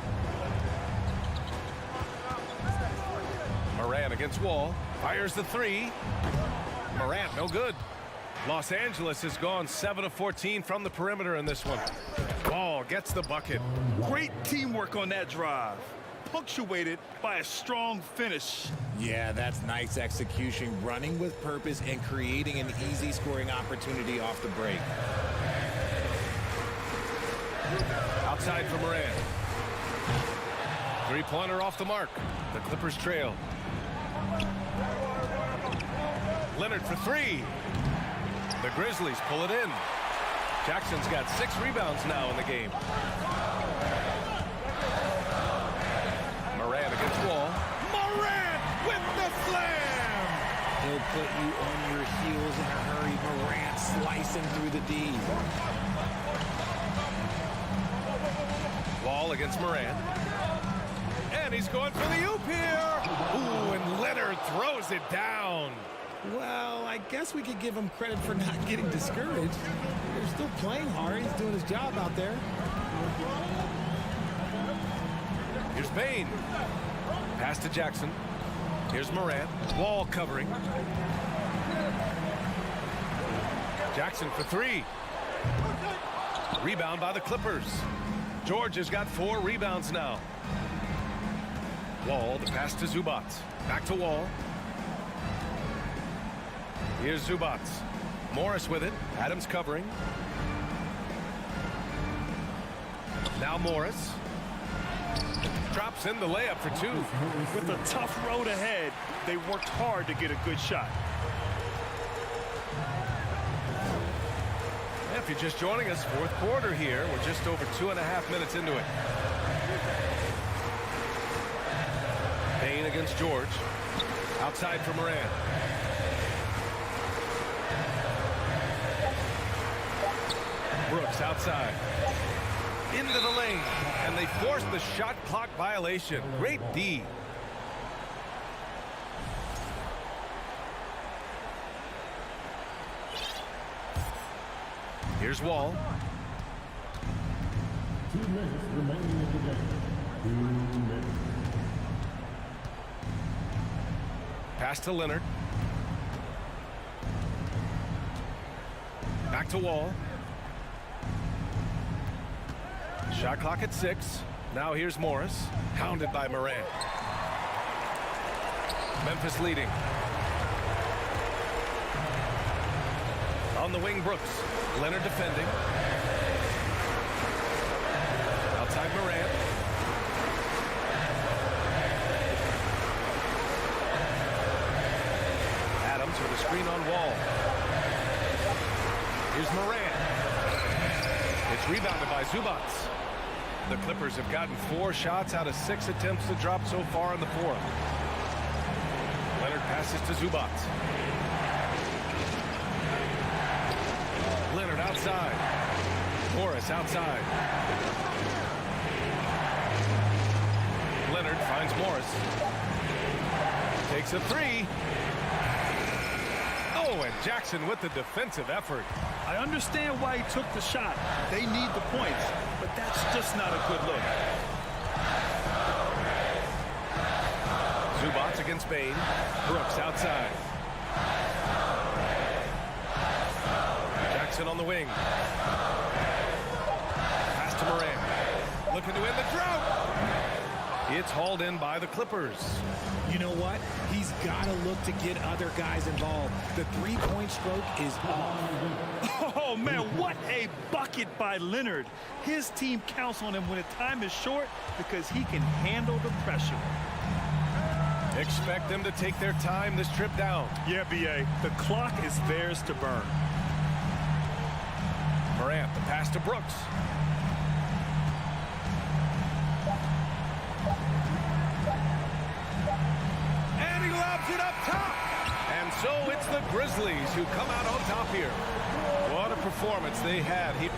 Morant against Wall. Fires the 3. Morant, no good. Los Angeles has gone 7 of 14 from the perimeter in this one. Wall gets the bucket.
Great teamwork on that drive. Punctuated by a strong finish.
Yeah, that's nice execution, running with purpose and creating an easy scoring opportunity off the break.
Outside for Morant. 3-pointer off the mark. The Clippers trail. Leonard for 3. The Grizzlies pull it in. Jackson's got 6 rebounds now in the game. Morant against Wall. Morant with the slam!
He'll put you on your heels in a hurry. Morant slicing through the D.
Wall against Morant. And he's going for the oop here. Ooh, and Leonard throws it down.
Well, I guess we could give him credit for not getting discouraged. They're still playing hard. He's doing his job out there.
Here's Bain. Pass to Jackson. Here's Morant. Wall covering. Jackson for 3. Rebound by the Clippers. George has got 4 rebounds now. Wall, the pass to Zubac. Back to Wall. Here's Zubac. Morris with it. Adams covering. Now Morris. Drops in the layup for 2.
With a tough road ahead, they worked hard to get a good shot.
If you're just joining us, 4th quarter here. We're just over 2.5 minutes into it. Bain against George. Outside for Morant. Brooks outside. Into the lane. And they force the shot clock violation. Great D. Here's Wall.
2 minutes remaining in the game. 2 minutes.
Pass to Leonard. Back to Wall. Shot clock at 6. Now here's Morris. Hounded by Morant. Memphis leading. On the wing, Brooks. Leonard defending. Outside Morant. Adams with a screen on Wall. Here's Morant. It's rebounded by Zubac. The Clippers have gotten 4 shots out of 6 attempts to drop so far in the 4th. Leonard passes to Zubac. Leonard outside. Morris outside. Leonard finds Morris. Takes a 3. Oh, and Jackson with the defensive effort.
I understand why he took the shot. They need the points, but that's just not a good look.
Zubac against Bain. Brooks outside. Jackson on the wing. Pass to Morant. Looking to end the drought. It's hauled in by the Clippers.
You know what? He's got to look to get other guys involved. The 3-point stroke is off.
Oh, man, what a bucket by Leonard. His team counts on him when the time is short because he can handle the pressure.
Expect them to take their time this trip down.
Yeah, B.A., the clock is theirs to burn.
Morant, the pass to Brooks. And he lobs it up top. And so it's the Grizzlies who come out on top here. What a performance they had here.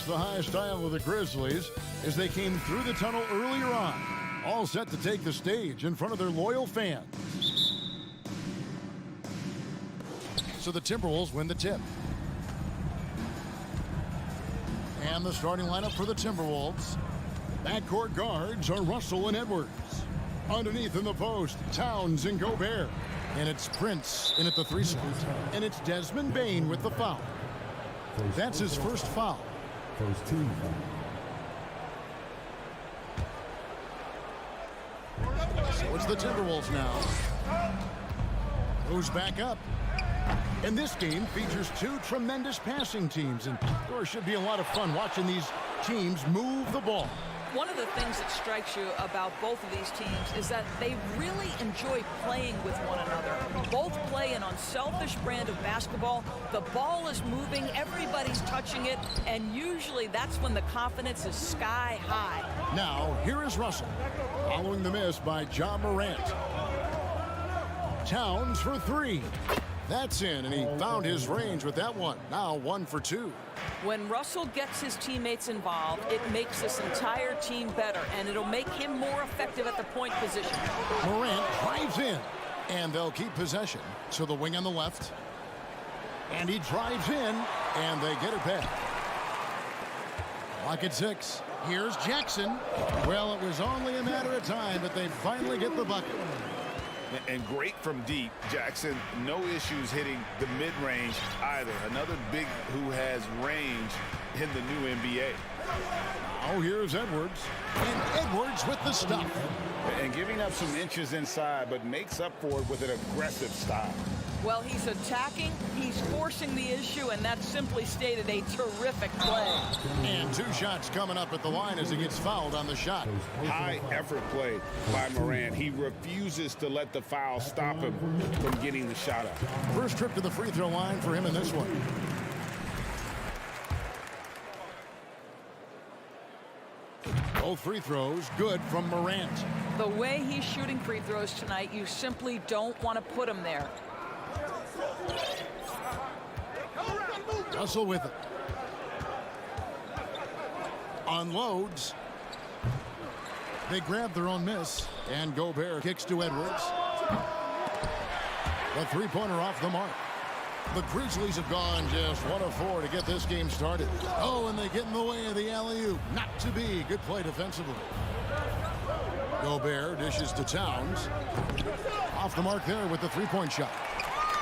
just the high style of the Grizzlies as they came through the tunnel earlier on, all set to take the stage in front of their loyal fans. So the Timberwolves win the tip. And the starting lineup for the Timberwolves. Backcourt guards are Russell and Edwards. Underneath in the post, Towns and Gobert. And it's Prince in at the 3 spot. And it's Desmond Bane with the foul. That's his first foul.
First team foul.
So it's the Timberwolves now. Who's back up? And this game features 2 tremendous passing teams, and there should be a lot of fun watching these teams move the ball.
One of the things that strikes you about both of these teams is that they really enjoy playing with one another. Both play an unselfish brand of basketball. The ball is moving, everybody's touching it, and usually that's when the confidence is sky high.
Now, here is Russell, following the miss by Ja Morant. Towns for 3. That's in, and he found his range with that one. Now 1 for 2.
When Russell gets his teammates involved, it makes this entire team better, and it'll make him more effective at the point position.
Morant drives in, and they'll keep possession. So the wing on the left. And he drives in, and they get it back. Lock at 6. Here's Jackson. Well, it was only a matter of time, but they finally get the bucket.
And great from deep. Jackson, no issues hitting the mid-range either. Another big who has range in the new NBA.
Now here's Edwards. And Edwards with the stop.
And giving up some inches inside, but makes up for it with an aggressive style.
Well, he's attacking, he's forcing the issue, and that's simply stated a terrific play.
And 2 shots coming up at the line as he gets fouled on the shot.
High effort play by Morant. He refuses to let the foul stop him from getting the shot up.
First trip to the free throw line for him in this one. Both free throws good from Morant.
The way he's shooting free throws tonight, you simply don't want to put him there.
Russell with it. Unloads. They grab their own miss, and Gobert kicks to Edwards. The 3-pointer off the mark. The Grizzlies have gone just 1 of 4 to get this game started. Oh, and they get in the way of the alley-oop. Not to be. Good play defensively. Gobert dishes to Towns. Off the mark there with the 3-point shot.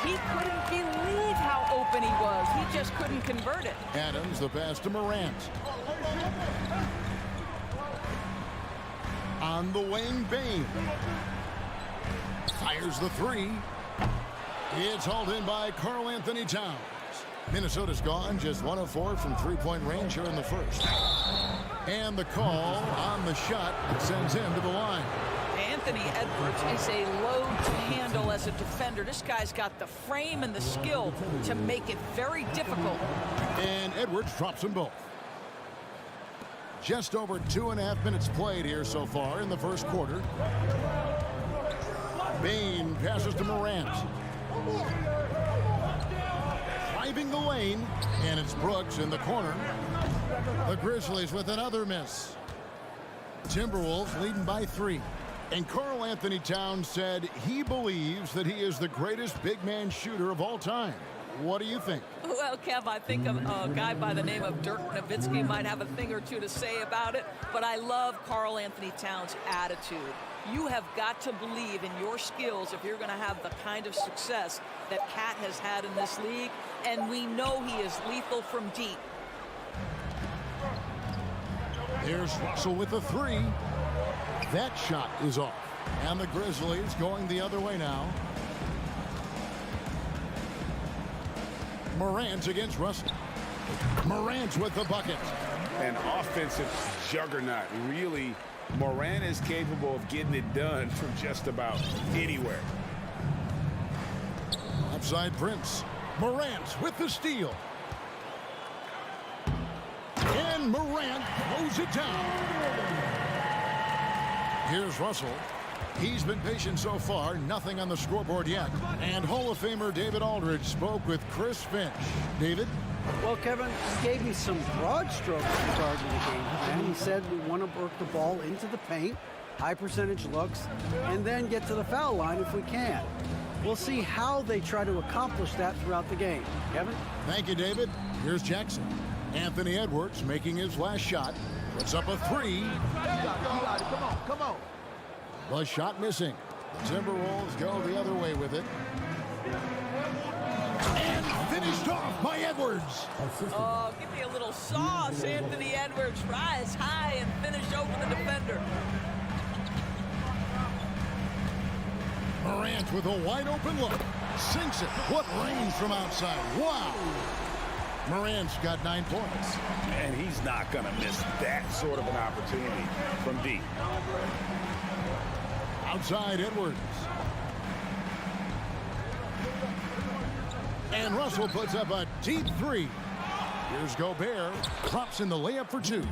He couldn't believe how open he was. He just couldn't convert it.
Adams, the pass to Morant. On the wing, Bane. Fires the 3. It's hauled in by Karl Anthony Towns. Minnesota's gone just 1 of 4 from 3-point range here in the first. And the call on the shot sends him to the line.
Anthony Edwards is a load to handle as a defender. This guy's got the frame and the skill to make it very difficult.
And Edwards drops them both. Just over 2.5 minutes played here so far in the first quarter. Bane passes to Morant. Driving the lane, and it's Brooks in the corner. The Grizzlies with another miss. Timberwolves leading by 3. And Karl Anthony Towns said he believes that he is the greatest big man shooter of all time. What do you think?
Well, Kev, I think a guy by the name of Dirk Nowitzki might have a thing or two to say about it, but I love Karl Anthony Towns' attitude. You have got to believe in your skills if you're going to have the kind of success that Cat has had in this league, and we know he is lethal from deep.
Here's Russell with the 3. That shot is off. And the Grizzlies going the other way now. Morant against Russell. Morant with the bucket.
An offensive juggernaut. Really, Morant is capable of getting it done from just about anywhere.
Upside Prince. Morant with the steal. And Morant throws it down. Here's Russell. He's been patient so far. Nothing on the scoreboard yet. And Hall of Famer David Aldridge spoke with Chris Finch. David?
Well, Kevin, he gave me some broad strokes regarding the game plan. He said we want to work the ball into the paint, high percentage looks, and then get to the foul line if we can. We'll see how they try to accomplish that throughout the game. Kevin?
Thank you, David. Here's Jackson. Anthony Edwards making his last shot. Puts up a three.
Come on.
The shot missing. The Timberwolves go the other way with it. And finished off by Edwards.
Oh, give me a little sauce, Anthony Edwards. Rise high and finish over the defender.
Morant with a wide open look. Sinks it. What range from outside. Wow. Morant's got 9 points.
And he's not going to miss that sort of an opportunity from deep.
Outside Edwards. And Russell puts up a deep three. Here's Gobert. Drops in the layup for two.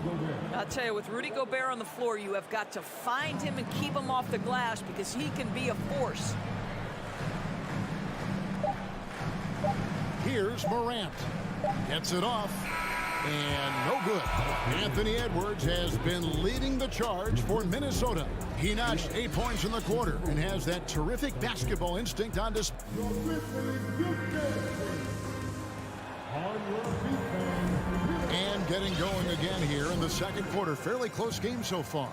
I'll tell you, with Rudy Gobert on the floor, you have got to find him and keep him off the glass because he can be a force.
Here's Morant. Gets it off. And no good. Anthony Edwards has been leading the charge for Minnesota. He notched 8 points in the quarter and has that terrific basketball instinct on display. And getting going again here in the second quarter. Fairly close game so far.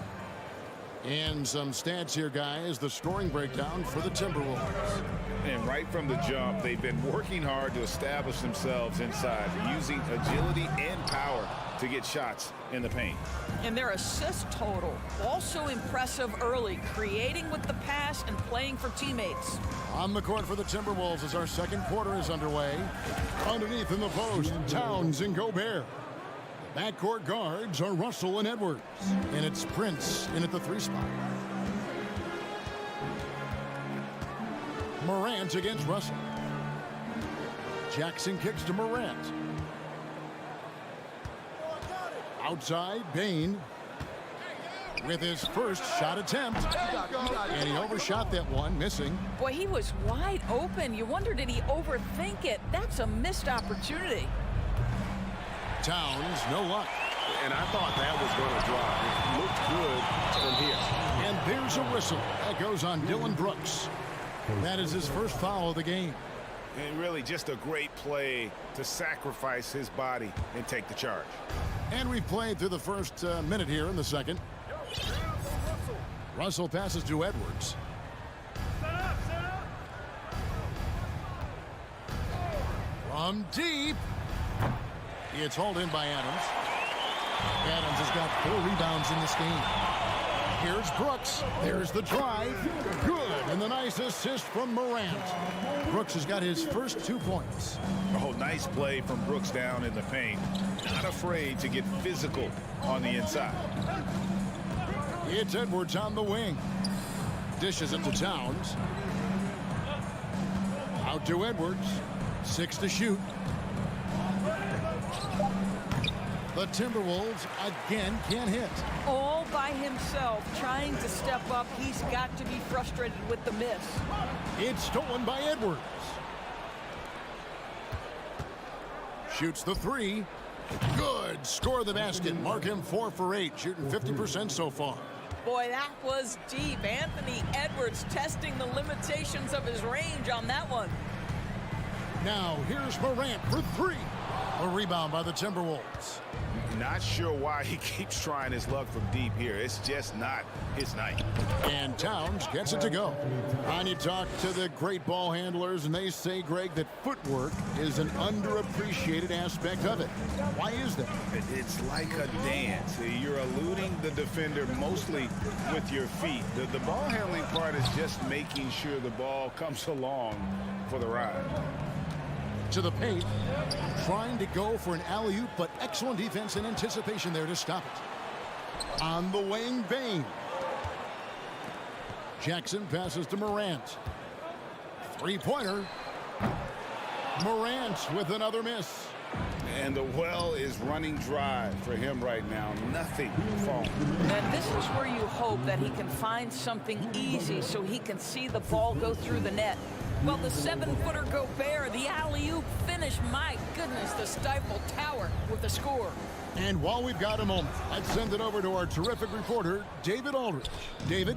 And some stats here, guys. The scoring breakdown for the Timberwolves.
And right from the jump, they've been working hard to establish themselves inside, using agility and power to get shots in the paint.
And their assist total, also impressive early, creating with the pass and playing for teammates.
On the court for the Timberwolves as our second quarter is underway. Underneath in the post, Towns and Gobert. The backcourt guards are Russell and Edwards. And it's Prince in at the 3 spot. Morant against Russell. Jackson kicks to Morant. Outside, Bain with his first shot attempt. And he overshot that one, missing.
Boy, he was wide open. You wonder, did he overthink it? That's a missed opportunity.
Towns, no luck.
And I thought that was going to drop. It looked good from here.
And there's a whistle. That goes on Dylan Brooks. That is his first foul of the game.
And really just a great play to sacrifice his body and take the charge.
And we've played through the first minute here in the second. Russell passes to Edwards. From deep. It's hauled in by Adams. Adams has got 4 rebounds in this game. Here's Brooks. There's the drive. Good. And the nice assist from Morant. Brooks has got his first 2 points.
Oh, nice play from Brooks down in the paint. Not afraid to get physical on the inside.
It's Edwards on the wing. Dishes it to Towns. Out to Edwards. 6 to shoot. The Timberwolves again can't hit.
All by himself, trying to step up. He's got to be frustrated with the miss.
It's stolen by Edwards. Shoots the 3. Good. Score the basket. Mark him 4 for 8. Shooting 50% so far.
Boy, that was deep. Anthony Edwards testing the limitations of his range on that one.
Now here's Morant for 3. A rebound by the Timberwolves.
Not sure why he keeps trying his luck from deep here. It's just not his night.
And Towns gets it to go. And you talk to the great ball handlers, and they say, Greg, that footwork is an underappreciated aspect of it. Why is that?
It's like a dance. You're eluding the defender mostly with your feet. The ball handling part is just making sure the ball comes along for the ride.
To the paint, trying to go for an alley-oop, but excellent defense and anticipation there to stop it. On the wing, Bain. Jackson passes to Morant. 3-pointer. Morant with another miss.
And the well is running dry for him right now. Nothing falling.
And this is where you hope that he can find something easy so he can see the ball go through the net. Well, the 7-footer Gobert, the alley-oop finish, my goodness, the stifle tower with the score.
And while we've got a moment, let's send it over to our terrific reporter, David Aldridge. David?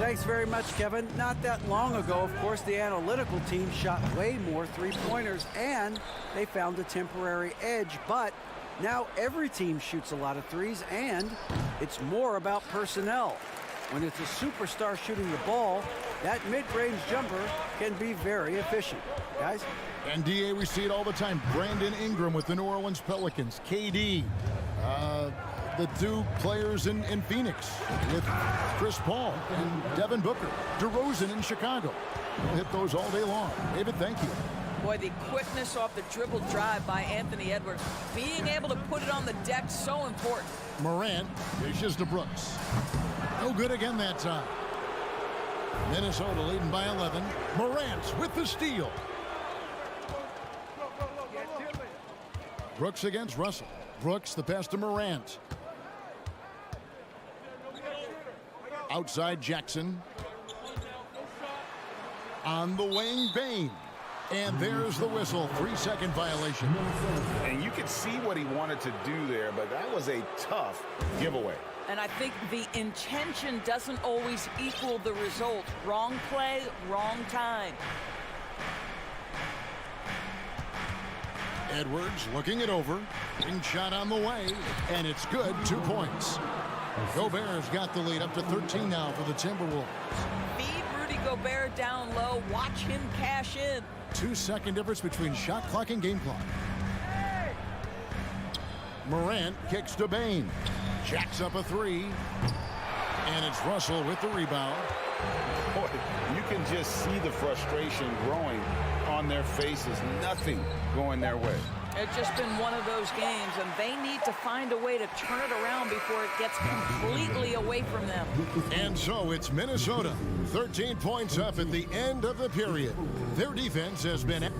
Thanks very much, Kevin. Not that long ago, of course, the analytical team shot way more three-pointers, and they found a temporary edge. But now every team shoots a lot of threes, and it's more about personnel. When it's a superstar shooting the ball, that mid-range jumper can be very efficient. Guys?
And DA, we see it all the time. Brandon Ingram with the New Orleans Pelicans. KD, the two players in Phoenix with Chris Paul and Devin Booker. DeRozan in Chicago. We'll hit those all day long. David, thank you.
Boy, the quickness off the dribble drive by Anthony Edwards. Being able to put it on the deck, so important.
Morant dishes to Brooks. No good again that time. Minnesota leading by 11. Morant with the steal. Brooks against Russell. Brooks the pass to Morant. Outside Jackson. On the wing, Bane. And there's the whistle. 3-second violation.
And you could see what he wanted to do there, but that was a tough giveaway.
And I think the intention doesn't always equal the result. Wrong play, wrong time.
Edwards looking it over. Wing shot on the way, and it's good. 2 points. Gobert's got the lead up to 13 now for the Timberwolves.
Feed Rudy Gobert down low. Watch him cash in.
2-second difference between shot clock and game clock. Morant kicks to Bane. Jacks up a three. And it's Russell with the rebound.
Boy, you can just see the frustration growing on their faces. Nothing going their way.
It's just been one of those games, and they need to find a way to turn it around before it gets completely away from them.
And so it's Minnesota, 13 points up at the end of the period. Their defense has been...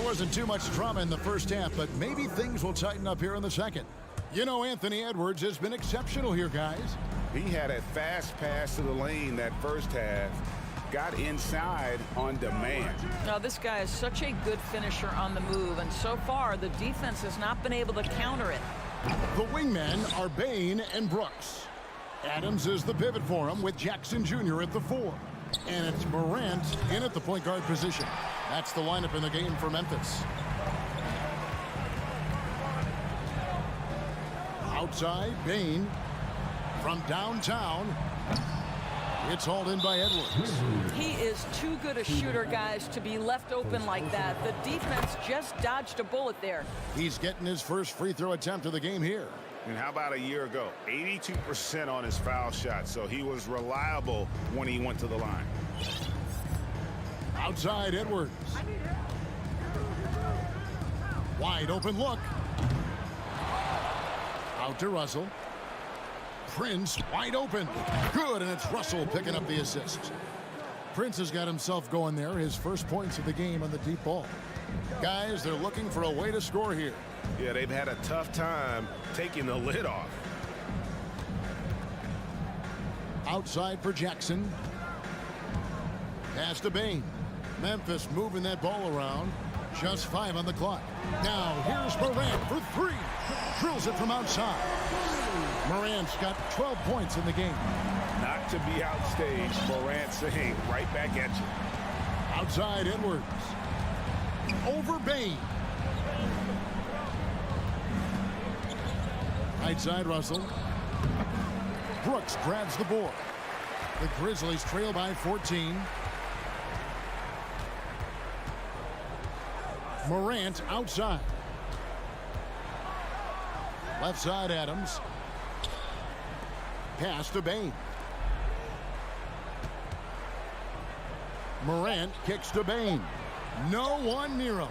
Wasn't too much drama in the first half, but maybe things will tighten up here in the second. You know, Anthony Edwards has been exceptional here, guys.
He had a fast pass to the lane that first half. Got inside on demand.
Now, this guy is such a good finisher on the move, and so far the defense has not been able to counter it.
The wingmen are Bane and Brooks. Adams is the pivot for him with Jackson Jr. at the 4. And it's Morant in at the point guard position. That's the lineup in the game for Memphis. Outside, Bane. From downtown, it's hauled in by Edwards.
He is too good a shooter, guys, to be left open like that. The defense just dodged a bullet there.
He's getting his first free throw attempt of the game here.
And how about a year ago? 82% on his foul shot, so he was reliable when he went to the line.
Outside Edwards. Wide open look. Out to Russell. Prince wide open. Good, and it's Russell picking up the assist. Prince has got himself going there. His first points of the game on the deep ball. Guys, they're looking for a way to score here.
Yeah, they've had a tough time taking the lid off.
Outside for Jackson. Pass to Bane. Memphis moving that ball around. Just 5 on the clock. Now here's Morant for 3. Drills it from outside. Morant's got 12 points in the game.
Not to be outstaged, Morant saying right back at you.
Outside Edwards. Over Bane. Right side Russell. Brooks grabs the board. The Grizzlies trail by 14. Morant outside. Left side Adams. Pass to Bane. Morant kicks to Bane. No one near him.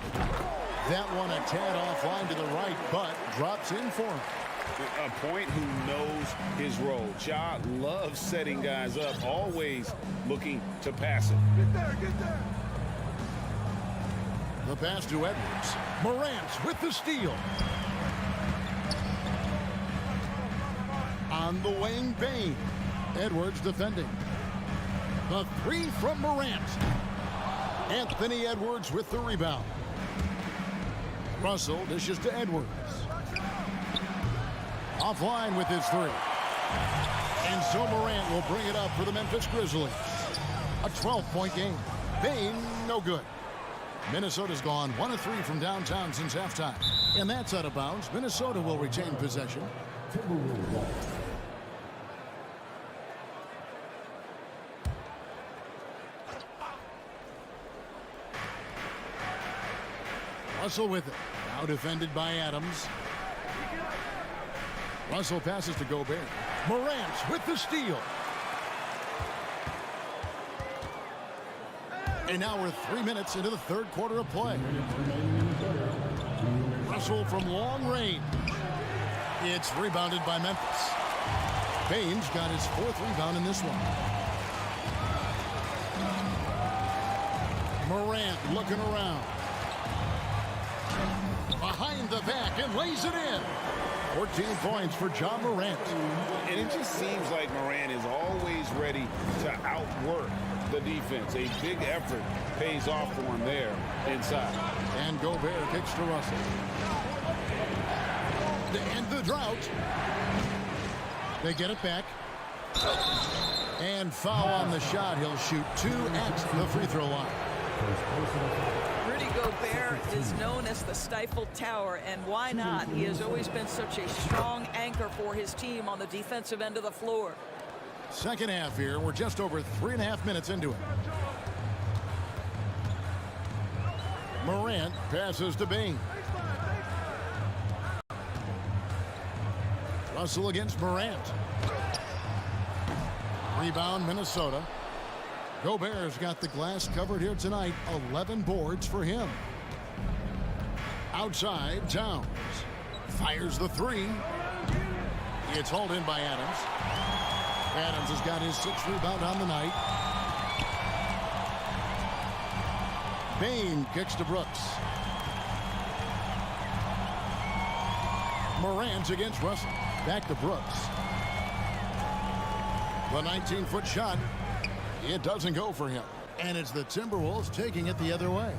That one a tad offline to the right, but drops in for him.
A point who knows his role. Ja loves setting guys up, always looking to pass it.
Get there, get there.
The pass to Edwards. Morant with the steal. On the wing, Bain. Edwards defending. The three from Morant. Anthony Edwards with the rebound. Russell dishes to Edwards. Offline with his three. And so Morant will bring it up for the Memphis Grizzlies. A 12-point game. Bain, no good. Minnesota's gone 1 of 3 from downtown since halftime. And that's out of bounds. Minnesota will retain possession. Russell with it. Now defended by Adams. Russell passes to Gobert. Morant with the steal. And now we're 3 minutes into the third quarter of play. Russell from long range. It's rebounded by Memphis. Bain's got his 4th rebound in this one. Morant looking around. Behind the back and lays it in. 14 points for Ja Morant.
And it just seems like Morant is always ready to outwork the defense. A big effort pays off for him there inside.
And Gobert kicks to Russell. To end the drought. They get it back. And foul on the shot. He'll shoot 2 at the free throw line.
Rudy Gobert is known as the Stifle Tower, and why not? He has always been such a strong anchor for his team on the defensive end of the floor.
Second half here. We're just over 3.5 minutes into it. Morant passes to Bain. Russell against Morant. Rebound, Minnesota. Gobert's got the glass covered here tonight. 11 boards for him. Outside, Towns. Fires the three. It's hauled in by Adams. Adams has got his 6th rebound on the night. Bain kicks to Brooks. Morant against Russell. Back to Brooks. The 19-foot shot. It doesn't go for him. And it's the Timberwolves taking it the other way.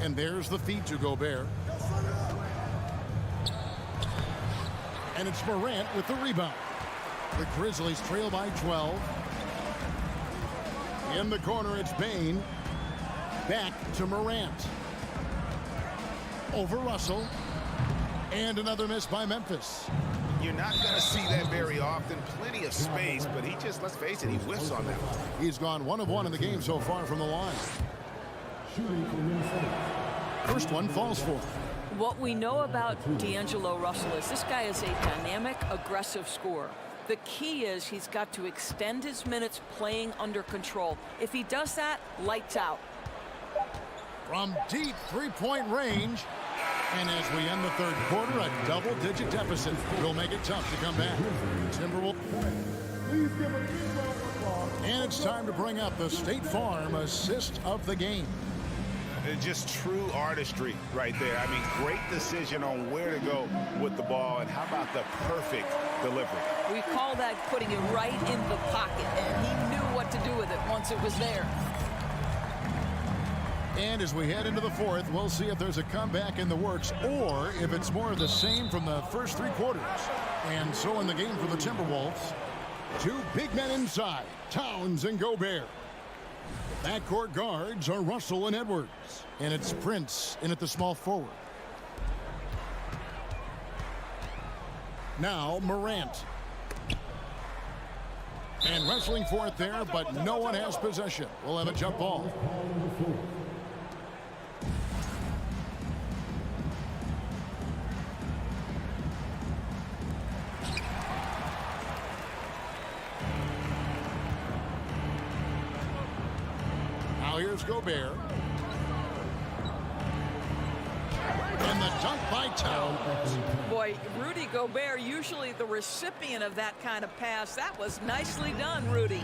And there's the feed to Gobert. And it's Morant with the rebound. The Grizzlies trail by 12. In the corner, it's Bain. Back to Morant. Over Russell. And another miss by Memphis.
You're not going to see that very often. Plenty of space, but he just, let's face it, he whiffs on that one.
He's gone 1 of 1 in the game so far from the line. First one falls for him.
What we know about D'Angelo Russell is this guy is a dynamic, aggressive scorer. The key is he's got to extend his minutes playing under control. If he does that, lights out.
From deep three-point range. And as we end the third quarter, a double-digit deficit will make it tough to come back. Timberwolves. And it's time to bring up the State Farm assist of the game.
Just true artistry right there. I mean, great decision on where to go with the ball, and how about the perfect delivery?
We call that putting it right in the pocket, and he knew what to do with it once it was there.
And as we head into the fourth, we'll see if there's a comeback in the works or if it's more of the same from the first 3 quarters. And so in the game for the Timberwolves, 2 big men inside, Towns and Gobert. Backcourt guards are Russell and Edwards. And it's Prince in at the small forward. Now Morant. And wrestling for it there, but no one has possession. We'll have a jump ball. Here's Gobert. And And the dunk by Towns.
Boy, Rudy Gobert, usually the recipient of that kind of pass. That was nicely done, Rudy.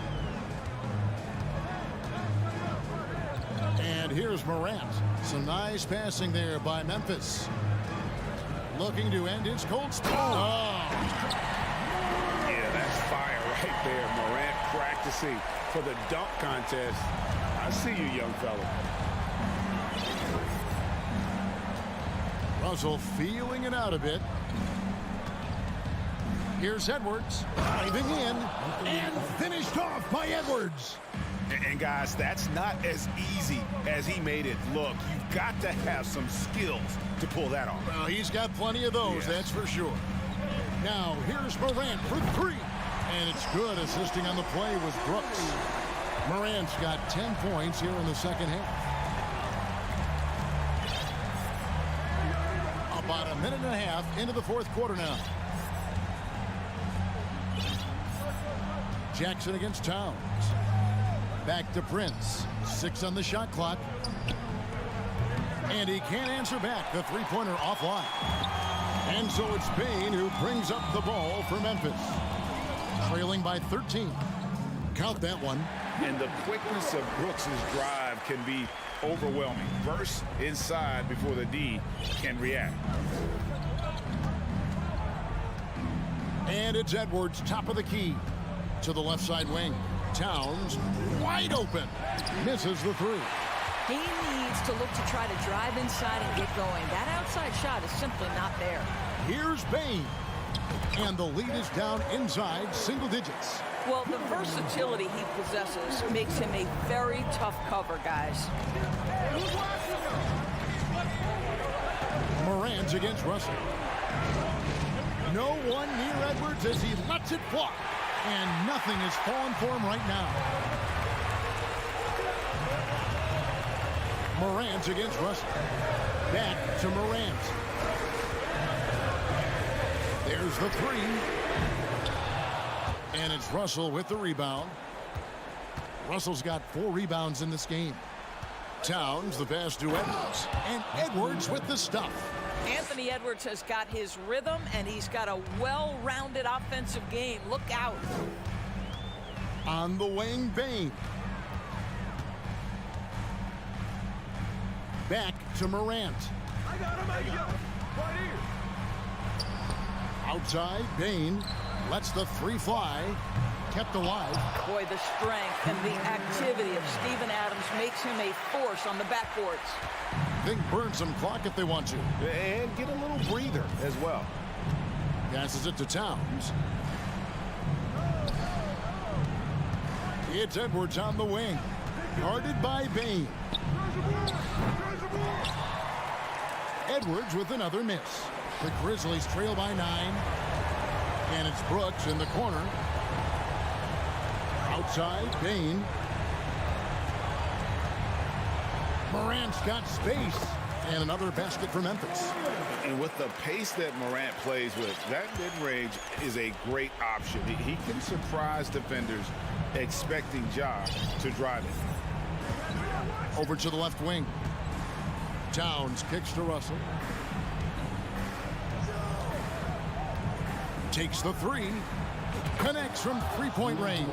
And here's Morant. Some nice passing there by Memphis. Looking to end his cold spell. Oh.
Yeah, that's fire right there. Morant practicing for the dunk contest. I see you, young fella.
Russell feeling it out a bit. Here's Edwards diving in and finished off by Edwards.
And guys, that's not as easy as he made it look. You've got to have some skills to pull that off.
Well, he's got plenty of those, that's for sure. Now, here's Morant for three. And it's good. Assisting on the play was Brooks. Morant's got 10 points here in the second half. About a minute and a half into the fourth quarter now. Jackson against Towns. Back to Prince. 6 on the shot clock. And he can't answer back. The three-pointer offline. And so it's Bane who brings up the ball for Memphis. Trailing by 13. Count that one.
And the quickness of Brooks' drive can be overwhelming. Burst inside before the D can react.
And it's Edwards, top of the key. To the left side wing. Towns wide open. Misses the three.
He needs to look to try to drive inside and get going. That outside shot is simply not there.
Here's Bane. And the lead is down inside single digits.
Well, the versatility he possesses makes him a very tough cover, guys.
Morant against Russell. No one near Edwards as he lets it fly. And nothing is falling for him right now. Morant against Russell. Back to Morant. There's the three. And it's Russell with the rebound. Russell's got 4 rebounds in this game. Towns the pass to Edwards. And Edwards with the stuff.
Anthony Edwards has got his rhythm, and he's got a well-rounded offensive game. Look out.
On the wing, Bane. Back to Morant.
I got him, right here.
Outside, Bane lets the three fly. Kept alive.
Boy, the strength and the activity of Steven Adams makes him a force on the backboards.
Think burn some clock if they want to.
And get a little breather as well.
Passes it to Towns. It's Edwards on the wing. Guarded by Bane. Edwards with another miss. The Grizzlies trail by 9. And it's Brooks in the corner. Outside, Bane. Morant's got space. And another basket for Memphis.
And with the pace that Morant plays with, that mid-range is a great option. He can surprise defenders expecting Ja to drive it.
Over to the left wing. Towns kicks to Russell. Takes the three. Connects from three-point range.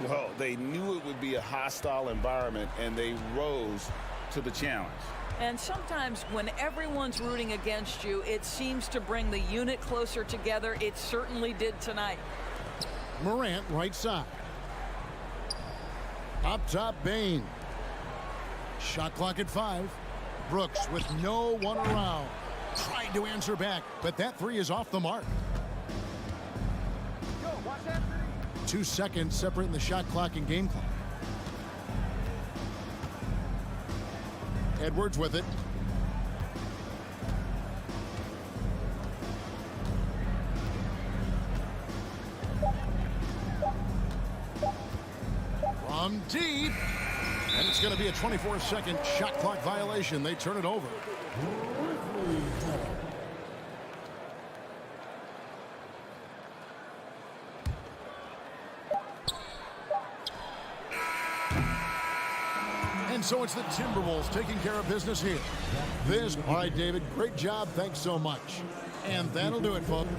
Well, they knew it would be a hostile environment, and they rose to the challenge.
And sometimes when everyone's rooting against you, it seems to bring the unit closer together. It certainly did tonight.
Morant right side. Up top, Bane. Shot clock at 5. Brooks with no one around. Tried to answer back, but that three is off the mark. 2 seconds separating the shot clock and game clock. Edwards with it. From deep. And it's going to be a 24-second shot clock violation. They turn it over. So it's the Timberwolves taking care of business here. All right, David, great job. Thanks so much. And that'll do it, folks.